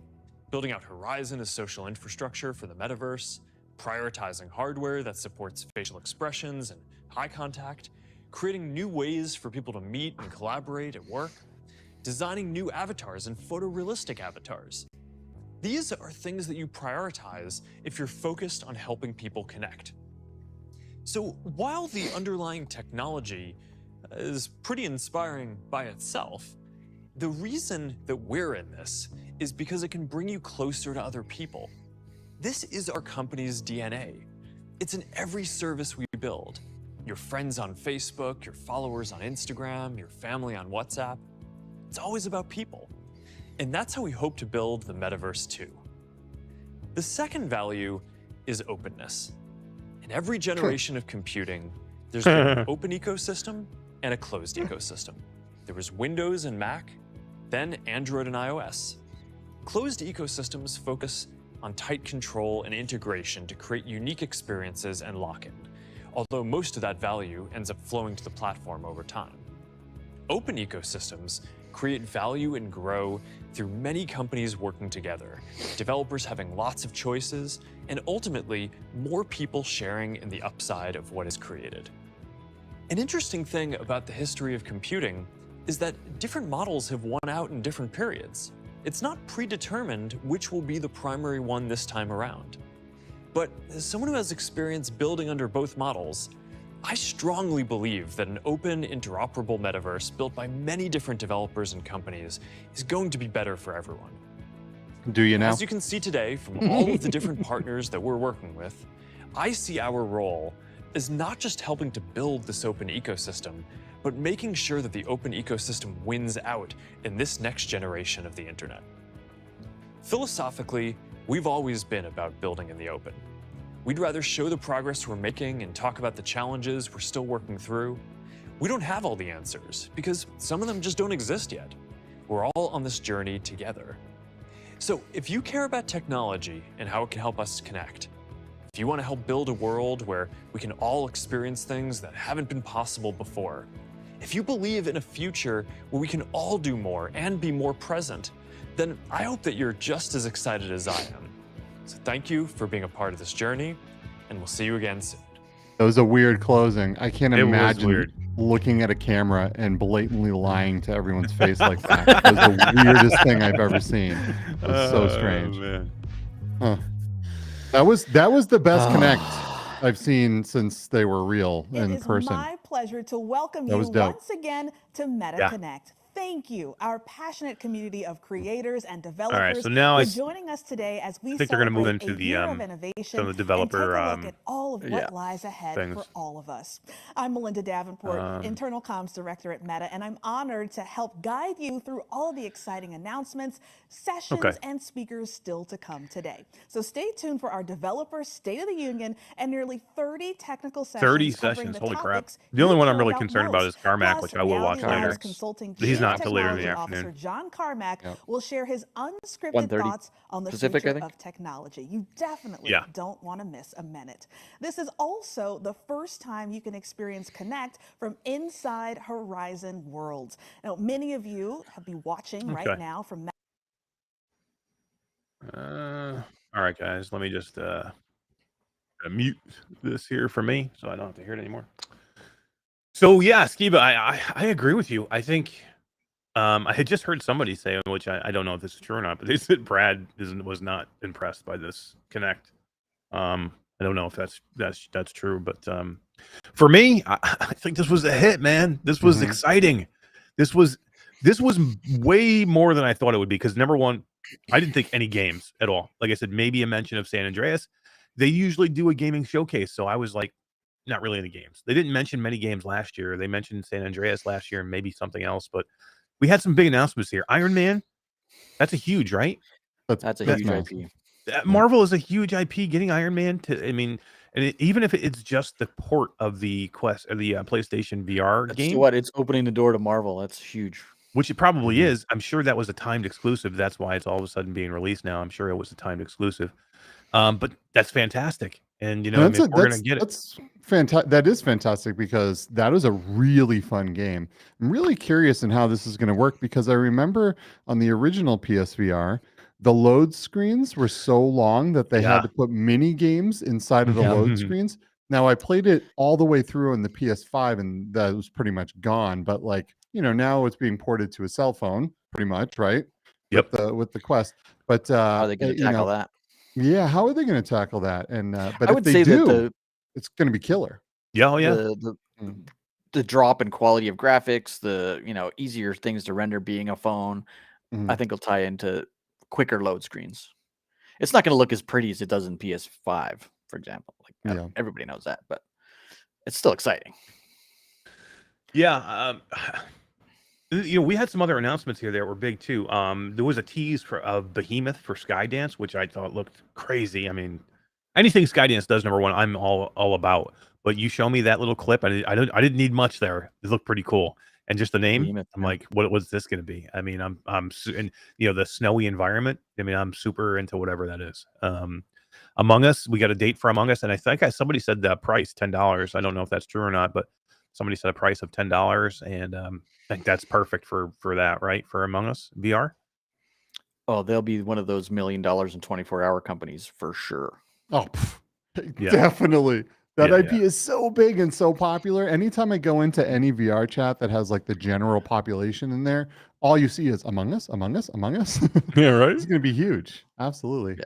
building out Horizon as social infrastructure for the metaverse, prioritizing hardware that supports facial expressions and eye contact, creating new ways for people to meet and collaborate at work, designing new avatars and photorealistic avatars. These are things that you prioritize if you're focused on helping people connect. So while the underlying technology is pretty inspiring by itself, the reason that we're in this is because it can bring you closer to other people. This is our company's DNA. It's in every service we build. Your friends on Facebook, your followers on Instagram, your family on WhatsApp. It's always about people. And that's how we hope to build the metaverse too. The second value is openness. In every generation of computing, there's been an open ecosystem and a closed ecosystem. There was Windows and Mac, then Android and iOS. Closed ecosystems focus on tight control and integration to create unique experiences and lock-in, although most of that value ends up flowing to the platform over time. Open ecosystems create value and grow through many companies working together, developers having lots of choices, and ultimately more people sharing in the upside of what is created. An interesting thing about the history of computing is that different models have won out in different periods. It's not predetermined which will be the primary one this time around. But as someone who has experience building under both models, I strongly believe that an open, interoperable metaverse built by many different developers and companies is going to be better for everyone. Do you now? As you can see today from all of the different partners that we're working with, I see our role as not just helping to build this open ecosystem, but making sure that the open ecosystem wins out in this next generation of the internet. Philosophically, we've always been about building in the open. We'd rather show the progress we're making and talk about the challenges we're still working through. We don't have all the answers because some of them just don't exist yet. We're all on this journey together. So if you care about technology and how it can help us connect, if you want to help build a world where we can all experience things that haven't been possible before, if you believe in a future where we can all do more and be more present, then I hope that you're just as excited as I am. So thank you for being a part of this journey, and we'll see you again soon. That was a weird closing. I can't It was imagine weird. looking at a camera and blatantly lying to everyone's face like that. That was the weirdest thing I've ever seen. It was so strange. Man. Huh. That was the best Connect I've seen since they were real in person. It is my pleasure to welcome That you was dope. once again to Meta Connect. Thank you, our passionate community of creators and developers, so now for I joining us today as we think they're gonna move celebrate into a the, year of innovation some of the developer, and take a look at all of what yeah, lies ahead things. for all of us. I'm Melinda Davenport, Internal Comms Director at Meta, and I'm honored to help guide you through all the exciting announcements, sessions, and speakers still to come today. So stay tuned for our Developer State of the Union and nearly 30 technical sessions 30 covering sessions, the holy crap. topics The only you one I'm care really about concerned about is most. Carmack, Plus, which I will watch Reality later. Labs Consulting He's not not until later in the Technology Officer afternoon. John Carmack Yep. will share his unscripted 1:30 thoughts on the Pacific, I future think. of technology. You definitely Yeah. don't want to miss a minute. This is also the first time you can experience Connect from inside Horizon Worlds. Now, many of you have been watching right Okay. now from All right, guys. Let me just mute this here for me so I don't have to hear it anymore. So yeah, Skiba, I agree with you. I think I had just heard somebody say, which I don't know if this is true or not, but they said Brad was not impressed by this Connect. I don't know if that's true, but for me, I think this was a hit, man. This was exciting. This was way more than I thought it would be. Because number one, I didn't think any games at all. Like I said, maybe a mention of San Andreas. They usually do a gaming showcase, so I was like, not really into games. They didn't mention many games last year. They mentioned San Andreas last year and maybe something else, but we had some big announcements here. Iron Man, that's a huge, right? That's a huge massive. IP. Marvel is a huge IP. Getting Iron Man to, I mean, and even if it's just the port of the Quest or the PlayStation VR That's game, what it's opening the door to Marvel. That's huge. which it probably is. I'm sure that was a timed exclusive. That's why it's all of a sudden being released now. I'm sure it was a timed exclusive. But that's fantastic. And you know, I mean, if we're gonna get it. That's fantastic. That is fantastic because that is a really fun game. I'm really curious in how this is going to work because I remember on the original PSVR, the load screens were so long that they had to put mini games inside of the load screens. Now I played it all the way through on the PS5 and that was pretty much gone. But like, you know, now it's being ported to a cell phone, pretty much, right? Yep. With the Quest. But How are they going to tackle that? yeah, how are they going to tackle that? And but I if would they say do, that it's going to be killer. Yeah, oh yeah. The drop in quality of graphics, the easier things to render being a phone, I think will tie into quicker load screens. It's not going to look as pretty as it does in PS5, for example. Like everybody knows that, but it's still exciting. Yeah, you know, we had some other announcements here that were big too. There was a tease of Behemoth for Skydance, which I thought looked crazy. I mean, anything Skydance does, number one, I'm all about. But you show me that little clip, I didn't need much there. It looked pretty cool, and just the name, Behemoth, I'm like, what was this going to be? I mean, and you know, the snowy environment. I mean, I'm super into whatever that is. Among Us, we got a date for Among Us, and I think somebody said the price $10. I don't know if that's true or not, but somebody said a price of $10, and I think that's perfect for that, right? For Among Us VR. Oh, they'll be one of those $1 million in 24-hour companies for sure. Oh, definitely. That IP is so big and so popular. Anytime I go into any VR chat that has like the general population in there, all you see is Among Us, Among Us, Among Us. Yeah, right. It's going to be huge. Absolutely. Yeah.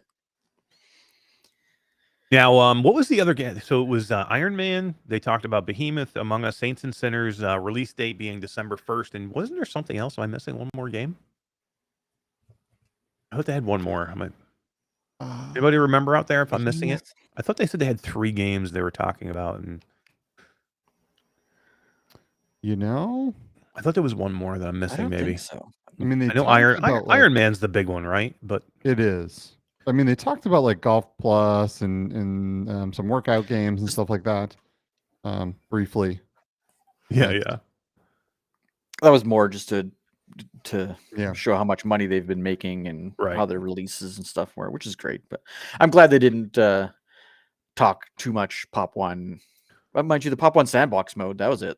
Now, what was the other game? So it was Iron Man. They talked about Behemoth, Among Us, Saints and Sinners, release date being December 1st. And wasn't there something else? Am I missing one more game? I thought they had one more. Anybody remember out there if I'm missing it? I thought they said they had 3 games they were talking about. And you know, I thought there was one more that I'm missing. I don't Maybe think so. I mean, I know Iron Man's the big one, right? But it is. I mean, they talked about like Golf Plus and some workout games and stuff like that. Briefly. Yeah. That was more just to Yeah. show how much money they've been making and Right. how their releases and stuff were, which is great. But I'm glad they didn't talk too much Pop 1. But mind you, the Pop 1 sandbox mode, that was it.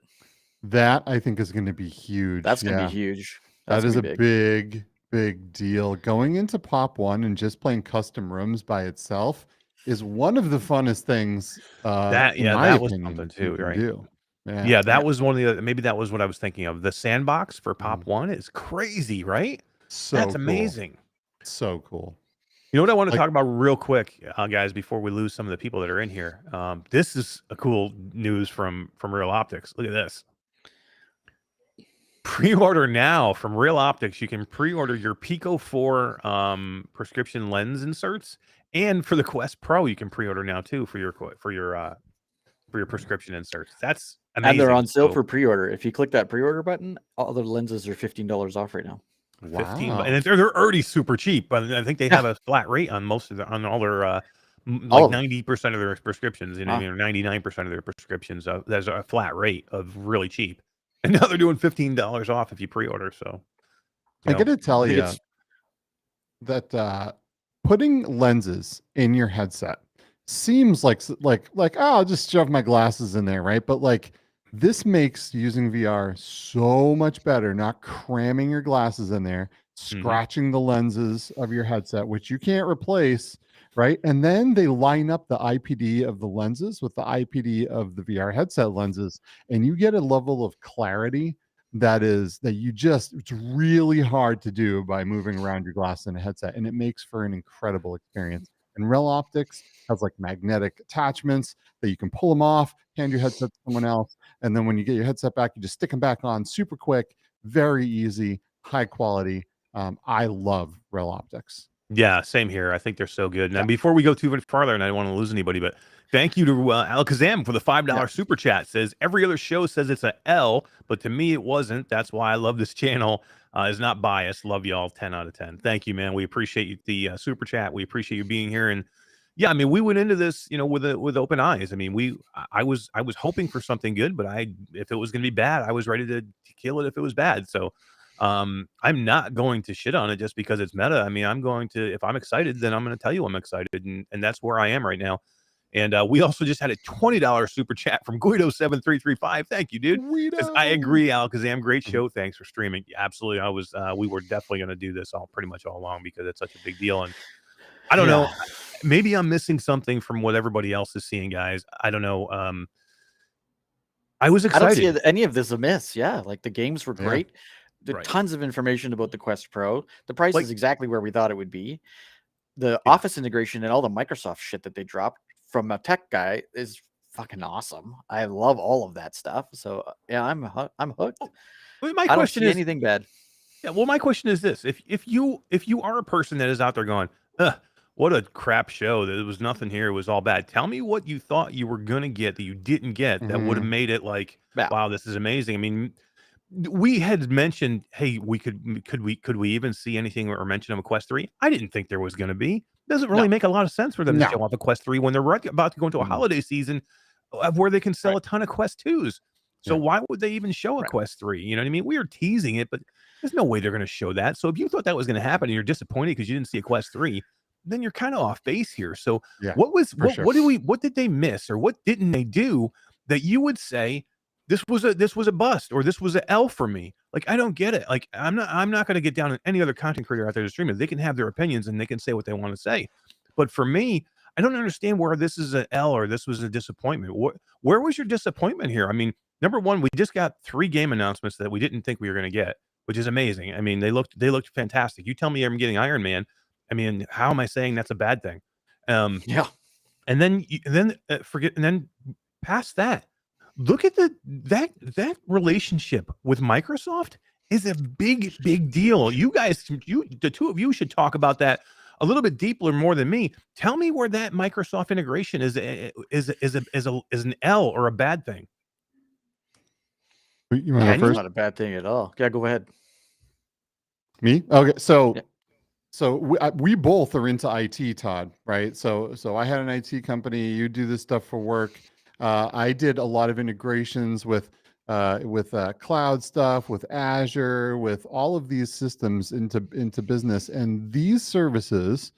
That I think is going to be huge. That's going to Yeah. be huge. That That's is a gonna be big deal. Going into Pop 1 and just playing custom rooms by itself is one of the funnest things that in my that was opinion, something you too, can right? do. Yeah, that was one of the other, maybe that was what I was thinking of. The sandbox for Pop 1 is crazy, right? So That's cool. amazing. So cool. You know what I want to Like- talk about real quick, guys, before we lose some of the people that are in here. This is a cool news from Real Optics. Look at this. Pre-order now from Real Optics. You can pre-order your Pico 4 prescription lens inserts, and for the Quest Pro, you can pre-order now too for your prescription inserts. That's amazing. And they're on sale So, for pre-order. If you click that pre-order button, all the lenses are $15 off right now. 15, Wow. and they're already super cheap. But I think they have a flat rate on most of on all their All like of them. 90% of their prescriptions, and Wow. 99% of their prescriptions. There's a flat rate of really cheap. And now they're doing $15 off if you pre-order. So I gotta tell I think you it's that putting lenses in your headset seems like oh, I'll just shove my glasses in there, right? But like this makes using VR so much better, not cramming your glasses in there, scratching the lenses of your headset, which you can't replace, right? And then they line up the IPD of the lenses with the IPD of the VR headset lenses, and you get a level of clarity that you just, it's really hard to do by moving around your glass in a headset, and it makes for an incredible experience. And Real Optics has like magnetic attachments that you can pull them off, hand your headset to someone else, and then when you get your headset back, you just stick them back on super quick, very easy, high quality. I love Real Optics. Yeah, same here. I think they're so good. Now, Yeah. before we go too much farther, and I don't want to lose anybody, but thank you to Alakazam for the $5 super chat. Says every other show says it's a L, but to me it wasn't. That's why I love this channel. Is not biased. Love y'all. 10 out of 10. Thank you, man. We appreciate you, the super chat. We appreciate you being here. And yeah, I mean, we went into this, with open eyes. I mean, I was hoping for something good, but if it was going to be bad, I was ready to kill it if it was bad. So. I'm not going to shit on it just because it's meta. I mean, I'm going to, if I'm excited, then I'm going to tell you I'm excited. And that's where I am right now. And we also just had a $20 super chat from Guido7335. Thank you, dude. Says, I agree, Alakazam. Great show. Thanks for streaming. Yeah, absolutely. We were definitely going to do this pretty much all along because it's such a big deal. And I don't know, maybe I'm missing something from what everybody else is seeing, guys. I don't know. I was excited. I don't see any of this amiss. Yeah, like the games were great. There tons of information about the Quest Pro. The price is exactly where we thought it would be. The Office integration and all the Microsoft shit that they dropped from a tech guy is fucking awesome. I love all of that stuff. So yeah, I'm hooked. Well, my I don't question see is anything bad. Yeah, well, my question is this: if you are a person that is out there going, what a crap show, there was nothing here, it was all bad. Tell me what you thought you were gonna get that you didn't get that would have made it like, wow, this is amazing. I mean, we had mentioned, hey, could we even see anything or mention of a Quest 3? I didn't think there was going to be. Doesn't really make a lot of sense for them to show off a Quest 3 when they're about to go into a holiday season where they can sell a ton of Quest 2s. So why would they even show a Quest 3? You know what I mean? We are teasing it, but there's no way they're going to show that. So if you thought that was going to happen and you're disappointed because you didn't see a Quest 3, then you're kind of off base here. So what did they miss or what didn't they do that you would say this was a bust or this was an L for me? Like, I don't get it. Like, I'm not going to get down on any other content creator out there to stream it. They can have their opinions and they can say what they want to say. But for me, I don't understand where this is an L or this was a disappointment. Where was your disappointment here? I mean, number one, we just got 3 game announcements that we didn't think we were going to get, which is amazing. I mean, they looked fantastic. You tell me I'm getting Iron Man. I mean, how am I saying that's a bad thing? And then past that, look at that relationship with Microsoft is a big deal. You guys, the two of you should talk about that a little bit deeper more than me. Tell me where that Microsoft integration is an L or a bad thing. You want to go first? Not a bad thing at all. Yeah, go ahead. Me? Okay, so we both are into IT, Todd, right? So I had an IT company. You do this stuff for work. I did a lot of integrations with cloud stuff, with Azure, with all of these systems into business, and these services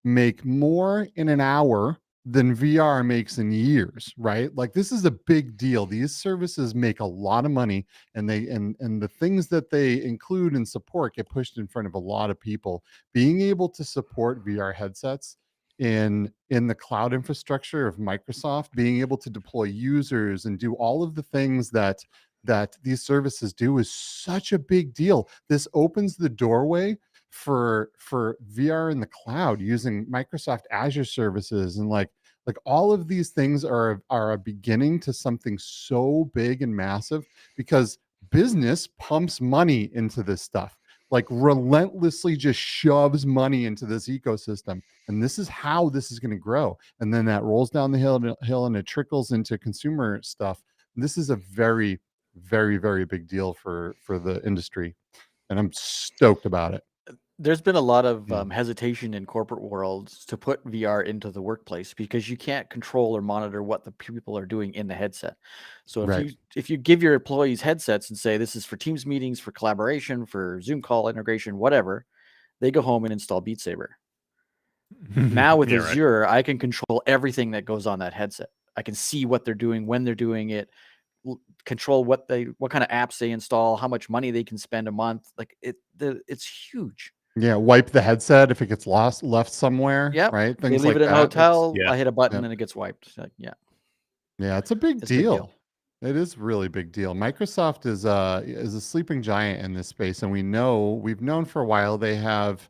make more in an hour than VR makes in years, right? Like, this is a big deal. These services make a lot of money, and the things that they include and support get pushed in front of a lot of people. Being able to support VR headsets in the cloud infrastructure of Microsoft, being able to deploy users and do all of the things that these services do is such a big deal. This opens the doorway for VR in the cloud using Microsoft Azure services, and like all of these things are a beginning to something so big and massive, because business pumps money into this stuff, like relentlessly just shoves money into this ecosystem, and this is how this is going to grow, and then that rolls down the hill and it trickles into consumer stuff. This is a very, very, very big deal for the industry, and I'm stoked about it. There's been a lot of hesitation in corporate worlds to put VR into the workplace because you can't control or monitor what the people are doing in the headset. So Right. if you give your employees headsets and say this is for Teams meetings, for collaboration, for Zoom call integration, whatever, they go home and install Beat Saber. Now with Yeah, right. Azure, I can control everything that goes on that headset. I can see what they're doing, when they're doing it, control what kind of apps they install, how much money they can spend a month. Like it's huge. Yeah, wipe the headset if it gets left somewhere, Yep. right? They Things leave like it in a that. hotel. I hit a button Yep. and it gets wiped. Like, yeah. Yeah, it's a big It's a big deal. deal. It is really big deal. Microsoft is a sleeping giant in this space, and we've known for a while they have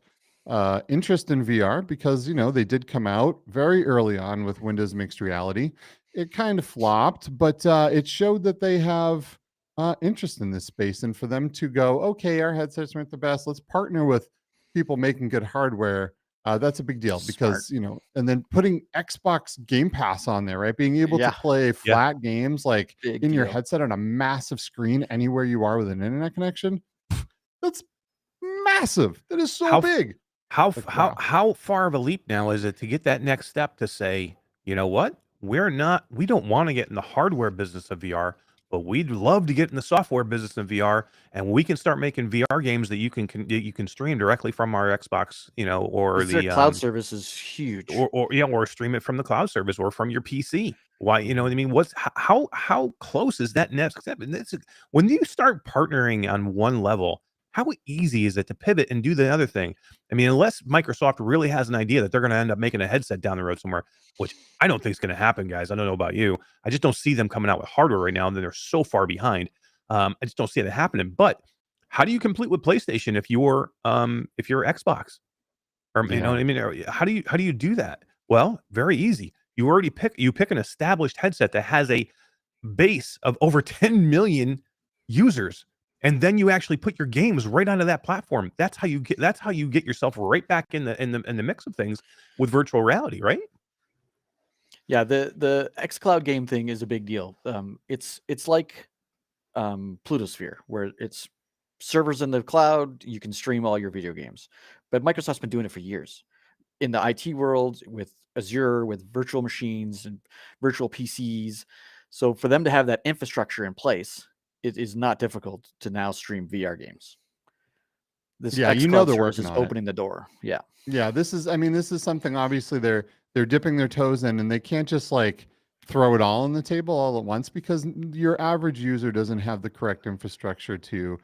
interest in VR because they did come out very early on with Windows Mixed Reality. It kind of flopped, but it showed that they have interest in this space, and for them to go, okay, our headsets aren't the best. Let's partner with people making good hardware. That's a big deal because and then putting Xbox Game Pass on there, right? Being able to Yeah. play flat games like Big in your deal. headset on a massive screen anywhere you are with an internet connection. That's massive. That is so How big. How Like, how wow. how far of a leap now is it to get that next step to say, you know what? We don't want to get in the hardware business of VR, but we'd love to get in the software business of VR, and we can start making VR games that you can stream directly from our Xbox, or 'Cause their the cloud service is huge. or stream it from the cloud service or from your PC. Why, you know what I mean? How close is that next step? And when you start partnering on one level, how easy is it to pivot and do the other thing? I mean, unless Microsoft really has an idea that they're going to end up making a headset down the road somewhere, which I don't think is going to happen, guys. I don't know about you. I just don't see them coming out with hardware right now, and they're so far behind. I just don't see it happening. But how do you compete with PlayStation if you're Xbox? Or you know what I mean? Or how do you do that? Well, very easy. You pick an established headset that has a base of over 10 million users, and then you actually put your games right onto that platform. That's how you get yourself right back in the mix of things with virtual reality, right? Yeah, the xCloud game thing is a big deal. It's like Plutosphere, where it's servers in the cloud, you can stream all your video games. But Microsoft's been doing it for years. In the IT world, with Azure, with virtual machines and virtual PCs. So for them to have that infrastructure in place, it is not difficult to now stream VR games. This Yeah, xCloud they're service working is on it. opening the door. Yeah. Yeah, this is something obviously they're dipping their toes in, and they can't just like throw it all on the table all at once because your average user doesn't have the correct infrastructure to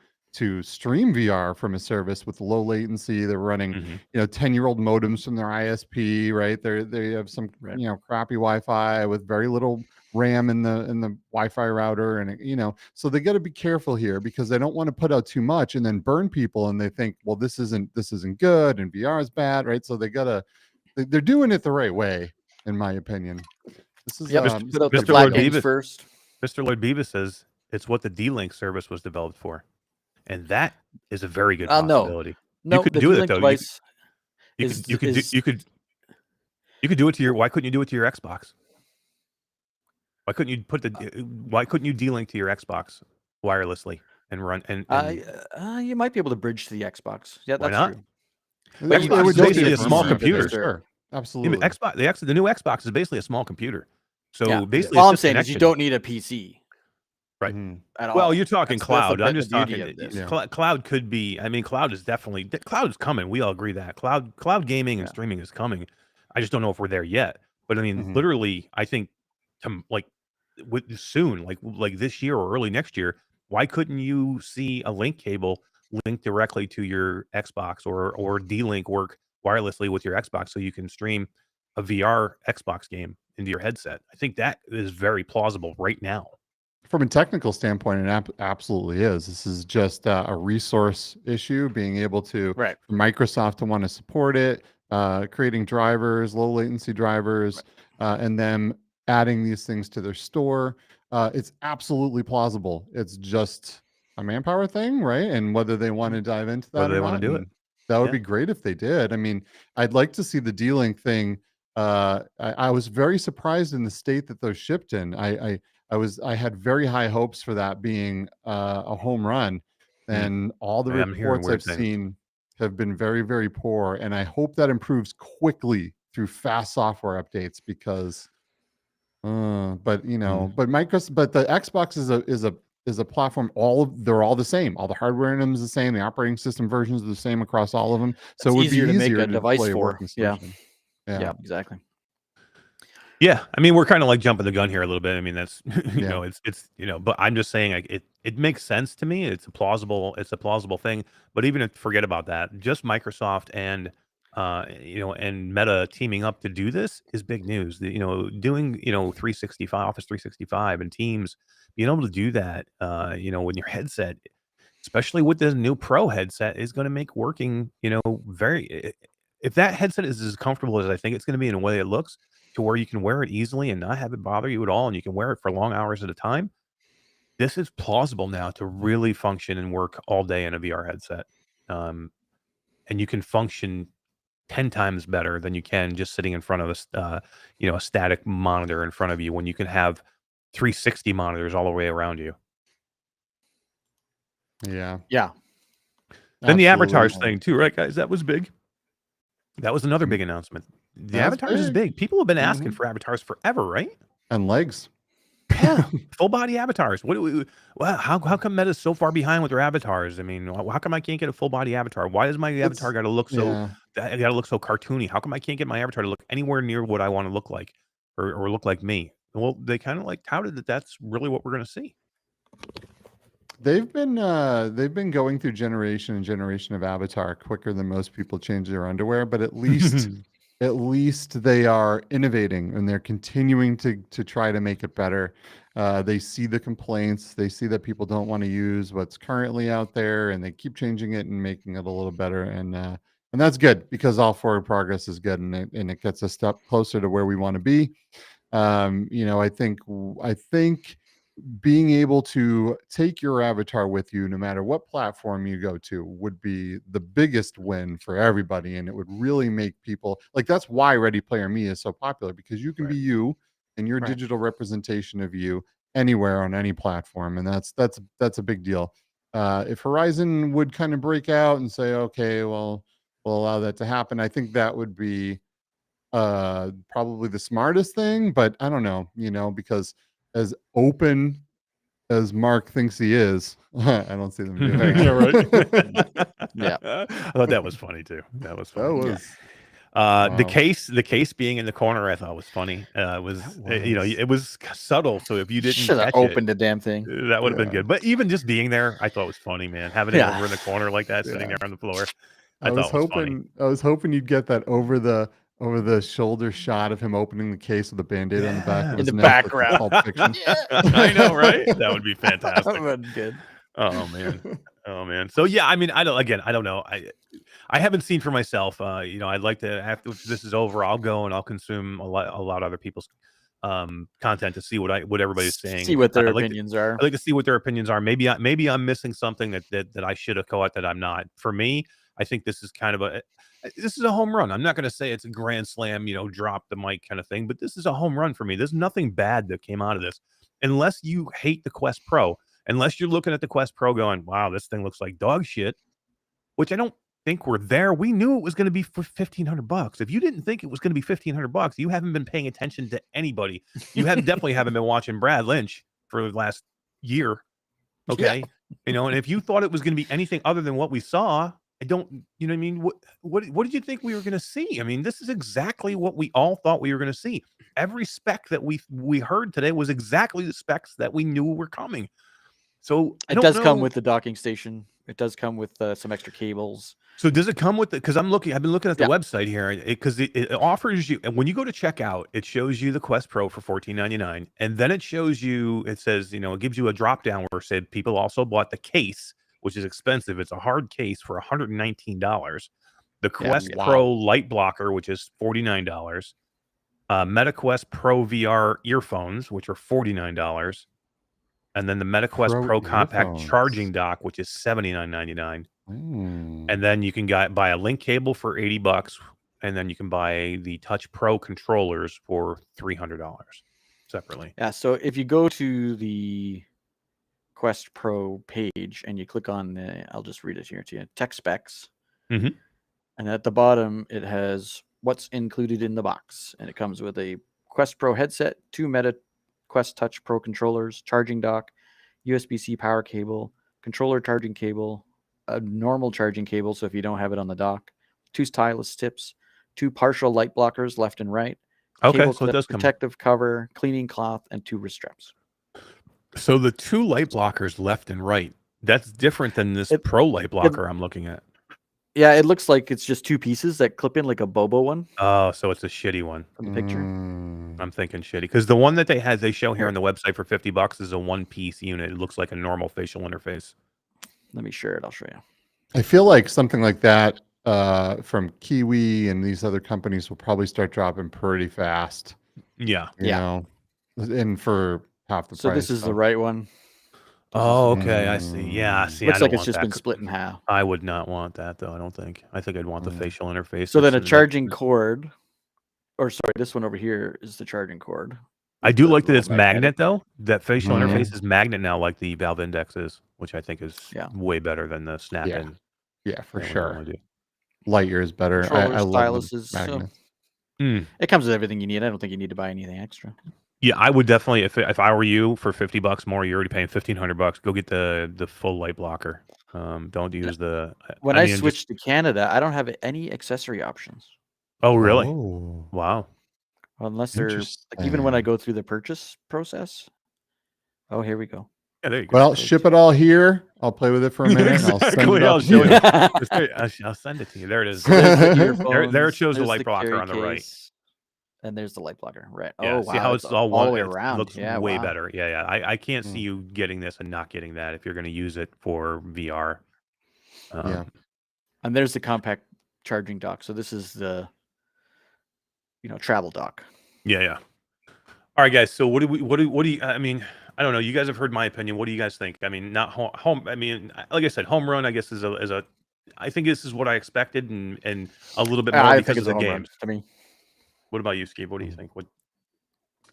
stream VR from a service with low latency. They're running 10-year-old modems from their ISP, right? They have some crappy Wi-Fi with very little RAM in the Wi-Fi router, and so they got to be careful here because they don't want to put out too much and then burn people, and they think, well, this isn't good and VR is bad, right? So they're doing it the right way, in my opinion. This is Yep. Put out the Mr. flat Lloyd games Beavis. first. Mr. Lloyd Beavis says it's what the D-Link service was developed for, and that is a very good No. possibility. No, You could the do it D-Link though. device You is could do it to your. Why couldn't you do it to your Xbox? Why couldn't you Why couldn't you D-Link to your Xbox wirelessly and run and you might be able to bridge to the Xbox. Yeah, why that's not? true. But you Xbox is still need basically a a small PC computer. Sure, Yeah, absolutely. but the new Xbox is basically a small computer. So Yeah. basically, All it's I'm just saying is you connection. don't need a PC. Right. At Well, all. you're talking That's cloud. I'm the just beauty talking. of this. Cloud could be. I mean, cloud is coming. We all agree that cloud gaming and streaming is coming. I just don't know if we're there yet. But I mean, literally, I think soon, like this year or early next year, why couldn't you see a link cable linked directly to your Xbox or D-Link work wirelessly with your Xbox so you can stream a VR Xbox game into your headset? I think that is very plausible right now. From a technical standpoint, it absolutely is. This is just a resource issue, being able to Right. for Microsoft to want to support it, creating drivers, low latency drivers, and then adding these things to their store. It's absolutely plausible. It's just a manpower thing, right? And whether they want to dive into that Whether or they wanna not, do it. and that would Yeah. be great if they did. I mean, I'd like to see the D-Link thing. I was very surprised in the state that those shipped in. I had very high hopes for that being a home run, and all the Yeah, I'm hearing reports weird I've things. seen have been very, very poor, and I hope that improves quickly through fast software updates because but you know, but the Xbox is a platform. They're all the same. All the hardware in them is the same. The operating system versions are the same across all of them. So It's it would be easier to make easier a to device deploy a for. working Yeah. solution. Yeah, exactly. Yeah, I mean, we're kind of like jumping the gun here a little bit. I mean, that's you Yeah. know, it's you know, but I'm just saying, like, it makes sense to me. It's a plausible thing. But even if forget about that, just Microsoft and you know, and Meta teaming up to do this is big news. You know, doing 365 Office 365 and Teams, being able to do that, you know, when your headset, especially with this new Pro headset, is going to make working, you know, if that headset is as comfortable as I think it's going to be in the way it looks, to where you can wear it easily and not have it bother you at all, and you can wear it for long hours at a time. This is plausible now to really function and work all day in a VR headset. Um, and you can function 10 times better than you can just sitting in front of you know, a static monitor in front of you when you can have 360 monitors all the way around you. Yeah. Yeah. Then the Absolutely. avatars thing too, right, guys? That was big. That was another big announcement. The That's avatars is big. big. People have been asking for avatars forever, right? And legs. Yeah, full body avatars. What do we? Wow, how come Meta's so far behind with their avatars? I mean, how come I can't get a full body avatar? Why does my avatar got to look so? Yeah. I got to look so cartoony. How come I can't get my avatar to look anywhere near what I want to look like, or look like me? Well, they kind of like touted that that's really what we're going to see. They've been going through generation and generation of avatar quicker than most people change their underwear, but at least they are innovating and they're continuing to try to make it better. They see the complaints, they see that people don't want to use what's currently out there, and they keep changing it and making it a little better. And that's good because all forward progress is good, and it gets a step closer to where we want to be. You know, I think being able to take your avatar with you no matter what platform you go to would be the biggest win for everybody, and it would really make people like, that's why Ready Player Me is so popular, because you can be you and your digital representation of you anywhere on any platform, and that's a big deal. If Horizon would kind of break out and say, okay, well, we'll allow that to happen, I think that would be probably the smartest thing, but I don't know, you know, because as open as Mark thinks he is, I don't see them doing it. Yeah, right. Yeah. I thought that was funny too. That was funny. That was the case being in the corner, I thought was funny. It was, you know, it was subtle. So if you didn't Should have catch opened it, the damn thing. that would have been good. But even just being there, I thought was funny, man. Having it over in the corner like that, sitting there on the floor, I thought was funny. I was hoping you'd get that over the shoulder shot of him opening the case with a band-aid on the back of In his the neck, like background. Pulp Fiction. I know, right? That would be fantastic. That would be good. Oh man. So yeah, I mean, I don't know. I haven't seen for myself. You know, I'd like to, after this is over, I'll go and I'll consume a lot of other people's content to see what everybody's saying. See what their I'd like opinions are. I'd like to see what their opinions are. Maybe I'm missing something that I should have caught that I'm not. For me, I think this is kind of this is a home run. I'm not going to say it's a grand slam, you know, drop the mic kind of thing, but this is a home run for me. There's nothing bad that came out of this, unless you hate the Quest Pro, unless you're looking at the Quest Pro going, wow, this thing looks like dog shit, which I don't think we're there. We knew it was going to be for $1,500. If you didn't think it was going to be $1,500, you haven't been paying attention to anybody. You definitely haven't been watching Brad Lynch for the last year. Okay. You know, and if you thought it was going to be anything other than what we saw, I don't, you know what I mean? What did you think we were going to see? I mean, this is exactly what we all thought we were going to see. Every spec that we heard today was exactly the specs that we knew were coming. So It does come with the docking station. It does come with some extra cables. So does it come with the, because I've been looking at the website here, because it offers you, and when you go to checkout, it shows you the Quest Pro for $14.99, and then it shows you, it says, you know, it gives you a drop down where it said people also bought the case, which is expensive. It's a hard case for $119. The Quest Pro Light Blocker, which is $49. MetaQuest Pro VR earphones, which are $49. And then the MetaQuest Pro Compact charging dock, which is $79.99. And then you can buy a link cable for $80, and then you can buy the Touch Pro controllers for $300 separately. Yeah. So if you go to the Quest Pro page and you click on I'll just read it here to you. Tech specs. Mhm. And at the bottom, it has what's included in the box. And it comes with a Quest Pro headset, 2 Meta Quest Touch Pro controllers, charging dock, USB-C power cable, controller charging cable, a normal charging cable, so if you don't have it on the dock, 2 stylus tips, 2 partial light blockers left and right, Okay, cable so it clip, does come. protective cover, cleaning cloth, and 2 wrist straps. So the 2 light blockers left and right, that's different than this Pro light blocker I'm looking at. Yeah, it looks like it's just 2 pieces that clip in like a Bobo one. Oh, so it's a shitty one. From the picture. I'm thinking shitty because the one that they show here on the website for $50 is a 1-piece unit. It looks like a normal facial interface. Let me share it. I'll show you. I feel like something like that from Kiwi and these other companies will probably start dropping pretty fast. Yeah. You know, and for half the So price. this is the right one. Oh, okay. I see. Yeah. See, Looks I like don't it's want just that. been split in half. I would not want that though. I don't think. I think I'd want the facial interface. So then a instead of charging cord, or sorry, this one over here is the charging cord. I do The like that little it's magnet though. That facial Mhm. interface is magnet now, like the Valve Index is, which I think is way better than the snap-in. Yeah, for that we sure. normally do. Lightyear is better. Controller, I love the styluses. So magnets. it comes with everything you need. I don't think you need to buy anything extra. Yeah, I would definitely if I were you for $50 more, you're already paying $1,500. Go get the full light blocker. Don't use the. When I mean, switched to Canada, I don't have any accessory options. Oh really? Oh. Wow. Unless they're like even when I go through the purchase process. Oh, here we go. Yeah, there you go. Well, ship it all here. I'll play with it for a minute. And I'll send Exactly. it I'll up to show you. you. Just there- I'll send it to you. There it is. There's the There earphones, it shows the there's light blocker carry on the right. case, and there's the light blocker. Right. Yeah, Oh see wow. how it's all all one. the way It around. looks Yeah, way wow. better. Yeah. I can't see you getting this and not getting that if you're going to use it for VR. Yeah. And there's the compact charging dock. So this is the travel dock. Yeah. All right, guys. So what do you? I mean, I don't know. You guys have heard my opinion. What do you guys think? I mean, not home. I mean, like I said, home run. I guess is a. I think this is what I expected, and a little bit more I because think of it's a the home run games. to me. What about you, Steve? What do you think? What?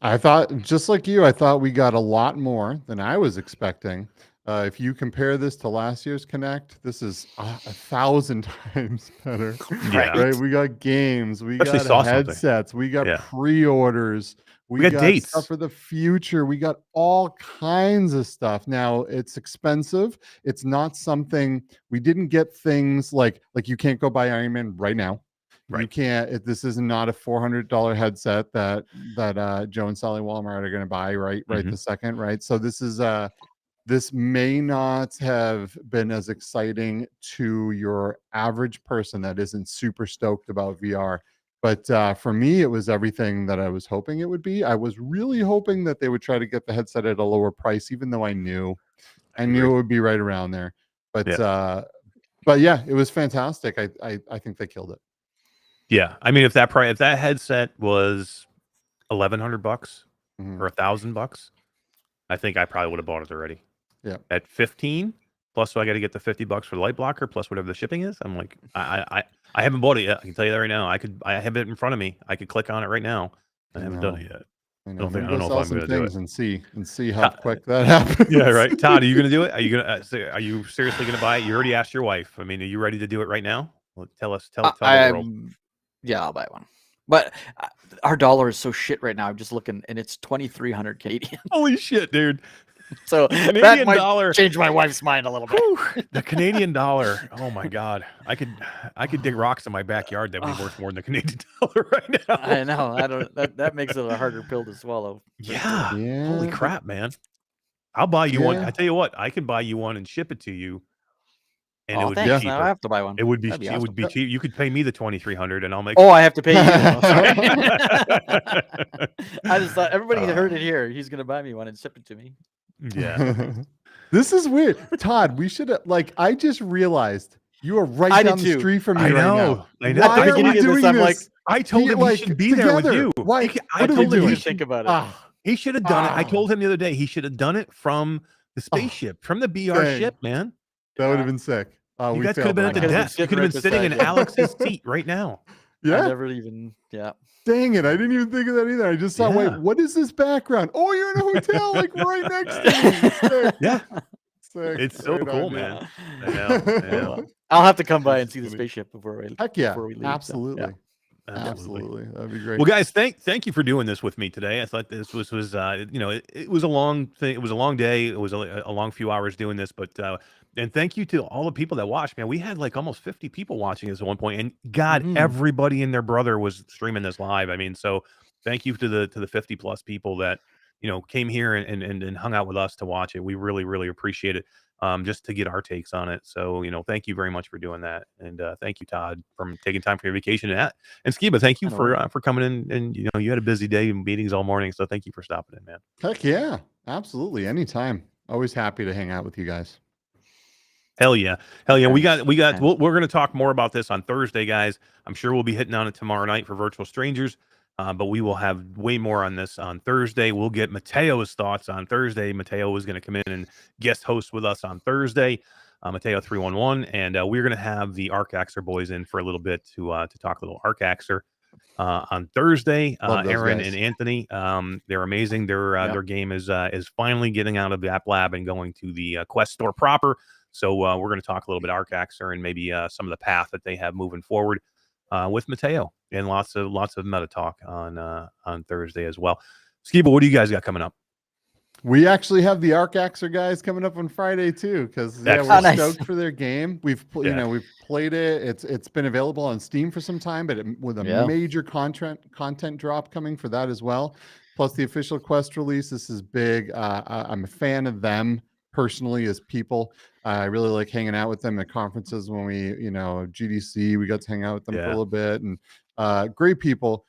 I thought, just like you, I thought we got a lot more than I was expecting. If you compare this to last year's Connect, this is 1,000 times better. Yeah. Right? We got games, we Actually got saw something. headsets, we got Yeah. pre-orders, we got got dates. stuff for the future, we got all kinds of stuff. Now it's expensive. It's not something we didn't get things like you can't go buy Iron Man right now. You can't. This is not a $400 headset that Joe and Sally Walmart are going to buy right the second, right? So this is this may not have been as exciting to your average person that isn't super stoked about VR. But for me, it was everything that I was hoping it would be. I was really hoping that they would try to get the headset at a lower price, even though I knew it would be right around there. But yeah, it was fantastic. I think they killed it. Yeah, I mean, if that headset was $1,100 or $1,000, I think I probably would have bought it already. Yeah. At 15, plus so I got to get the $50 for the light blocker, plus whatever the shipping is. I'm like, I haven't bought it yet. I can tell you that right now. I have it in front of me. I could click on it right now. I haven't done it yet. I don't know. know if I'm going to do it. and see how quick that happens. Yeah, right. Todd, are you going to do it? Are you going to? Are you seriously going to buy it? You already asked your wife. I mean, are you ready to do it right now? Well, tell the world. Yeah, I'll buy one. But our dollar is so shit right now. I'm just looking, and it's 2,300 Canadian. Holy shit, dude! So Canadian that might dollar change my wife's mind a little bit. The Canadian dollar. Oh my god, I could dig rocks in my backyard that would be worth more than the Canadian dollar right now. I know. I don't. That makes it a harder pill to swallow. Yeah. Holy crap, man! I'll buy you one. Yeah. I tell you what, I could buy you one and ship it to you. And it would thanks. be Now cheaper. I have to buy one. It would be. That'd be It would be awesome. cheap. You could pay me the $2,300, and I'll make. Oh, I have to pay you. I just thought everybody heard it here. He's gonna buy me one and ship it to me. Yeah. This is weird. Todd, we should have I just realized you are right I did down the too. street from me I right know. now. I know. Why At the are beginning we of this, doing I'm this? like, I told him he should be there with together? you. Why? I What are told we him doing? he Think about it. He should have done it. I told him the other day he should have done it from the spaceship, from the BR dang. ship, man. That would have been sick. You We guys could have failed been on at the that. desk. You could have been sitting in Alex's seat right now. I Yeah. never even. Yeah. Dang it. I didn't even think of that either. I just thought, wait, Yeah. what is this background? Oh, you're in a hotel, like right next to me. Sick. Yeah. Sick. It's so Right cool, on, man. I know. I'll have to come by and see the spaceship before Heck yeah. we leave. Absolutely. Absolutely. That'd be great. Well, guys, thank you for doing this with me today. I thought this was it was a long thing. It was a long day. It was a long few hours doing this, but and thank you to all the people that watched. Man, we had like almost 50 people watching this at one point, and God, everybody and their brother was streaming this live. I mean, so thank you to the 50 plus people that came here and hung out with us to watch it. We really really appreciate it. Just to get our takes on it. So, thank you very much for doing that. And thank you, Todd, for taking time for your vacation. And Skiba, thank you for coming in. And, you had a busy day and meetings all morning. So thank you for stopping in, man. Heck yeah. Absolutely. Anytime. Always happy to hang out with you guys. Hell yeah. Hell yeah. We're going to talk more about this on Thursday, guys. I'm sure we'll be hitting on it tomorrow night for Virtual Strangers. But we will have way more on this on Thursday. We'll get Mateo's thoughts on Thursday. Mateo is going to come in and guest host with us on Thursday. Mateo 311, and we're going to have the Arcaxer boys in for a little bit to talk a little Arcaxer on Thursday. Aaron guys. and Anthony, they're amazing. Their game is finally getting out of the App Lab and going to the Quest Store proper. So we're going to talk a little bit Arcaxer and maybe some of the path that they have moving forward. With Mateo and lots of meta talk on Thursday as well. Skiba, what do you guys got coming up? We actually have the Arcaxer guys coming up on Friday too, because we're stoked for their game. We've we've played it. It's been available on Steam for some time, but with a major content drop coming for that as well. Plus the official Quest release. This is big. I'm a fan of them personally as people. I really like hanging out with them at conferences when we, GDC, we got to hang out with them for a little bit, and great people.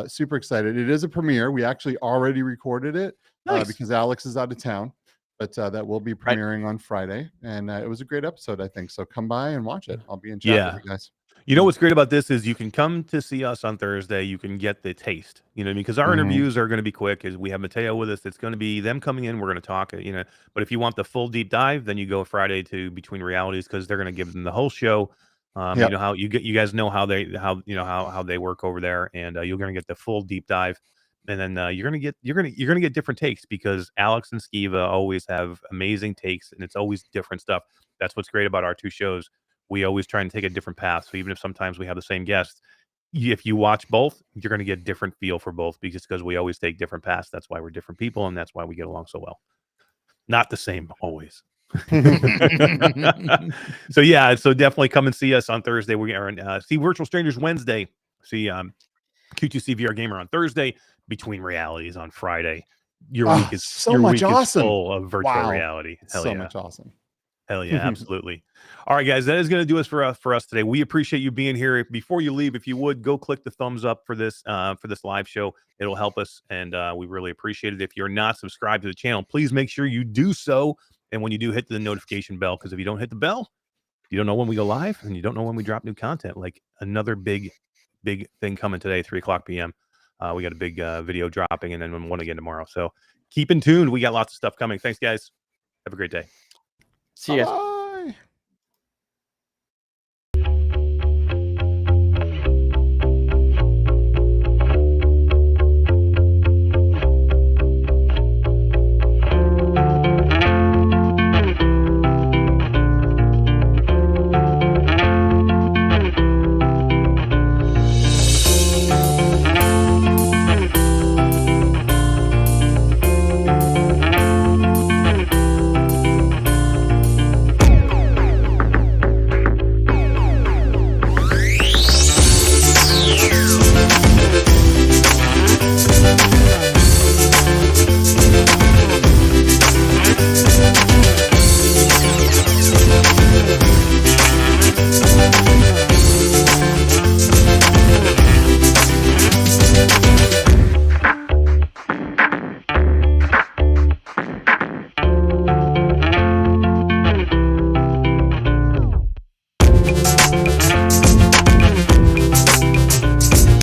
Super excited. It is a premiere. We actually already recorded it because Alex is out of town, but that will be premiering on Friday, and it was a great episode, I think. So come by and watch it. I'll be in chat with you guys. You know what's great about this is you can come to see us on Thursday. You can get the taste, because our interviews are going to be quick. As we have Mateo with us, it's going to be them coming in. We're going to talk, But if you want the full deep dive, then you go Friday to Between Realities because they're going to give them the whole show. You know how you guys know how they work over there, and you're going to get the full deep dive, and then you're going to get different takes because Alex and Skiva always have amazing takes, and it's always different stuff. That's what's great about our two shows. We always try and take a different path. So even if sometimes we have the same guests, if you watch both, you're going to get a different feel for both because we always take different paths. That's why we're different people, and that's why we get along so well. Not the same always. So definitely come and see us on Thursday. We're going to see Virtual Strangers Wednesday. See Q2C-VR Gamer on Thursday. Between Realities on Friday. Your week is full of virtual reality. Hell so yeah. much awesome. Hell yeah, absolutely. All right, guys, that is going to do us for us today. We appreciate you being here. Before you leave, if you would, go click the thumbs up for this live show. It'll help us, and we really appreciate it. If you're not subscribed to the channel, please make sure you do so. And when you do, hit the notification bell, because if you don't hit the bell, you don't know when we go live, and you don't know when we drop new content. Like another big thing coming today, 3:00 p.m. We got a big video dropping, and then one again tomorrow. So keep in tuned. We got lots of stuff coming. Thanks, guys. Have a great day. See you guys.